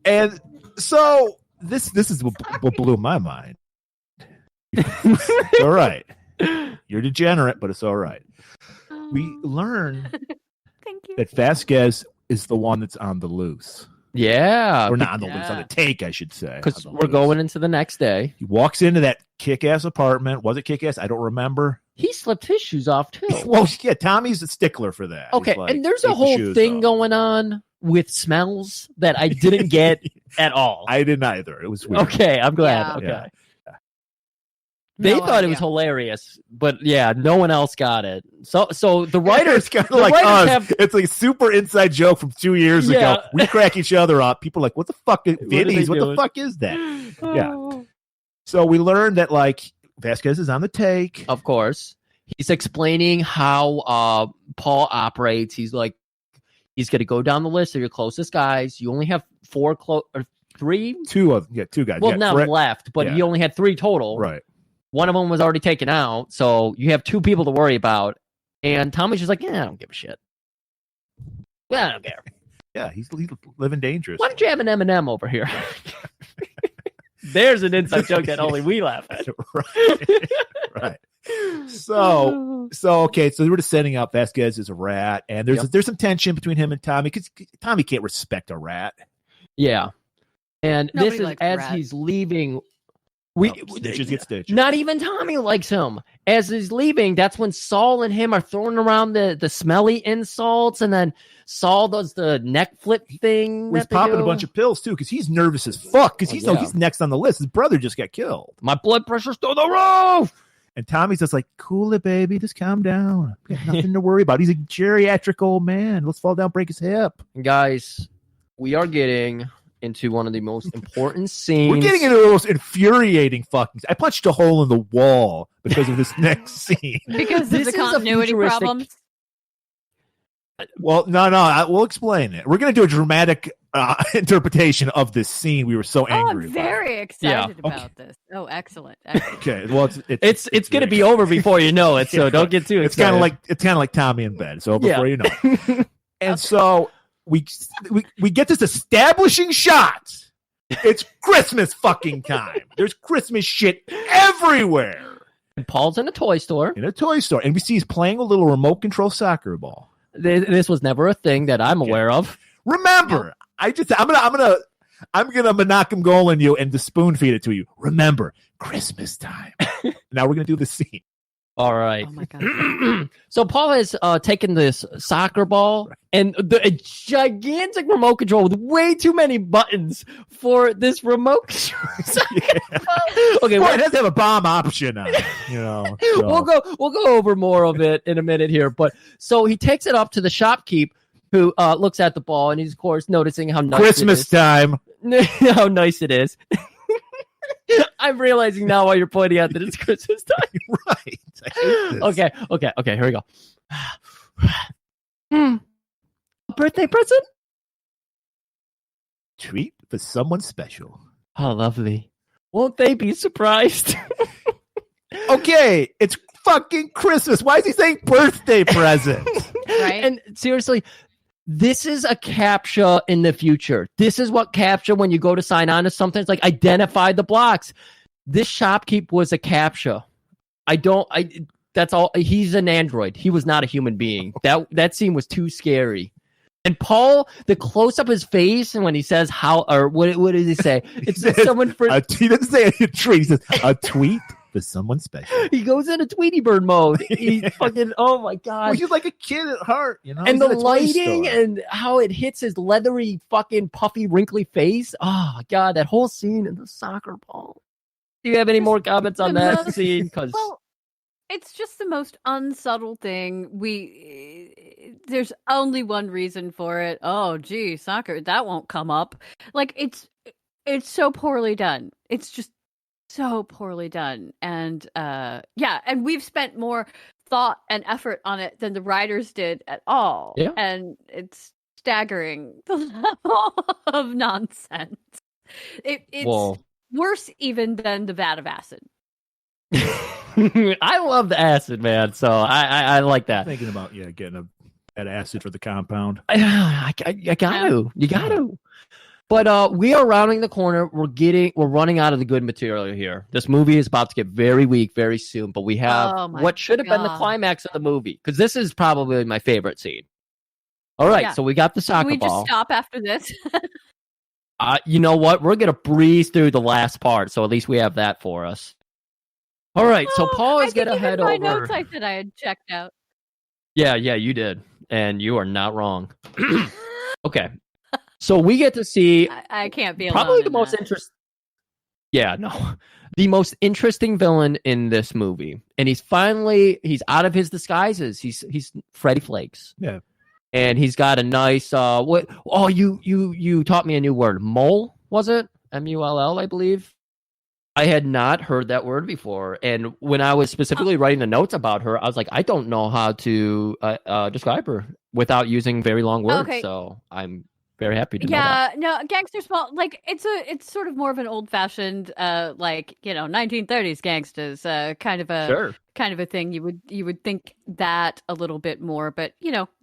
And so this is what blew my mind. All right, you're degenerate, but it's all right. We learn that Vasquez is the one that's on the loose. Yeah, or not on the loose, on the take, I should say. Because we're going into the next day. He walks into that kick-ass apartment. Was it kick-ass? I don't remember. He slipped his shoes off too. Well, yeah, Tommy's a stickler for that. Okay, and there's a whole thing going on with smells that I didn't get at all. I didn't either. It was weird. Okay, I'm glad. Yeah. Okay. Yeah. They thought it was hilarious, but no one else got it. So the writers, kind of like us. It's like a super inside joke from 2 years ago. We crack each other up. People are like, "What the fuck is Vinny's? What the fuck is that?" Yeah. So we learned that Vasquez is on the take. Of course, he's explaining how Paul operates. He's like, he's going to go down the list of your closest guys. You only have three. Two guys. Well, now left, but he only had 3 total. Right. One of them was already taken out, so you have 2 people to worry about. And Tommy's just like, I don't give a shit. Well, I don't care. Yeah, he's living dangerous. Why don't you have an M&M over here? There's an inside joke that only we laugh at. Right. So okay, so we're just setting up Vasquez as a rat, and there's some tension between him and Tommy, because Tommy can't respect a rat. Yeah. And nobody this is as he's leaving. Stitches get stitched. Not even Tommy likes him. As he's leaving, that's when Saul and him are throwing around the smelly insults, and then Saul does the neck flip thing. He's popping a bunch of pills too, because he's nervous as fuck, because he's next on the list. His brother just got killed. My blood pressure's through the roof. And Tommy's just like, cool it, baby. Just calm down. We got nothing to worry about. He's a geriatric old man. Let's fall down, break his hip. Guys, we are getting into one of the most important scenes. We're getting into the most infuriating fucking. I punched a hole in the wall because of this next scene. Because this is a continuity problem. Well, no. We'll explain it. We're going to do a dramatic interpretation of this scene. We were so angry. I'm very excited about this. Oh, excellent. Okay. Well, it's going to be over before you know it. So don't get too excited. It's kind of like Tommy in bed. So before you know. And so we get this establishing shot. It's Christmas fucking time. There's Christmas shit everywhere. And Paul's in a toy store. And we see he's playing a little remote control soccer ball. This was never a thing that I'm aware of. Remember, I'm gonna Menachem Golan you and just spoon feed it to you. Remember, Christmas time. Now we're gonna do the scene. All right. Oh my god. So Paul has taken this soccer ball and a gigantic remote control with way too many buttons for this remote control. Okay, well, it has to have a bomb option on it, you know. So. We'll go over more of it in a minute here, but so he takes it up to the shopkeep who looks at the ball and he's of course noticing how nice Christmas time. How nice it is. I'm realizing now why you're pointing out that it's Christmas time. Right. Okay. Here we go. A birthday present? Treat for someone special. Oh, lovely. Won't they be surprised? Okay, it's fucking Christmas. Why is he saying birthday present? Right? And seriously, this is a CAPTCHA in the future. This is what CAPTCHA, when you go to sign on to something, it's like identify the blocks. This shopkeep was a CAPTCHA. That's all. He's an android. He was not a human being. That scene was too scary. And Paul, the close up his face, and when he says how, or what does he say? It's someone for. He doesn't say a treat. He says a tweet for someone special. He goes into Tweety Bird mode. He fucking, oh my god. Well, he's like a kid at heart, you know. And the lighting and how it hits his leathery, fucking puffy, wrinkly face. Oh my god, that whole scene in the soccer ball. Do you have any more comments on that scene? Well, it's just the most unsubtle thing. There's only one reason for it. Oh, gee, soccer, that won't come up. Like it's so poorly done. It's just so poorly done. And and we've spent more thought and effort on it than the writers did at all. Yeah. And it's staggering the level of nonsense. It's worse even than the vat of acid. I love the acid, man. So I like that. Thinking about getting an acid for the compound. I got to. You got to. But we are rounding the corner. We're running out of the good material here. This movie is about to get very weak very soon. But we have what should have been the climax of the movie, because this is probably my favorite scene. All right, so we got the soccer ball. Can we just stop after this? You know what? We're gonna breeze through the last part, so at least we have that for us. All right, so Paul is gonna head over. My notes I said I had checked out. Yeah, you did, and you are not wrong. Okay, so we get to see. I can't be probably the most interesting. Yeah, no, the most interesting villain in this movie, and he's out of his disguises. He's Freddy Flakes. Yeah. And he's got a nice what? Oh, you taught me a new word. Mole, was it? MULL, I believe. I had not heard that word before. And when I was specifically writing the notes about her, I was like, I don't know how to describe her without using very long words. Okay. So I'm very happy to know that. No, gangster small, like it's sort of more of an old fashioned 1930s gangsters kind of a thing. You would think that a little bit more, but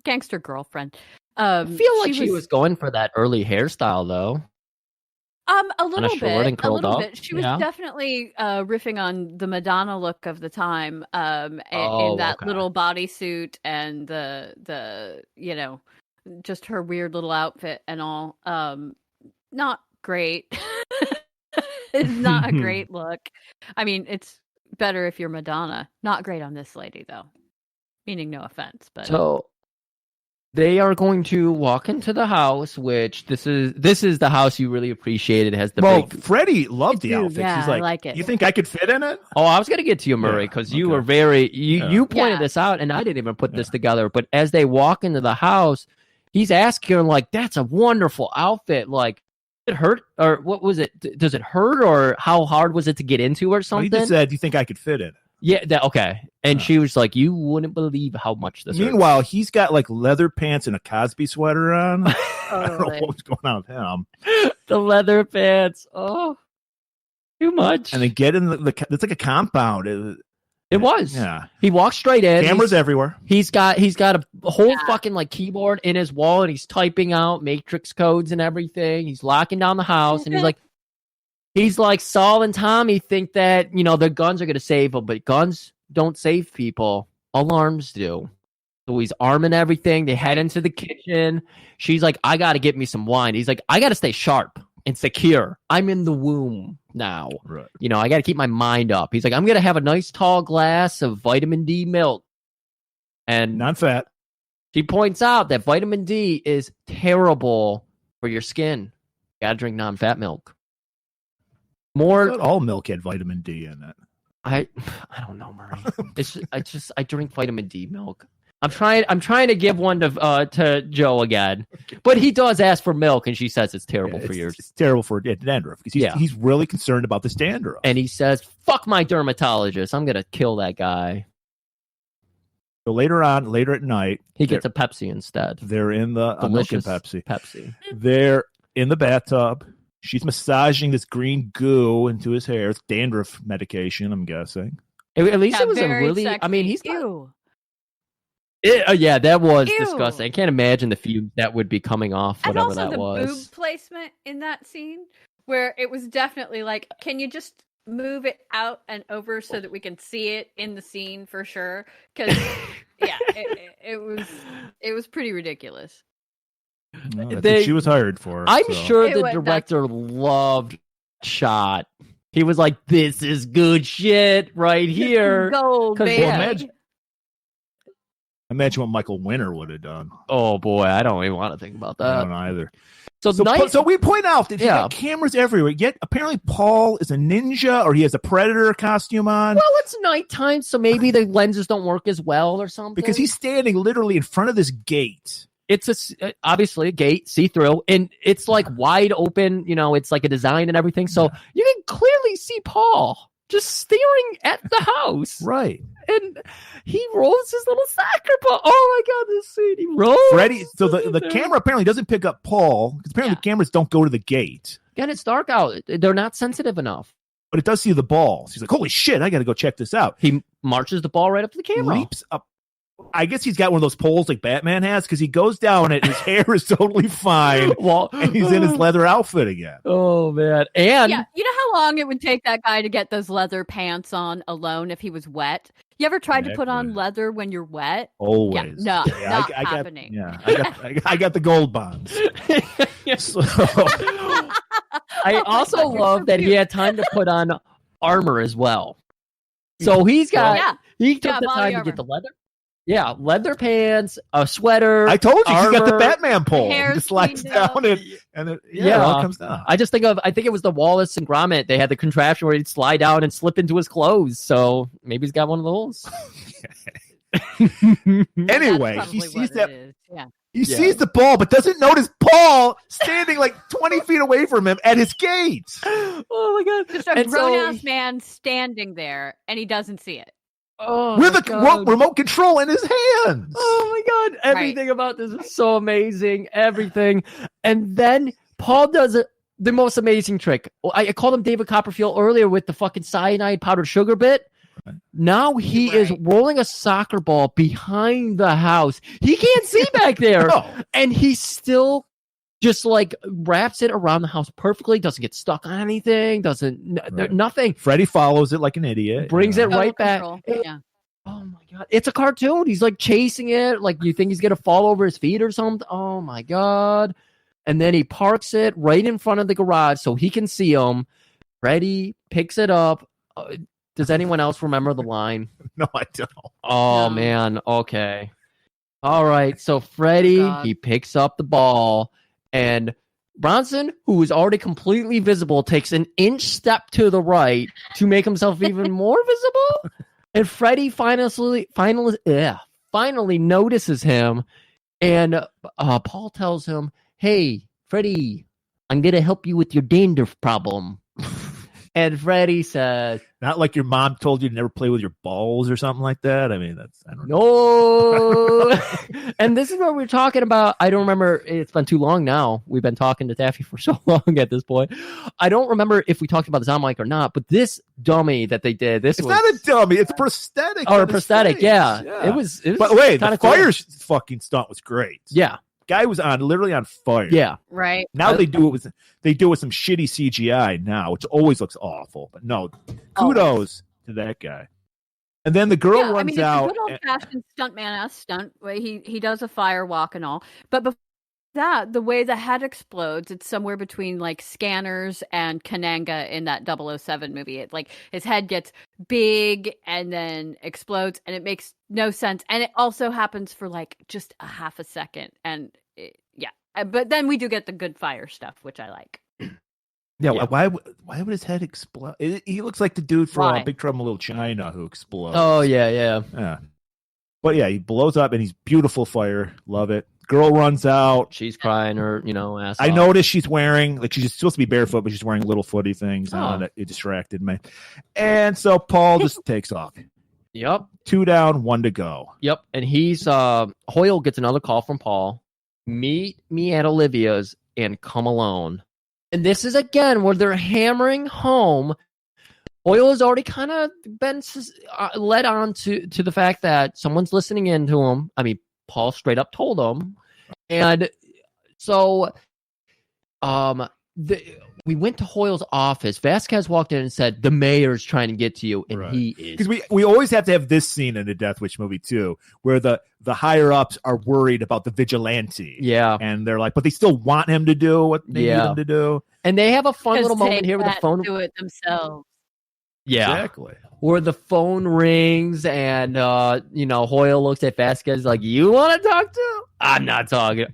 gangster girlfriend. I feel like she was going for that early hairstyle though. A little bit. She was definitely riffing on the Madonna look of the time, in that little bodysuit and the just her weird little outfit and all. Not great. It's not a great look. I mean, it's better if you're Madonna. Not great on this lady though. Meaning no offense, but They are going to walk into the house, which this is the house you really appreciate. It has the big... Freddie loved the outfit. Yeah, He's like, I like it. You think I could fit in it? Oh, I was going to get to you, Murray, because you were you pointed this out, and I didn't even put this together. But as they walk into the house, he's asking her, like, that's a wonderful outfit. Like, it hurt? Or what was it? Does it hurt? Or how hard was it to get into or something? He just said, you think I could fit in it? Yeah, okay. And she was like, you wouldn't believe how much this Meanwhile, hurts. he's got like leather pants and a Cosby sweater on. I don't know Totally. what's going on with him. The leather pants. Oh, too much. And they get in it's like a compound. It was. Yeah. He walks straight in. Cameras everywhere. He's got a whole fucking like keyboard in his wall, and he's typing out matrix codes and everything. He's locking down the house, and he's like Saul and Tommy think that, you know, the guns are going to save them, but guns don't save people. Alarms do. So he's arming everything. They head into the kitchen. She's like, I got to get me some wine. He's like, I got to stay sharp and secure. I'm in the womb now. Right. You know, I got to keep my mind up. He's like, I'm going to have a nice tall glass of vitamin D milk. And non-fat. She points out that vitamin D is terrible for your skin. Got to drink non-fat milk. All milk had vitamin D in it. I don't know, Murray. I drink vitamin D milk. I'm trying to give one to Joe again, but he does ask for milk, and she says it's terrible for yours. It's terrible for dandruff because he's really concerned about this dandruff. And he says, "Fuck my dermatologist. I'm gonna kill that guy." So later at night, he gets a Pepsi instead. They're in the delicious Pepsi. They're in the bathtub. She's massaging this green goo into his hair. It's dandruff medication, I'm guessing. At least it was a really... Sexy. I mean, he's... Ew. Yeah, that was Ew. disgusting. I can't imagine the fumes that would be coming off, whatever that was. And also the boob placement in that scene, where it was definitely like, can you just move it out and over so that we can see it in the scene for sure? Because, yeah, it was pretty ridiculous. Well, that's what she was hired for. I'm sure It the went director loved shot. He was like, "This is good shit right here." Gold, baby. Imagine what Michael Winner would have done. Oh boy, I don't even want to think about that. I don't either. So we point out that he got cameras everywhere. Yet apparently Paul is a ninja, or he has a predator costume on. Well, it's nighttime, so maybe the lenses don't work as well or something. Because he's standing literally in front of this gate. It's obviously a gate, see-through, and it's like wide open. You know, it's like a design and everything, so you can clearly see Paul just staring at the house. Right. And he rolls his little soccer ball. Oh my God, this scene. He rolls. Freddie, so the camera apparently doesn't pick up Paul, because apparently the cameras don't go to the gate. Again, it's dark out. They're not sensitive enough. But it does see the balls. He's like, holy shit, I got to go check this out. He marches the ball right up to the camera. Leaps up. I guess he's got one of those poles like Batman has, because he goes down it. His hair is totally fine. And he's in his leather outfit again. Oh, man. And yeah, you know how long it would take that guy to get those leather pants on alone if he was wet? You ever tried to put on leather when you're wet? Always. Yeah, no, not I happening. I got the gold bonds. So, I also love that he had time to put on armor as well. So he took the time to get the leather. Yeah, leather pants, a sweater. I told you, armor, he got the Batman pole. He just slides down and it all comes down. I think it was the Wallace and Gromit. They had the contraption where he'd slide down and slip into his clothes. So maybe he's got one of those. Anyway, he sees that. He sees the ball, but doesn't notice Paul standing like 20 feet away from him at his gate. Oh my God. Just a grown-ass man standing there, and he doesn't see it. With a remote control in his hands. Oh my God. Everything about this is so amazing. Everything. And then Paul does the most amazing trick. I called him David Copperfield earlier with the fucking cyanide powdered sugar bit. Right. Now he is rolling a soccer ball behind the house. He can't see back there. No. And he still just like wraps it around the house perfectly. Doesn't get stuck on anything. Nothing. Freddie follows it like an idiot. Brings it right back. Yeah. Oh my God. It's a cartoon. He's like chasing it. Like you think he's going to fall over his feet or something. Oh my God. And then he parks it right in front of the garage so he can see him. Freddie picks it up. Does anyone else remember the line? No, I don't. Oh man. Okay. All right, so Freddy, God. he picks up the ball, and Bronson, who is already completely visible, takes an inch step to the right to make himself even more visible. And Freddy finally notices him, and Paul tells him, "Hey, Freddy, I'm gonna help you with your dandruff problem." And Freddy says, Not like your mom told you to never play with your balls or something like that. I mean, I don't know. "No." And this is what we're talking about. I don't remember. It's been too long now. We've been talking to Taffy for so long at this point. I don't remember if we talked about this on mic or not, but this dummy that they did, It's not a dummy. It's prosthetic. Or on a his prosthetic, face. yeah. It was By the way, kinda the cool. fire fucking stunt was great. Yeah. Guy was literally on fire. Yeah. Right. Now they do it with some shitty CGI now, which always looks awful. But no, kudos to that guy. And then the girl runs out. It's a good old-fashioned stuntman-ass stunt. Where he does a fire walk and all. But before that, the way the head explodes, it's somewhere between like Scanners and Kananga in that 007 movie. It like his head gets big and then explodes, and it makes no sense. And it also happens for like just a half a second, and but then we do get the good fire stuff, which I like. Yeah. Why would his head explode? He looks like the dude from Big Trouble in Little China who explodes. Oh yeah. But yeah, he blows up and he's beautiful fire. Love it. Girl runs out. She's crying her, ass I off. noticed she's wearing, like, she's supposed to be barefoot, but she's wearing little footy things. And it distracted me. And so Paul just takes off. Yep. 2 down, 1 to go. Yep. And he's Hoyle gets another call from Paul. Meet me at Olivia's and come alone. And this is again where they're hammering home. Hoyle has already kind of been led on to the fact that someone's listening in to him. I mean, Paul straight up told him. And so we went to Hoyle's office. Vasquez walked in and said, "The mayor's trying to get to you," and he is. Because we always have to have this scene in the Death Wish movie too, where the higher ups are worried about the vigilante. Yeah, and they're like, but they still want him to do what they need him to do. And they have a fun little moment here with the phone. Do it themselves. Yeah, exactly. Where the phone rings and Hoyle looks at Vasquez like, "You want to talk to him? I'm not talking."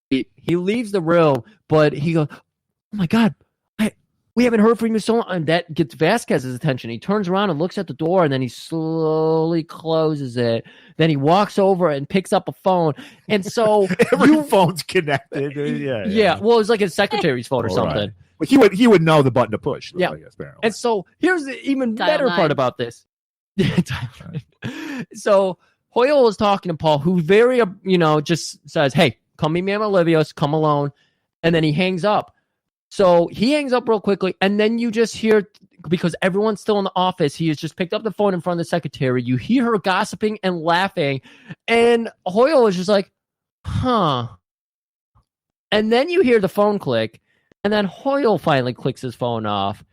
He leaves the room, but he goes, "Oh my God, we haven't heard from you so long." And that gets Vasquez's attention. He turns around and looks at the door, and then he slowly closes it. Then he walks over and picks up a phone. And so every phone's connected. Yeah. Well, it's like his secretary's phone or something. Right. But he would know the button to push. Yeah. I guess, apparently. And so here's the even better part about this. So Hoyle is talking to Paul, who very just says, "Hey, come meet me at Olivia's, come alone," and then he hangs up. So he hangs up real quickly, and then you just hear, because everyone's still in the office, he has just picked up the phone in front of the secretary. You hear her gossiping and laughing, and Hoyle is just like, "Huh." And then you hear the phone click, and then Hoyle finally clicks his phone off.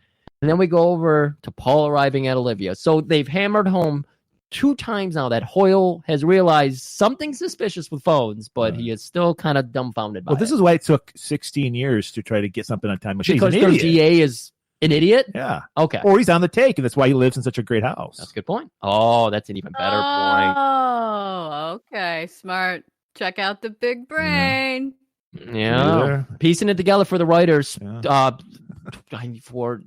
And then we go over to Paul arriving at Olivia. So they've hammered home 2 times now that Hoyle has realized something suspicious with phones, but he is still kind of dumbfounded by it. Well, this is why it took 16 years to try to get something on Time Machine. Because their DA is an idiot? Yeah. Okay. Or he's on the take, and that's why he lives in such a great house. That's a good point. Oh, that's an even better point. Oh, okay. Smart. Check out the big brain. Yeah. Piecing it together for the writers for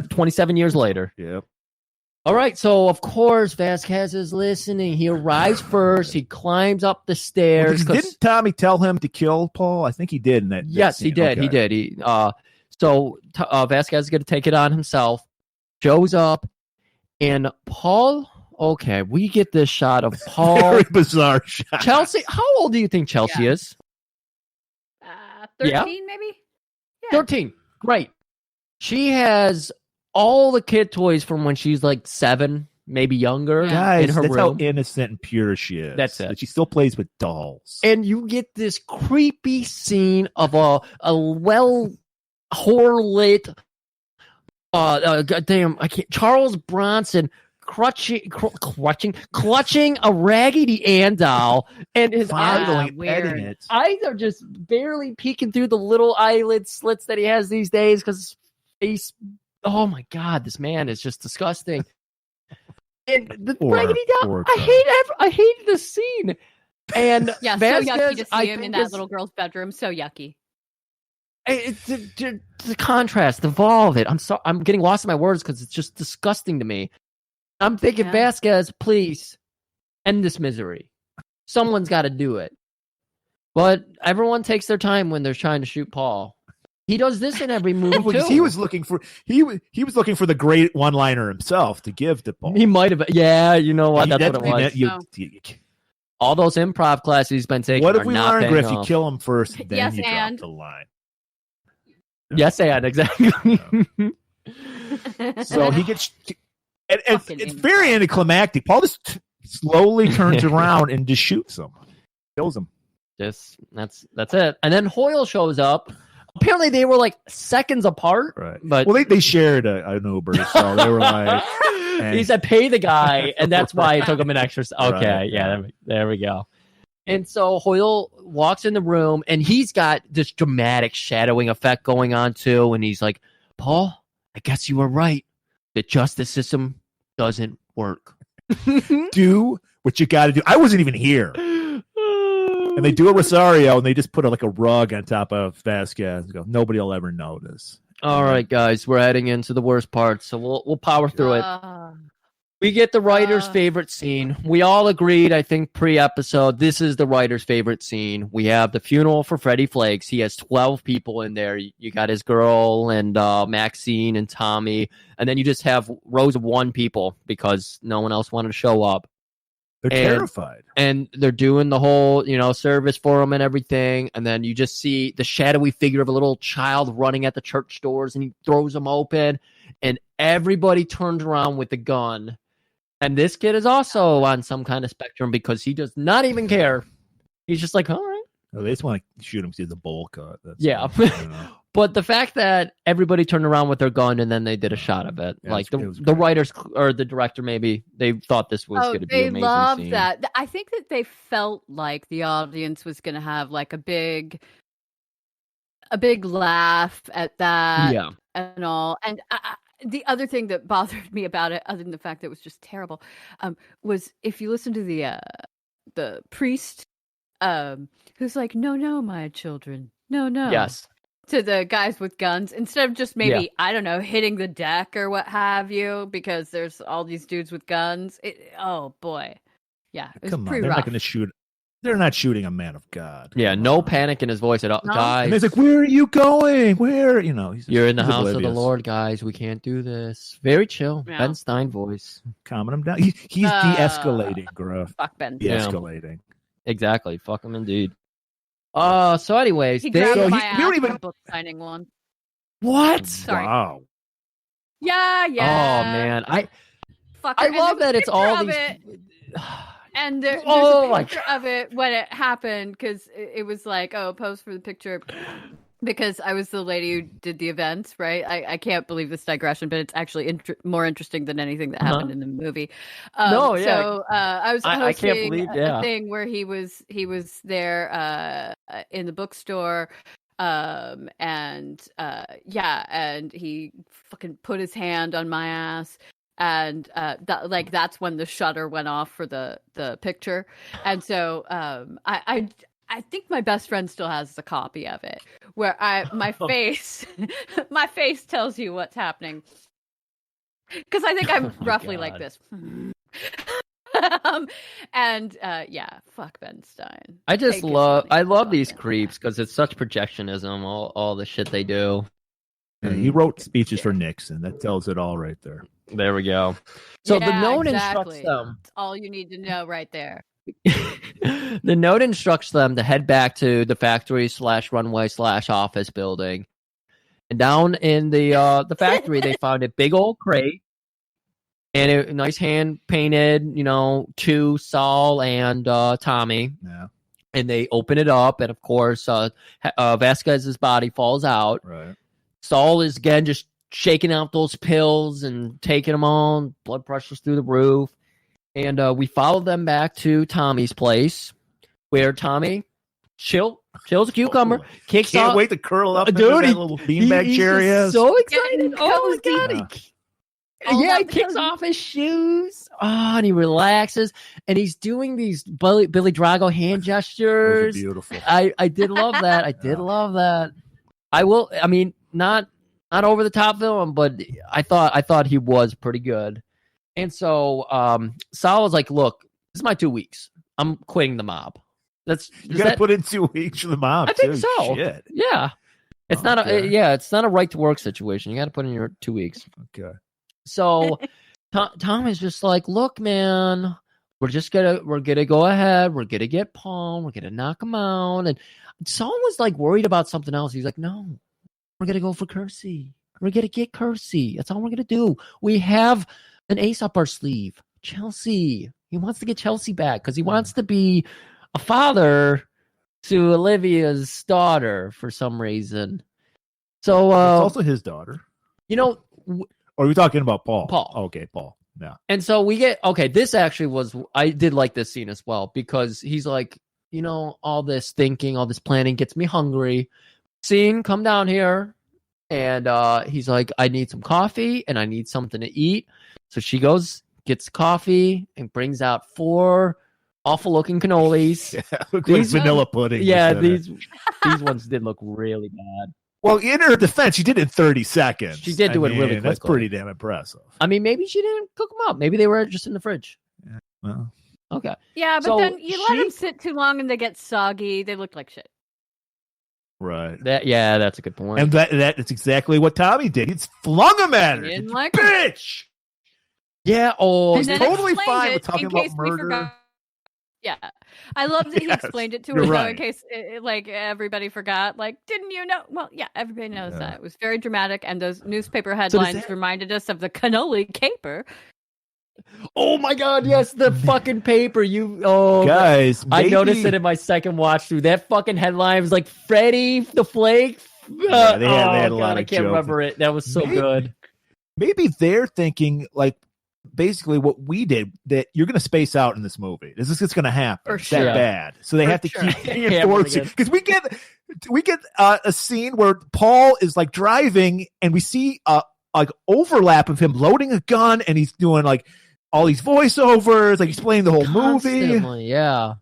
27 years later. Yep. All right, so of course Vasquez is listening. He arrives first. He climbs up the stairs. Didn't Tommy tell him to kill Paul? I think he did. Yes, he did. Okay. He did. So Vasquez is going to take it on himself. Shows up, and Paul. Okay, we get this shot of Paul. Very bizarre shot. Chelsea. How old do you think Chelsea is? 13, maybe. Yeah. 13. Great. She has all the kid toys from when she's like 7, maybe younger. Guys, in her that's room. how innocent and pure she is. That's it. That she still plays with dolls. And you get this creepy scene of a well horror lit goddamn Charles Bronson clutching a Raggedy Ann doll, and his eyes are just barely peeking through the little eyelid slits that he has these days because his face. Oh my God, this man is just disgusting. And the Raggedy doll, I hate this scene. And Yeah, Vasquez, so yucky to see I him in think that is- little girl's bedroom. So yucky. It's the contrast, the all of it. I'm getting lost in my words because it's just disgusting to me. I'm thinking, Yeah. Vasquez, please end this misery. Someone's got to do it. But everyone takes their time when they're trying to shoot Paul. He does this in every movie Because too. he was looking for the great one-liner himself to give to Paul. He might have. Yeah, you know what? That's what it was. All those improv classes he's been taking. What if are we not learn, paying Griff? off. You kill him first, then Yes, you drop and? the line. Yes, and exactly. So he gets, and Fucking it's very anticlimactic. Paul just slowly turns around and just shoots him, kills him. Just that's it. And then Hoyle shows up. Apparently, they were like seconds apart. Right. But Well, they shared an Uber, so they were like, he said, "Pay the guy," and that's why it took him an extra. Okay, Right, yeah, there we go. And so Hoyle walks in the room, and he's got this dramatic shadowing effect going on too. And he's like, "Paul, I guess you were right. The justice system doesn't work. do what you got to do." I wasn't even here. And they do a Rosario, and they just put like a rug on top of Vasquez. Go, nobody will ever notice. All right, guys, we're heading into the worst part, so we'll power through it. We get the writer's favorite scene. We all agreed, I think, pre-episode, this is the writer's favorite scene. We have the funeral for Freddie Flakes. He has 12 people in there. You got his girl and Maxine and Tommy, and then you just have rows of one people because no one else wanted to show up. They're terrified. And they're doing the whole, service for him and everything. And then you just see the shadowy figure of a little child running at the church doors, and he throws them open, and everybody turns around with a gun. And this kid is also on some kind of spectrum because he does not even care. He's just like, all right. Oh, they just want to shoot him through the bowl cut. That's Yeah. But the fact that everybody turned around with their gun and then they did a shot of it, Yeah, like it was the writers or the director, maybe they thought this was going to be an amazing loved scene. that. I think that they felt like the audience was going to have like a big laugh at that, Yeah. and all. And the other thing that bothered me about it, other than the fact that it was just terrible, was if you listen to the priest, who's like, "No, my children, no." Yes. To the guys with guns, instead of just maybe, I don't know, hitting the deck or what have you, because there's all these dudes with guns. Oh boy, yeah, it was Come on, pretty they're rough. not going to shoot. They're not shooting a man of God. Yeah, no panic in his voice at all. No. Guys, And he's like, "Where are you going? Where?" He's you're in the he's house of the oblivious. Lord, guys. We can't do this. Very chill. Yeah. Ben Stein voice. Calming him down. He's de-escalating, Gruff. Fuck Ben. Yeah. De-escalating. Exactly. Fuck him indeed. So anyways, He they grabbed So my we ass don't for even- a book signing one. what? Sorry. Wow. Yeah. Oh man, I Fuck. I And love there's a that it's picture all of these. it, and there's Oh a my picture of it when it happened, because it was like, oh, pose for the picture. Because I was the lady who did the events, right? I can't believe this digression, but it's actually more interesting than anything that happened in the movie. No, yeah. So I was hosting I can't believe, a thing where he was there in the bookstore, and he fucking put his hand on my ass. And that's when the shutter went off for the picture, and so I think my best friend still has a copy of it, where my face tells you what's happening, because I think I'm roughly like this. Fuck Ben Stein. I just Take his love. money. I love Fuck these him. creeps because it's such projectionism. All the shit they do. And he wrote speeches for Nixon. That tells it all right there. There we go. So the Yeah, note exactly. instructs them. That's all you need to know right there. The note instructs them to head back to the factory / runway / office building. And down in the factory, they found a big old crate and a nice hand painted, to Saul and Tommy. Yeah. And they open it up, and of course, Vasquez's body falls out. Right. Saul is again just shaking out those pills and taking them on. Blood pressure's through the roof. And we follow them back to Tommy's place, where Tommy chills a cucumber, kicks Can't off. wait to curl up Dude, into that he- little beanbag he's chair he just has. so excited. Getting Oh my cozy. god! all Yeah, he about the kicks cozy. off his shoes. Oh, and he relaxes, and he's doing these Billy Drago hand Those are gestures. beautiful. I did love that. I did love that. I mean, not over the top villain, but I thought he was pretty good. And so Sal was like, "Look, this is my 2 weeks. I'm quitting the mob." You got to put in 2 weeks for the mob. I think too. so. Shit. Yeah, it's it's not a right to work situation. You got to put in your 2 weeks. Okay. So Tom is just like, "Look, man, we're gonna go ahead. We're gonna get Paul. We're gonna knock him out." And Saul was like worried about something else. He's like, "No, we're gonna go for Kersey. We're gonna get Kersey. That's all we're gonna do. We have an ace up our sleeve, Chelsea. He wants to get Chelsea back because he wants to be a father to Olivia's daughter for some reason." So it's also his daughter. You know. Or are we talking about Paul? Paul. Okay, Paul. Yeah. And so we get, okay, this actually was, I did like this scene as well, because he's like, all this thinking, all this planning gets me hungry. Scene, come down here. And he's like, I need some coffee and I need something to eat. So she goes, gets coffee and brings out 4 awful looking cannolis. Yeah, look like vanilla pudding. Yeah, these ones did look really bad. Well, in her defense, she did it in 30 seconds. She did do it really quickly. That's pretty damn impressive. I mean, maybe she didn't cook them up. Maybe they were just in the fridge. Yeah, well. Okay. Yeah, but So then you let them sit too long and they get soggy. They look like shit. Right. That's a good point. And that's exactly what Tommy did. He's flung him at her. Didn't like bitch! Yeah, he's totally fine with talking about murder. Yeah, I love that he Yes, explained it to you're her though, right. in case like everybody forgot. Like, didn't you know? Well, yeah, everybody knows that. It was very dramatic, and those newspaper headlines reminded us of the cannoli caper. Oh my God! Yes, the fucking paper. Guys, I noticed it in my second watch through. That fucking headline was like Freddy the Flake. Yeah, they had a lot of I can't jokes. remember it. That was so good. Maybe they're thinking like basically what we did, that you're going to space out in this movie. This is going to happen. For It's sure. that bad. So they For have to sure. keep reinforcing, because we get a scene where Paul is like driving and we see like overlap of him loading a gun and he's doing like all these voiceovers, like explaining the whole movie. Constantly, yeah.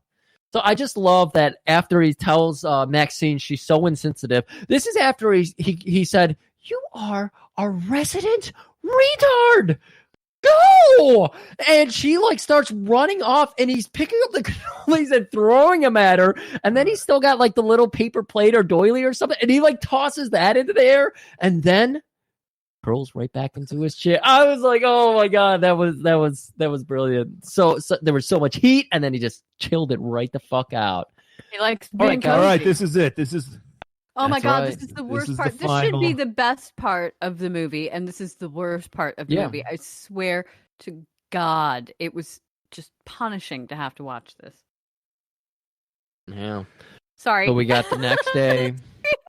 So I just love that after he tells Maxine she's so insensitive. This is after he said, "You are a resident retard. Go!" And she like starts running off, and he's picking up the cannolis and throwing them at her. And then he's still got like the little paper plate or doily or something, and he like tosses that into the air, and then curls right back into his chair. I was like, "Oh my God, that was brilliant." So there was so much heat, and then he just chilled it right the fuck out. He likes All being right, all right, cozy. this is it. This is Oh my That's God, right. this is the This worst is the part. This should be final- the best part of the movie, and this is the worst part of the Yeah. movie. I swear to God, it was just punishing to have to watch this. Yeah. Sorry. So we got the next day.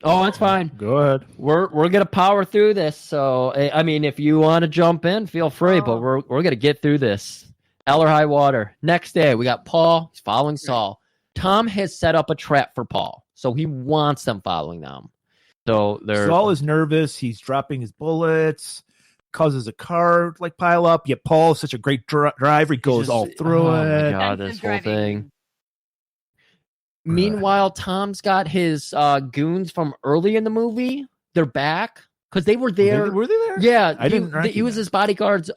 Oh, that's fine. go ahead. We're gonna power through this. So I mean, if you want to jump in, feel free. But Oh. we're gonna get through this. Hell or high water. Next day, we got Paul. He's following Saul. Tom has set up a trap for Paul, so he wants them following them. So they're Saul is nervous. He's dropping his bullets, causes a car like pile up. Yet Paul is such a great driver. He goes all through oh my it. God, Defensive this whole driving. thing. Meanwhile, Tom's got his goons from early in the movie. They're back because they were there. Were they there? Yeah, I didn't he was recognize. his bodyguards.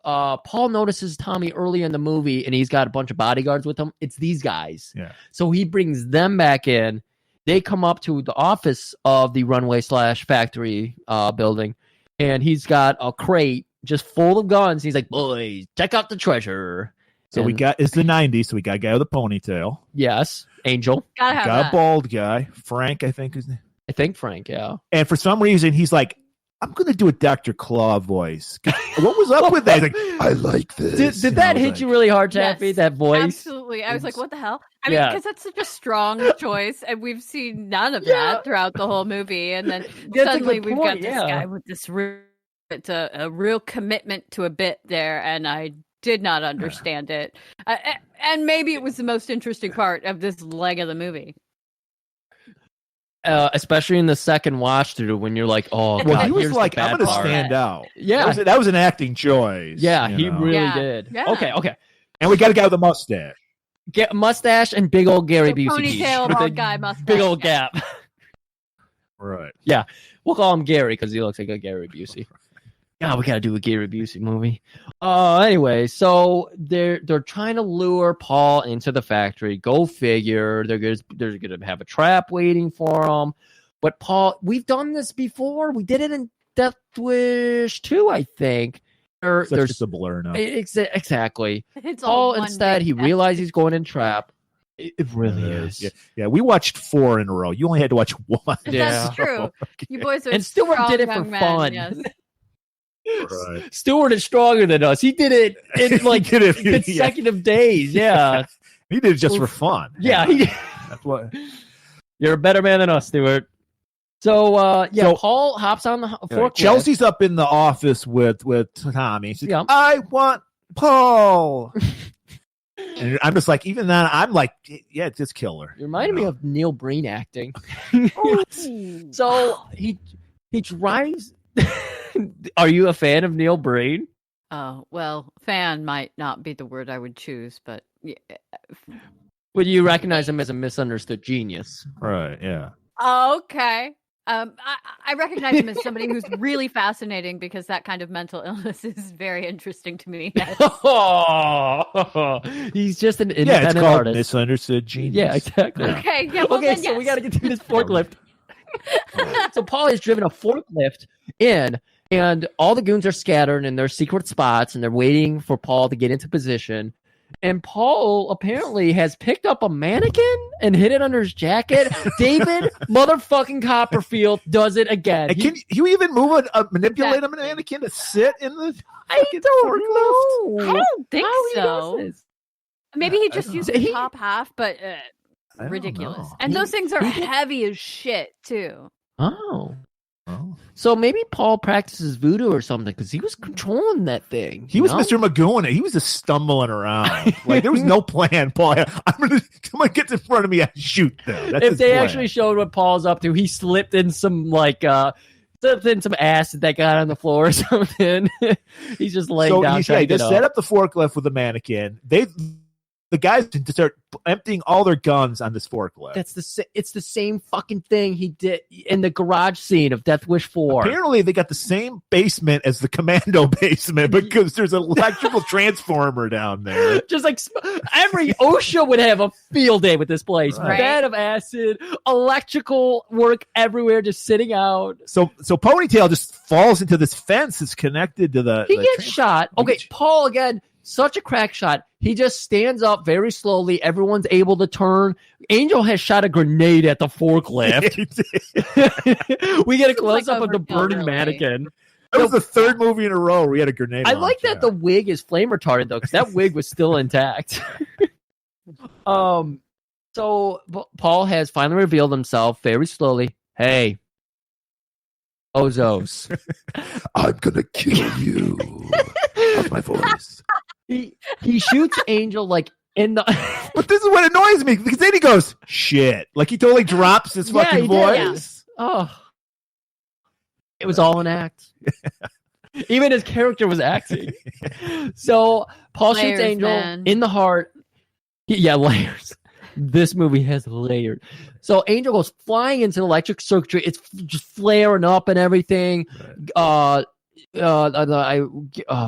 Paul notices Tommy early in the movie, and he's got a bunch of bodyguards with him. It's these guys. Yeah. So he brings them back in. They come up to the office of the runway/factory building, and he's got a crate just full of guns. He's like, "Boys, check out the treasure." So we got, it's the 90s, so we got a guy with a ponytail. Yes, Angel. Gotta have Got a that. bald guy. Frank, I think his name. I think Frank. Yeah. And for some reason, he's like, I'm going to do a Dr. Claw voice. What was up with that? He's like, I like this. Did that hit you really hard, Taffy? Yes, that voice? Absolutely. I was like, what the hell? I mean, Yeah. because that's such a strong choice, and we've seen none of that throughout the whole movie. And then That's a suddenly good we've point, got this yeah. guy with this it's a real commitment to a bit there, and I did not understand it. And maybe it was the most interesting part of this leg of the movie. especially in the second watch through when you're like, oh, Well, God, he was here's like, the I'm bad going to part. stand out. Yeah. That was an acting choice. Yeah, you he know. really Yeah. did. Yeah. Okay. And we got a guy with a mustache. Get mustache and big old Gary Busey. Ponytail, with bald a guy, mustache. big old gap. Right. Yeah, we'll call him Gary because he looks like a Gary Busey. Yeah, we gotta do a Gary Busey movie. Anyway, so they're trying to lure Paul into the factory. Go figure. They're gonna have a trap waiting for him. But Paul, we've done this before. We did it in Death Wish 2, I think. There's just a blur now. Exactly. It's all Paul one instead big he mess. realized he's going in trap. It really is. Yeah, we watched 4 in a row. You only had to watch 1. Yeah. That's true. You boys are And Stewart strong did it for young men, fun. yes. Right. Stewart is stronger than us. He did it in like He did it, yeah. consecutive days. Yeah. He did it just for fun. Yeah. That's what. You're a better man than us, Stewart. So, So- Paul hops on the forklift. Chelsea's up in the office with Tommy. She's, Yeah. I want Paul. And I'm just like, even then, I'm like, yeah, just kill her. You reminded me of Neil Breen acting. So he drives. Are you a fan of Neil Breen? Oh, well, fan might not be the word I would choose, but yeah. Would you recognize him as a misunderstood genius? Right, yeah. Okay. I recognize him as somebody who's really fascinating because that kind of mental illness is very interesting to me. Yes. He's just an Yeah, independent it's called artist. Misunderstood Genius. Yeah, exactly. Okay, yeah, well, Okay, then, so we yes. got to get to this forklift. So Paul has driven a forklift in, and all the goons are scattered in their secret spots, and they're waiting for Paul to get into position. And Paul apparently has picked up a mannequin and hid it under his jacket. David motherfucking Copperfield does it again. And can you even manipulate a mannequin to sit in the I don't forklift? know. I don't think How he so. does this. Maybe he I just don't used know. the top half, but don't ridiculous. know. And those things are heavy as shit, too. Oh. Oh. So maybe Paul practices voodoo or something because he was controlling that thing. He was Mr. Magoo. He was just stumbling around. Like there was no plan. Paul, someone gets in front of me, I shoot them. That's If his they plan. actually showed what Paul's up to, he slipped in some acid that got on the floor or something. He's just laying down. So he just set up the forklift with a mannequin. The guys to start emptying all their guns on this forklift. It's the same fucking thing he did in the garage scene of Death Wish 4. Apparently, they got the same basement as the commando basement because there's an electrical transformer down there. Just like every OSHA would have a field day with this place. Right. Bed of acid, electrical work everywhere, just sitting out. So Ponytail just falls into this fence that's connected to the. He gets shot. Okay, Paul again. Such a crack shot. He just stands up very slowly. Everyone's able to turn. Angel has shot a grenade at the forklift. We get a close up of the burning mannequin. That was the third movie in a row where he had a grenade. I like that the wig is flame retardant though, because that wig was still intact. So Paul has finally revealed himself very slowly. Hey, Ozos. I'm gonna kill you. That's my voice. He shoots Angel like in the. But this is what annoys me because then he goes shit. Like he totally drops his fucking he voice. did, yeah. Oh, it was all an act. Even his character was acting. So Paul shoots Angel in the heart. Layers. This movie has layers. So Angel goes flying into the electric circuitry. It's just flaring up and everything. Right.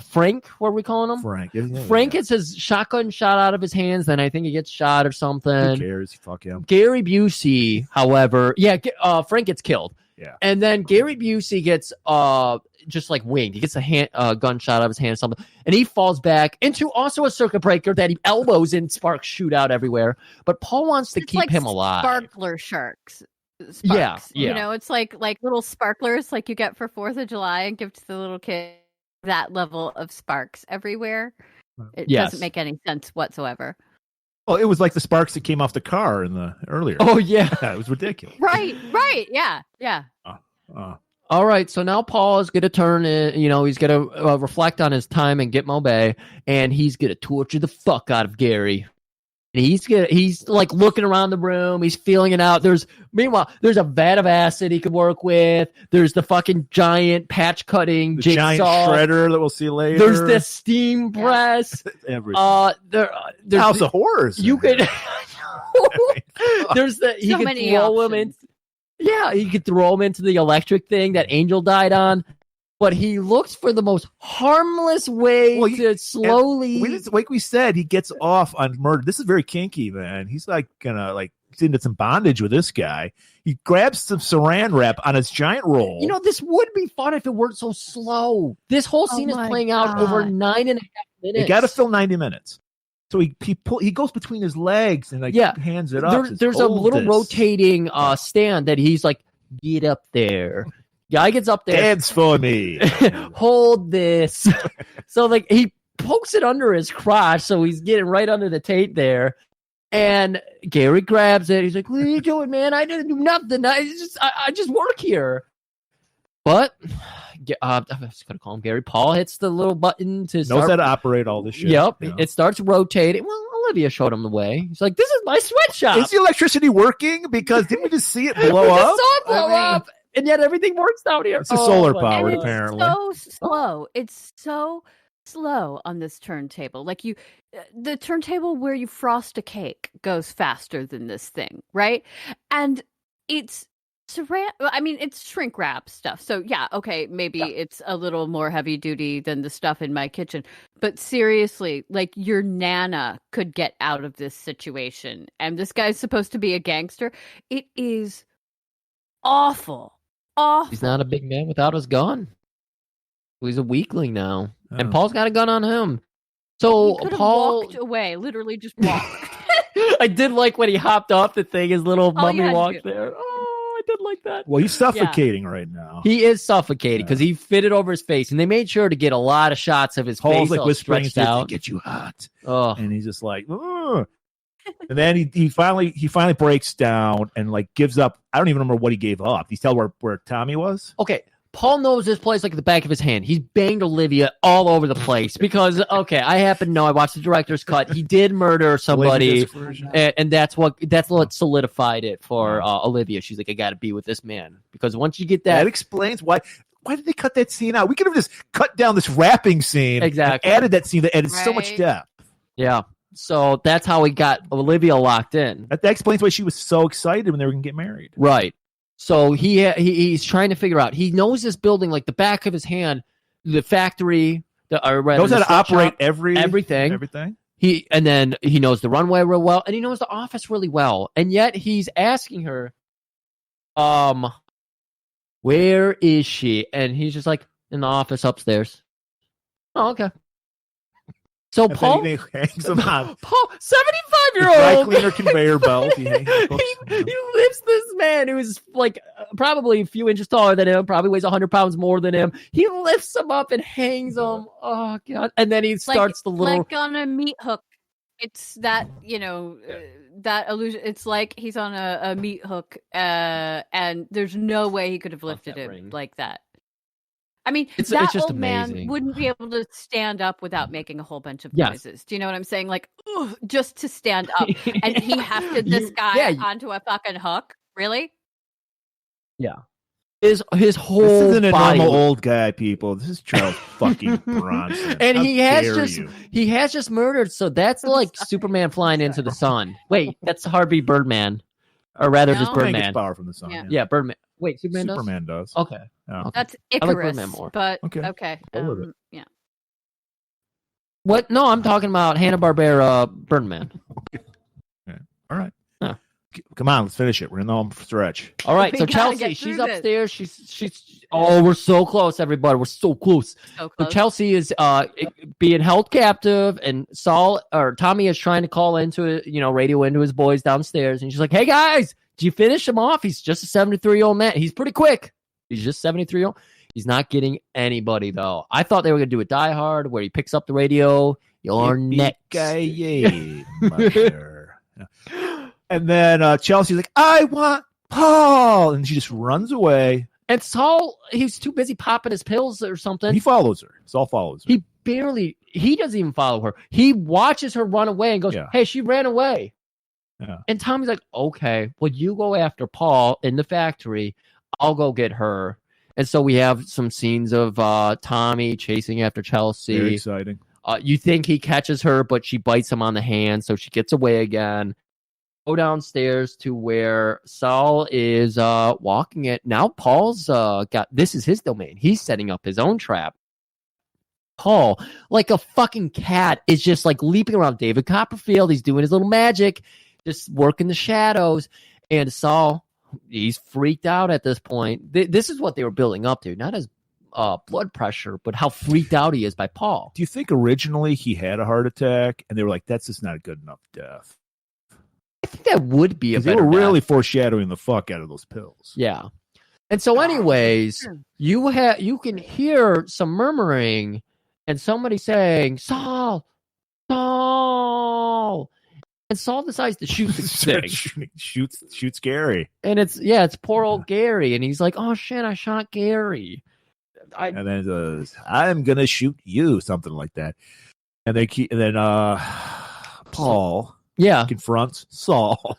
Frank, what are we calling him? Frank. Frank gets his shotgun shot out of his hands. Then I think he gets shot or something. Who cares? Fuck him. Gary Busey, however, Frank gets killed. Yeah. And then Gary Busey gets just like winged. He gets a gunshot out of his hand or something. And he falls back into also a circuit breaker that he elbows and sparks shoot out everywhere. But Paul wants to keep him alive. Sparkler sharks. Sparks. Yeah. You know, it's like little sparklers like you get for 4th of July and give to the little kid. That level of sparks everywhere. It doesn't make any sense whatsoever. Well, it was like the sparks that came off the car in the earlier. Oh, yeah. It was ridiculous. Right. Yeah. All right, so now Paul is going to turn in, he's going to reflect on his time in Gitmo Bay, and he's going to torture the fuck out of Gary. he's like looking around the room. He's feeling it out. Meanwhile, there's a vat of acid he could work with. There's the fucking giant patch cutting jigsaw. Giant shredder that we'll see later. There's the steam press. Everything. There's House of Horrors. You could. There's the he So could many throw him in. options. Yeah, he could throw him into the electric thing that Angel died on. But he looks for the most harmless way to slowly. Like we said, he gets off on murder. This is very kinky, man. He's like gonna he's into some bondage with this guy. He grabs some saran wrap on his giant roll. You know, this would be fun if it weren't so slow. This whole scene is playing out over 9.5 minutes. You got to fill 90 minutes. So he goes between his legs and hands it up. There's a little rotating stand that he's like, get up there. Guy gets up there. Dance for me. Hold this. So like he pokes it under his crotch, so he's getting right under the tape there. And Gary grabs it. He's like, "What are you doing, man? I didn't do nothing. I just work here." But I was gonna call him Gary. Paul hits the little button to knows how to operate all this shit. Yep, it starts rotating. Well, Olivia showed him the way. He's like, "This is my sweatshop. Is the electricity working? Because didn't we just see it blow we up? just saw it blow up, and yet everything works down here. It's solar powered, And apparently. It's so slow. It's so slow on this turntable. Like the turntable where you frost a cake goes faster than this thing, right? And it's it's shrink wrap stuff. So yeah, okay, maybe it's a little more heavy duty than the stuff in my kitchen. But seriously, like your Nana could get out of this situation. And this guy's supposed to be a gangster. It is awful. Awful. He's not a big man without his gun. He's a weakling now. Oh. And Paul's got a gun on him. So He could have Paul walked away, literally just walked. I did like when he hopped off the thing, his little All you mummy had to walk do. there. Oh, I did like that. Well, he's suffocating right now. He is suffocating because he fitted over his face, and they made sure to get a lot of shots of his Paul's face like all whispering stretched to out. get you hot. Oh. And he's just like, ugh. And then he finally breaks down and like gives up. I don't even remember what he gave up. You tell where Tommy was? Okay, Paul knows this place like the back of his hand. He's banged Olivia all over the place because, okay, I happen to know. I watched the director's cut. He did murder somebody, and that's what solidified it for Olivia. She's like, I got to be with this man because once you get that explains why. Why did they cut that scene out? We could have just cut down this rapping scene, exactly, and added that scene that added so much depth. Yeah. So that's how he got Olivia locked in. That explains why she was so excited when they were going to get married. Right. So he's trying to figure out. He knows this building like the back of his hand, the factory, knows how to operate everything. And then he knows the runway real well, and he knows the office really well. And yet he's asking her, where is she? And he's just like, in the office upstairs. Oh, okay. So and Paul hangs him on. Paul, 75-year-old dry cleaner conveyor belt. He lifts this man who's like probably a few inches taller than him, probably weighs 100 pounds more than him. He lifts him up and hangs him. Oh god! And then he starts the little like on a meat hook. It's that that illusion. It's like he's on a meat hook, and there's no way he could have lifted him like that. I mean, it's that just old amazing. man wouldn't be able to stand up without making a whole bunch of noises. Do you know what I'm saying? Like, just to stand up, and he hefted this guy onto a fucking hook. Really? Yeah. His whole This isn't a body. normal old guy, people. This is Charles fucking Bronson. And How he dare has just murdered. So that's like Superman flying into the sun. Wait, that's Harvey Birdman, or rather, just Superman Birdman. gets power from the sun. Yeah, Birdman. Wait, Superman does. Okay. Yeah. That's I like Icarus, Birdman more. but Okay. okay. Yeah. What? No, I'm talking about Hanna-Barbera Birdman. All right. Huh. Come on, let's finish it. We're in the home stretch. All right, We so gotta Chelsea, get she's through this. upstairs. She's. Oh, we're so close, everybody. We're so close. So So close. Chelsea is being held captive, and Tommy is trying to call into radio into his boys downstairs, and she's like, "Hey guys, did you finish him off? He's just a 73-year-old man. He's pretty quick. He's just 73-year-old. He's not getting anybody though. I thought they were gonna do a Die Hard where he picks up the radio. You're next." And then Chelsea's like, I want Paul. And she just runs away. And Saul, he's too busy popping his pills or something. He follows her. Saul follows her. he doesn't even follow her. He watches her run away and goes, hey, she ran away. Yeah. And Tommy's like, okay, well, you go after Paul in the factory. I'll go get her. And so we have some scenes of Tommy chasing after Chelsea. Very exciting. You think he catches her, but she bites him on the hand, so she gets away again. Go downstairs to where Saul is walking it. Now Paul's this is his domain. He's setting up his own trap. Paul, like a fucking cat, is just like leaping around David Copperfield. He's doing his little magic, just working the shadows. And Saul, he's freaked out at this point. This is what they were building up to, not his blood pressure, but how freaked out he is by Paul. Do you think originally he had a heart attack and they were like, that's just not a good enough death? I think that would be a better They were really death. foreshadowing the fuck out of those pills. Yeah. And so anyways, you can hear some murmuring and somebody saying, Saul. And Saul decides to shoot the thing. Shoots Gary. And it's poor old Gary. And he's like, oh shit, I shot Gary. And then it goes, I'm gonna shoot you, something like that. And then Paul confronts Saul.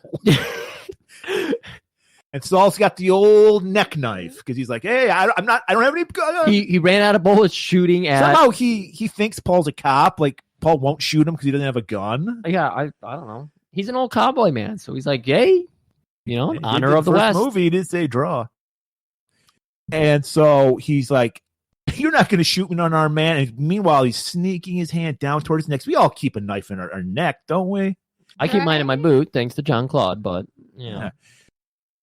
And Saul's got the old neck knife because he's like, hey, I don't have any. He ran out of bullets shooting at. Somehow he thinks Paul's a cop. Like Paul won't shoot him because he doesn't have a gun. Yeah, I don't know. He's an old cowboy man, so he's like, yay, honor of the West. Movie, he did say draw. And so he's like, you're not going to shoot an unarmed man. And meanwhile, he's sneaking his hand down towards his neck. We all keep a knife in our neck, don't we? I keep mine in my boot, thanks to John Claude, but yeah.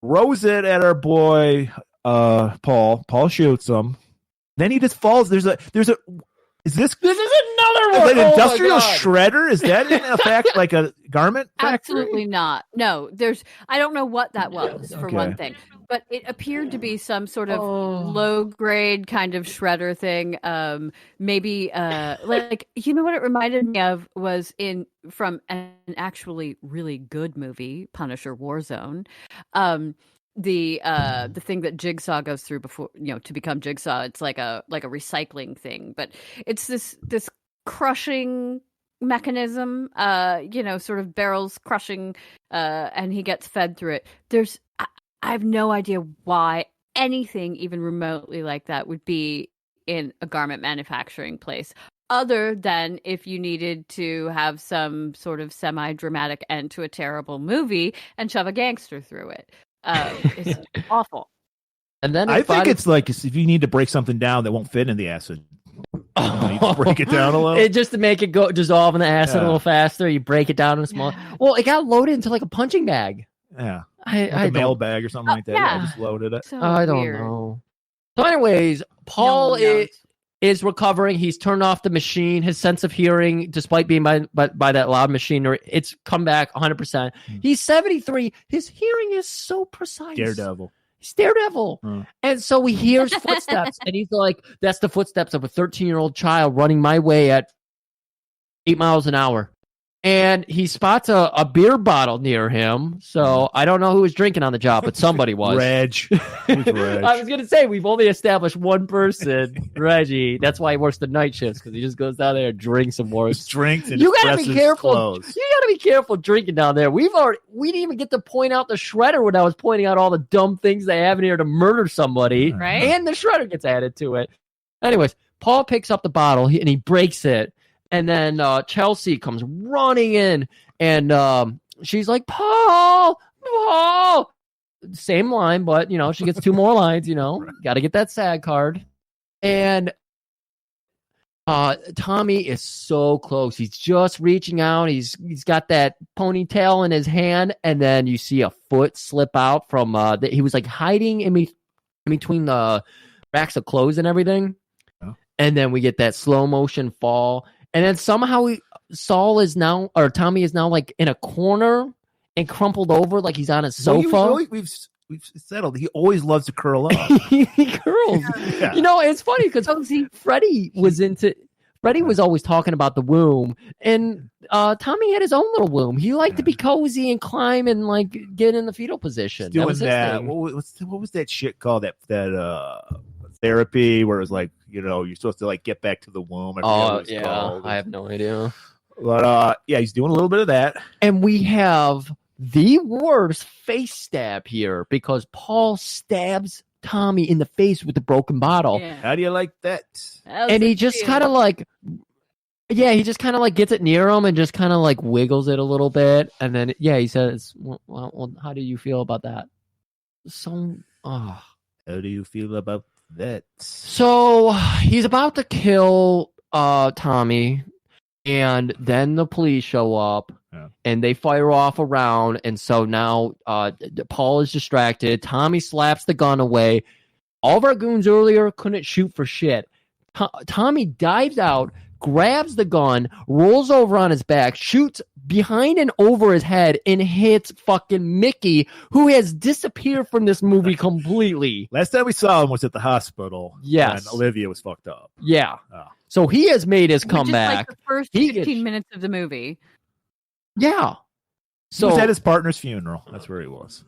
Throws it at our boy Paul. Paul shoots him. Then he just falls. This is another one. An industrial shredder? Is that in effect like a garment factory? Absolutely not. No, I don't know what that was for one thing, but it appeared to be some sort of low grade kind of shredder thing. Maybe like, what it reminded me of was from an actually really good movie, Punisher Warzone. The thing that Jigsaw goes through before, to become Jigsaw, it's like a recycling thing, but it's this crushing mechanism, sort of barrels crushing, and he gets fed through it. I have no idea why anything even remotely like that would be in a garment manufacturing place, other than if you needed to have some sort of semi-dramatic end to a terrible movie and shove a gangster through it. It's awful. And then I think it's like if you need to break something down that won't fit in the acid. You just break it down a little. Just to make it go dissolve in the acid a little faster, you break it down in a small. Yeah. Well, it got loaded into like a punching bag. Yeah, like a mail bag or something like that. Yeah, I just loaded it. So I don't know. So, anyways, Paul is recovering. He's turned off the machine. His sense of hearing, despite being by that loud machinery, it's come back 100%. He's 73. His hearing is so precise. Daredevil. He's Daredevil. And so he hears footsteps, and he's like, that's the footsteps of a 13-year-old child running my way at 8 miles an hour. And he spots a beer bottle near him. So I don't know who was drinking on the job, but somebody was. Reg. I was going to say, we've only established one person, Reggie. That's why he works the night shifts, because he just goes down there and drinks some more. Drinks and you got to be careful. Clothes. You got to be careful drinking down there. We didn't even get to point out the shredder when I was pointing out all the dumb things they have in here to murder somebody. Right. And the shredder gets added to it. Anyways, Paul picks up the bottle and he breaks it. And then Chelsea comes running in, and she's like, Paul. Same line, but, she gets 2 more lines, Got to get that SAG card. And Tommy is so close. He's just reaching out. He's got that ponytail in his hand, and then you see a foot slip out from he was like hiding in between the racks of clothes and everything. Oh. And then we get that slow motion fall. And then somehow Tommy is now like in a corner and crumpled over like he's on a sofa. We've settled. He always loves to curl up. He curls. Yeah. It's funny because Freddie was always talking about the womb, and Tommy had his own little womb. He liked to be cozy and climb and like get in the fetal position. Doing that. What was that shit called? That therapy where it was like, you're supposed to like get back to the womb. I forget what it's called. I have no idea. But he's doing a little bit of that. And we have the worst face stab here because Paul stabs Tommy in the face with the broken bottle. Yeah. How do you like that? And he just kind of like, he just kind of like gets it near him and just kind of like wiggles it a little bit. And then, he says, well, how do you feel about that? How do you feel about that? So he's about to kill Tommy. And then the police show up and they fire off a round. And so now Paul is distracted. Tommy slaps the gun away. All of our goons earlier couldn't shoot for shit. Tommy dives out, grabs the gun, rolls over on his back, shoots behind and over his head, and hits fucking Mickey, who has disappeared from this movie completely. Last time we saw him was at the hospital. Yes. And Olivia was fucked up. Yeah. Oh. So he has made his comeback. Like the first 15 minutes of the movie. Yeah. So he was at his partner's funeral. That's where he was.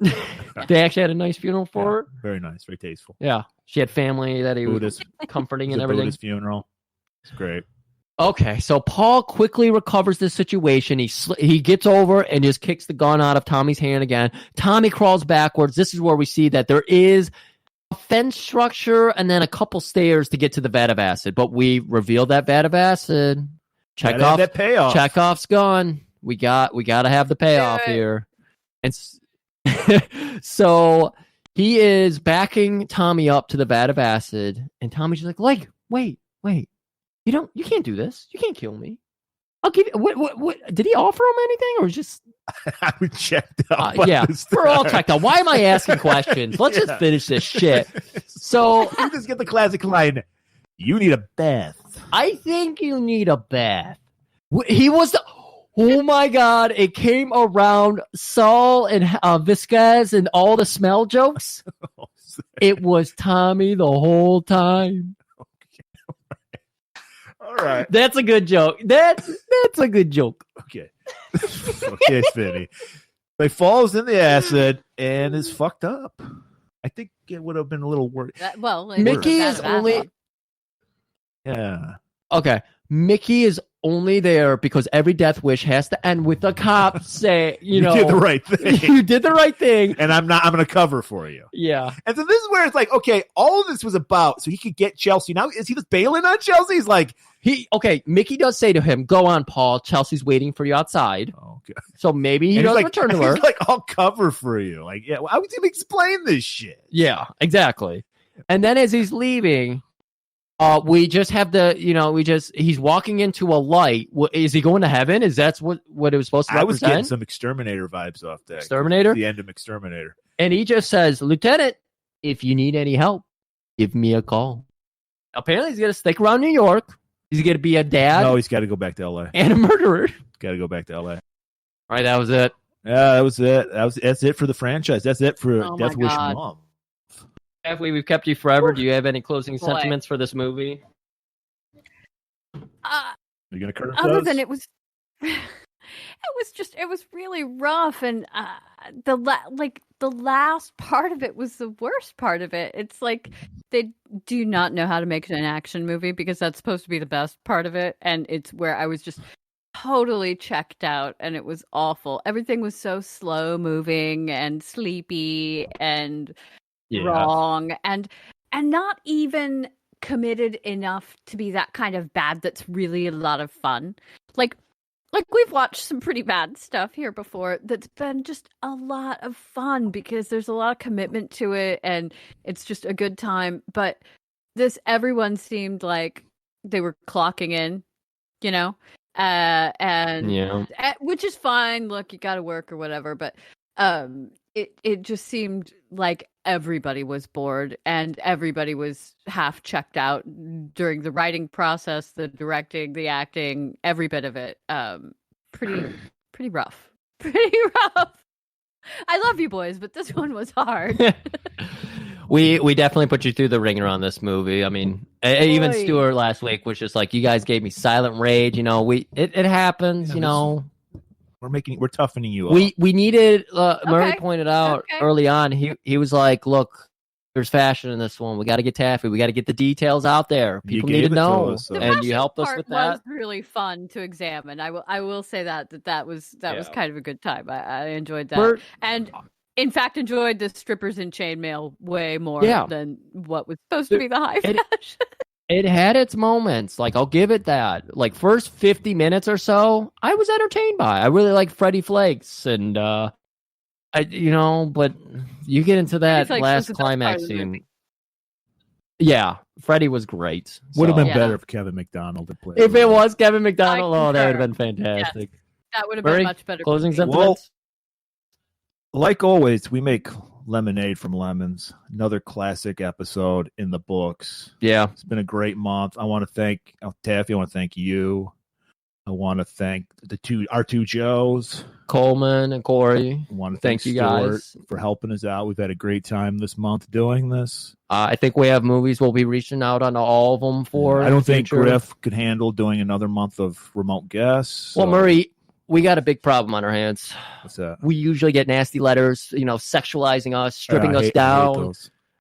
They actually had a nice funeral for her. Very nice. Very tasteful. Yeah. She had family that he was comforting and everything. Buddhist funeral. It's great. Okay, so Paul quickly recovers the situation. He gets over and just kicks the gun out of Tommy's hand again. Tommy crawls backwards. This is where we see that there is a fence structure and then a couple stairs to get to the vat of acid. But we revealed that vat of acid. That payoff. Chekhov's gun. We got to have the payoff here. And so he is backing Tommy up to the vat of acid, and Tommy's just like, wait. You can't do this. You can't kill me. I'll give you. What? Did he offer him anything, or just? I was checked out. We're all checked out. Why am I asking questions? Let's just finish this shit. So you just get the classic line. You need a bath. I think you need a bath. He was. Oh my God! It came around Saul and Visquez and all the smell jokes. It was Tommy the whole time. All right. That's a good joke. That's a good joke. Okay. Okay, Finny. He falls in the acid and is fucked up. I think it would have been a little worse. Mickey is only... Yeah. Okay. Mickey is only there because every death wish has to end with the cop say, you did the right thing. You did the right thing. And I'm going to cover for you. Yeah. And so this is where it's like, okay, all of this was about so he could get Chelsea. Now, is he just bailing on Chelsea? He's like... Mickey does say to him, go on, Paul. Chelsea's waiting for you outside. Okay. So maybe he does return to her. He's like, I'll cover for you. Like, yeah, I would even explain this shit. Yeah, exactly. And then as he's leaving... we just have he's walking into a light. Is he going to heaven? Is that what it was supposed to represent? I was getting some Exterminator vibes off that. Exterminator? The end of Exterminator. And he just says, Lieutenant, if you need any help, give me a call. Apparently he's going to stick around New York. He's going to be a dad. No, he's got to go back to L.A. And a murderer. Got to go back to L.A. All right, that was it. Yeah, that was it. That's it for the franchise. That's it for Death Wish Mom. We've kept you forever. Do you have any closing sentiments for this movie? You're gonna curse other us? than it was really rough, and the last part of it was the worst part of it. It's like they do not know how to make an action movie because that's supposed to be the best part of it, and it's where I was just totally checked out, and it was awful. Everything was so slow moving and sleepy and wrong and not even committed enough to be that kind of bad that's really a lot of fun. Like we've watched some pretty bad stuff here before that's been just a lot of fun because there's a lot of commitment to it and it's just a good time. But everyone seemed like they were clocking in, which is fine. Look, you got to work or whatever, but it just seemed like everybody was bored and everybody was half checked out during the writing process, the directing, the acting, every bit of it. Pretty rough. Pretty rough. I love you boys, but this one was hard. We definitely put you through the ringer on this movie. I mean, even Stuart last week was just like, you guys gave me silent rage. It happens, We're toughening you up. We needed Murray pointed out early on, he was like, look, There's fashion in this one. We got to get taffy. We got to get the details out there. You People need to gave it to know, us, so- The and fashion you helped us part with that. was really fun to examine. I will say that was kind of a good time. I enjoyed that, and in fact enjoyed the strippers in chainmail way more than what was supposed to be the high fashion. It had its moments. Like, I'll give it that. Like, first 50 minutes or so, I was entertained by. I really like Freddie Flakes, and but you get into that last climax scene. Yeah, Freddie was great. Would have been better if Kevin McDonald had played. If it was Kevin McDonald, that would have been fantastic. Yes, that would have been much better. Closing sentiments. Well, like always, we make lemonade from lemons. Another classic episode in the books. Yeah, it's been a great month. I want to thank Taffy. I want to thank you. I want to thank our two Joes, Coleman and Corey. I want to thank you Stuart guys for helping us out. We've had a great time this month doing this. I think we have movies we'll be reaching out on all of them for. I don't think Griff could handle doing another month of remote guests. Well, Murray, we got a big problem on our hands. What's that? We usually get nasty letters, sexualizing us, stripping us down.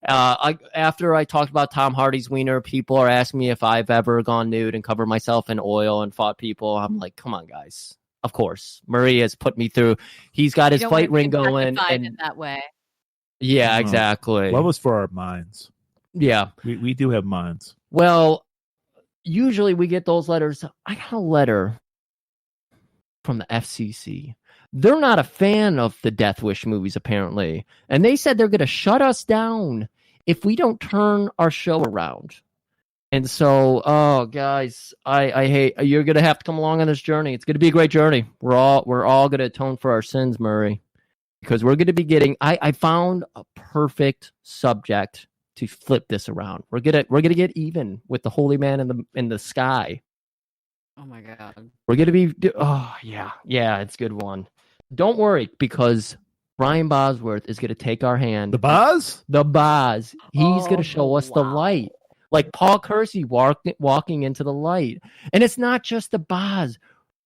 After I talked about Tom Hardy's wiener, people are asking me if I've ever gone nude and covered myself in oil and fought people. I'm like, come on, guys. Of course, Murray has put me through. He's got his fight ring going, and in that way. Yeah, exactly. Love was for our minds. Yeah, we do have minds. Well, usually we get those letters. I got a letter from the FCC. They're not a fan of the Death Wish movies, apparently. And they said they're going to shut us down if we don't turn our show around. And so, guys, I hate, you're going to have to come along on this journey. It's going to be a great journey. We're all going to atone for our sins, Murray, because we're going to be getting, I found a perfect subject to flip this around. We're going to get even with the holy man in the sky. Oh my God. We're going to be, it's a good one. Don't worry, because Brian Bosworth is going to take our hand. The Boz? The Boz. He's going to show us the light. Like Paul Kersey walking into the light. And it's not just the Boz.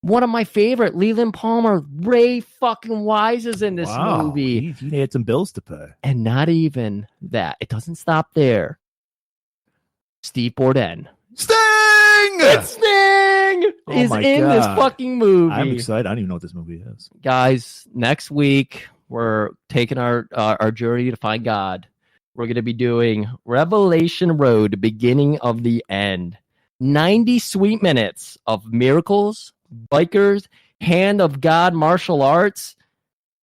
One of my favorite, Leland Palmer, Ray fucking Wise is in this movie. He had some bills to pay. And not even that. It doesn't stop there. Steve Bourdain. Sting! It's Sting! Is in this fucking movie. I'm excited. I don't even know what this movie is. Guys, next week, we're taking our journey to find God. We're going to be doing Revelation Road, beginning of the end. 90 sweet minutes of miracles, bikers, hand of God martial arts,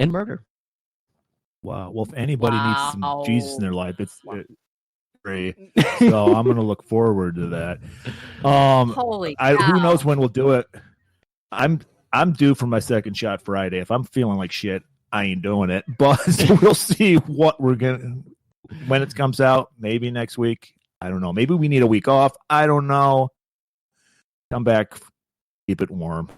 and murder. Wow. Well, if anybody needs some Jesus in their life, it's great. So I'm going to look forward to that. Holy cow. Who knows when we'll do it? I'm due for my second shot Friday. If I'm feeling like shit, I ain't doing it. But we'll see what we're going to, when it comes out. Maybe next week. I don't know. Maybe we need a week off. I don't know. Come back. Keep it warm.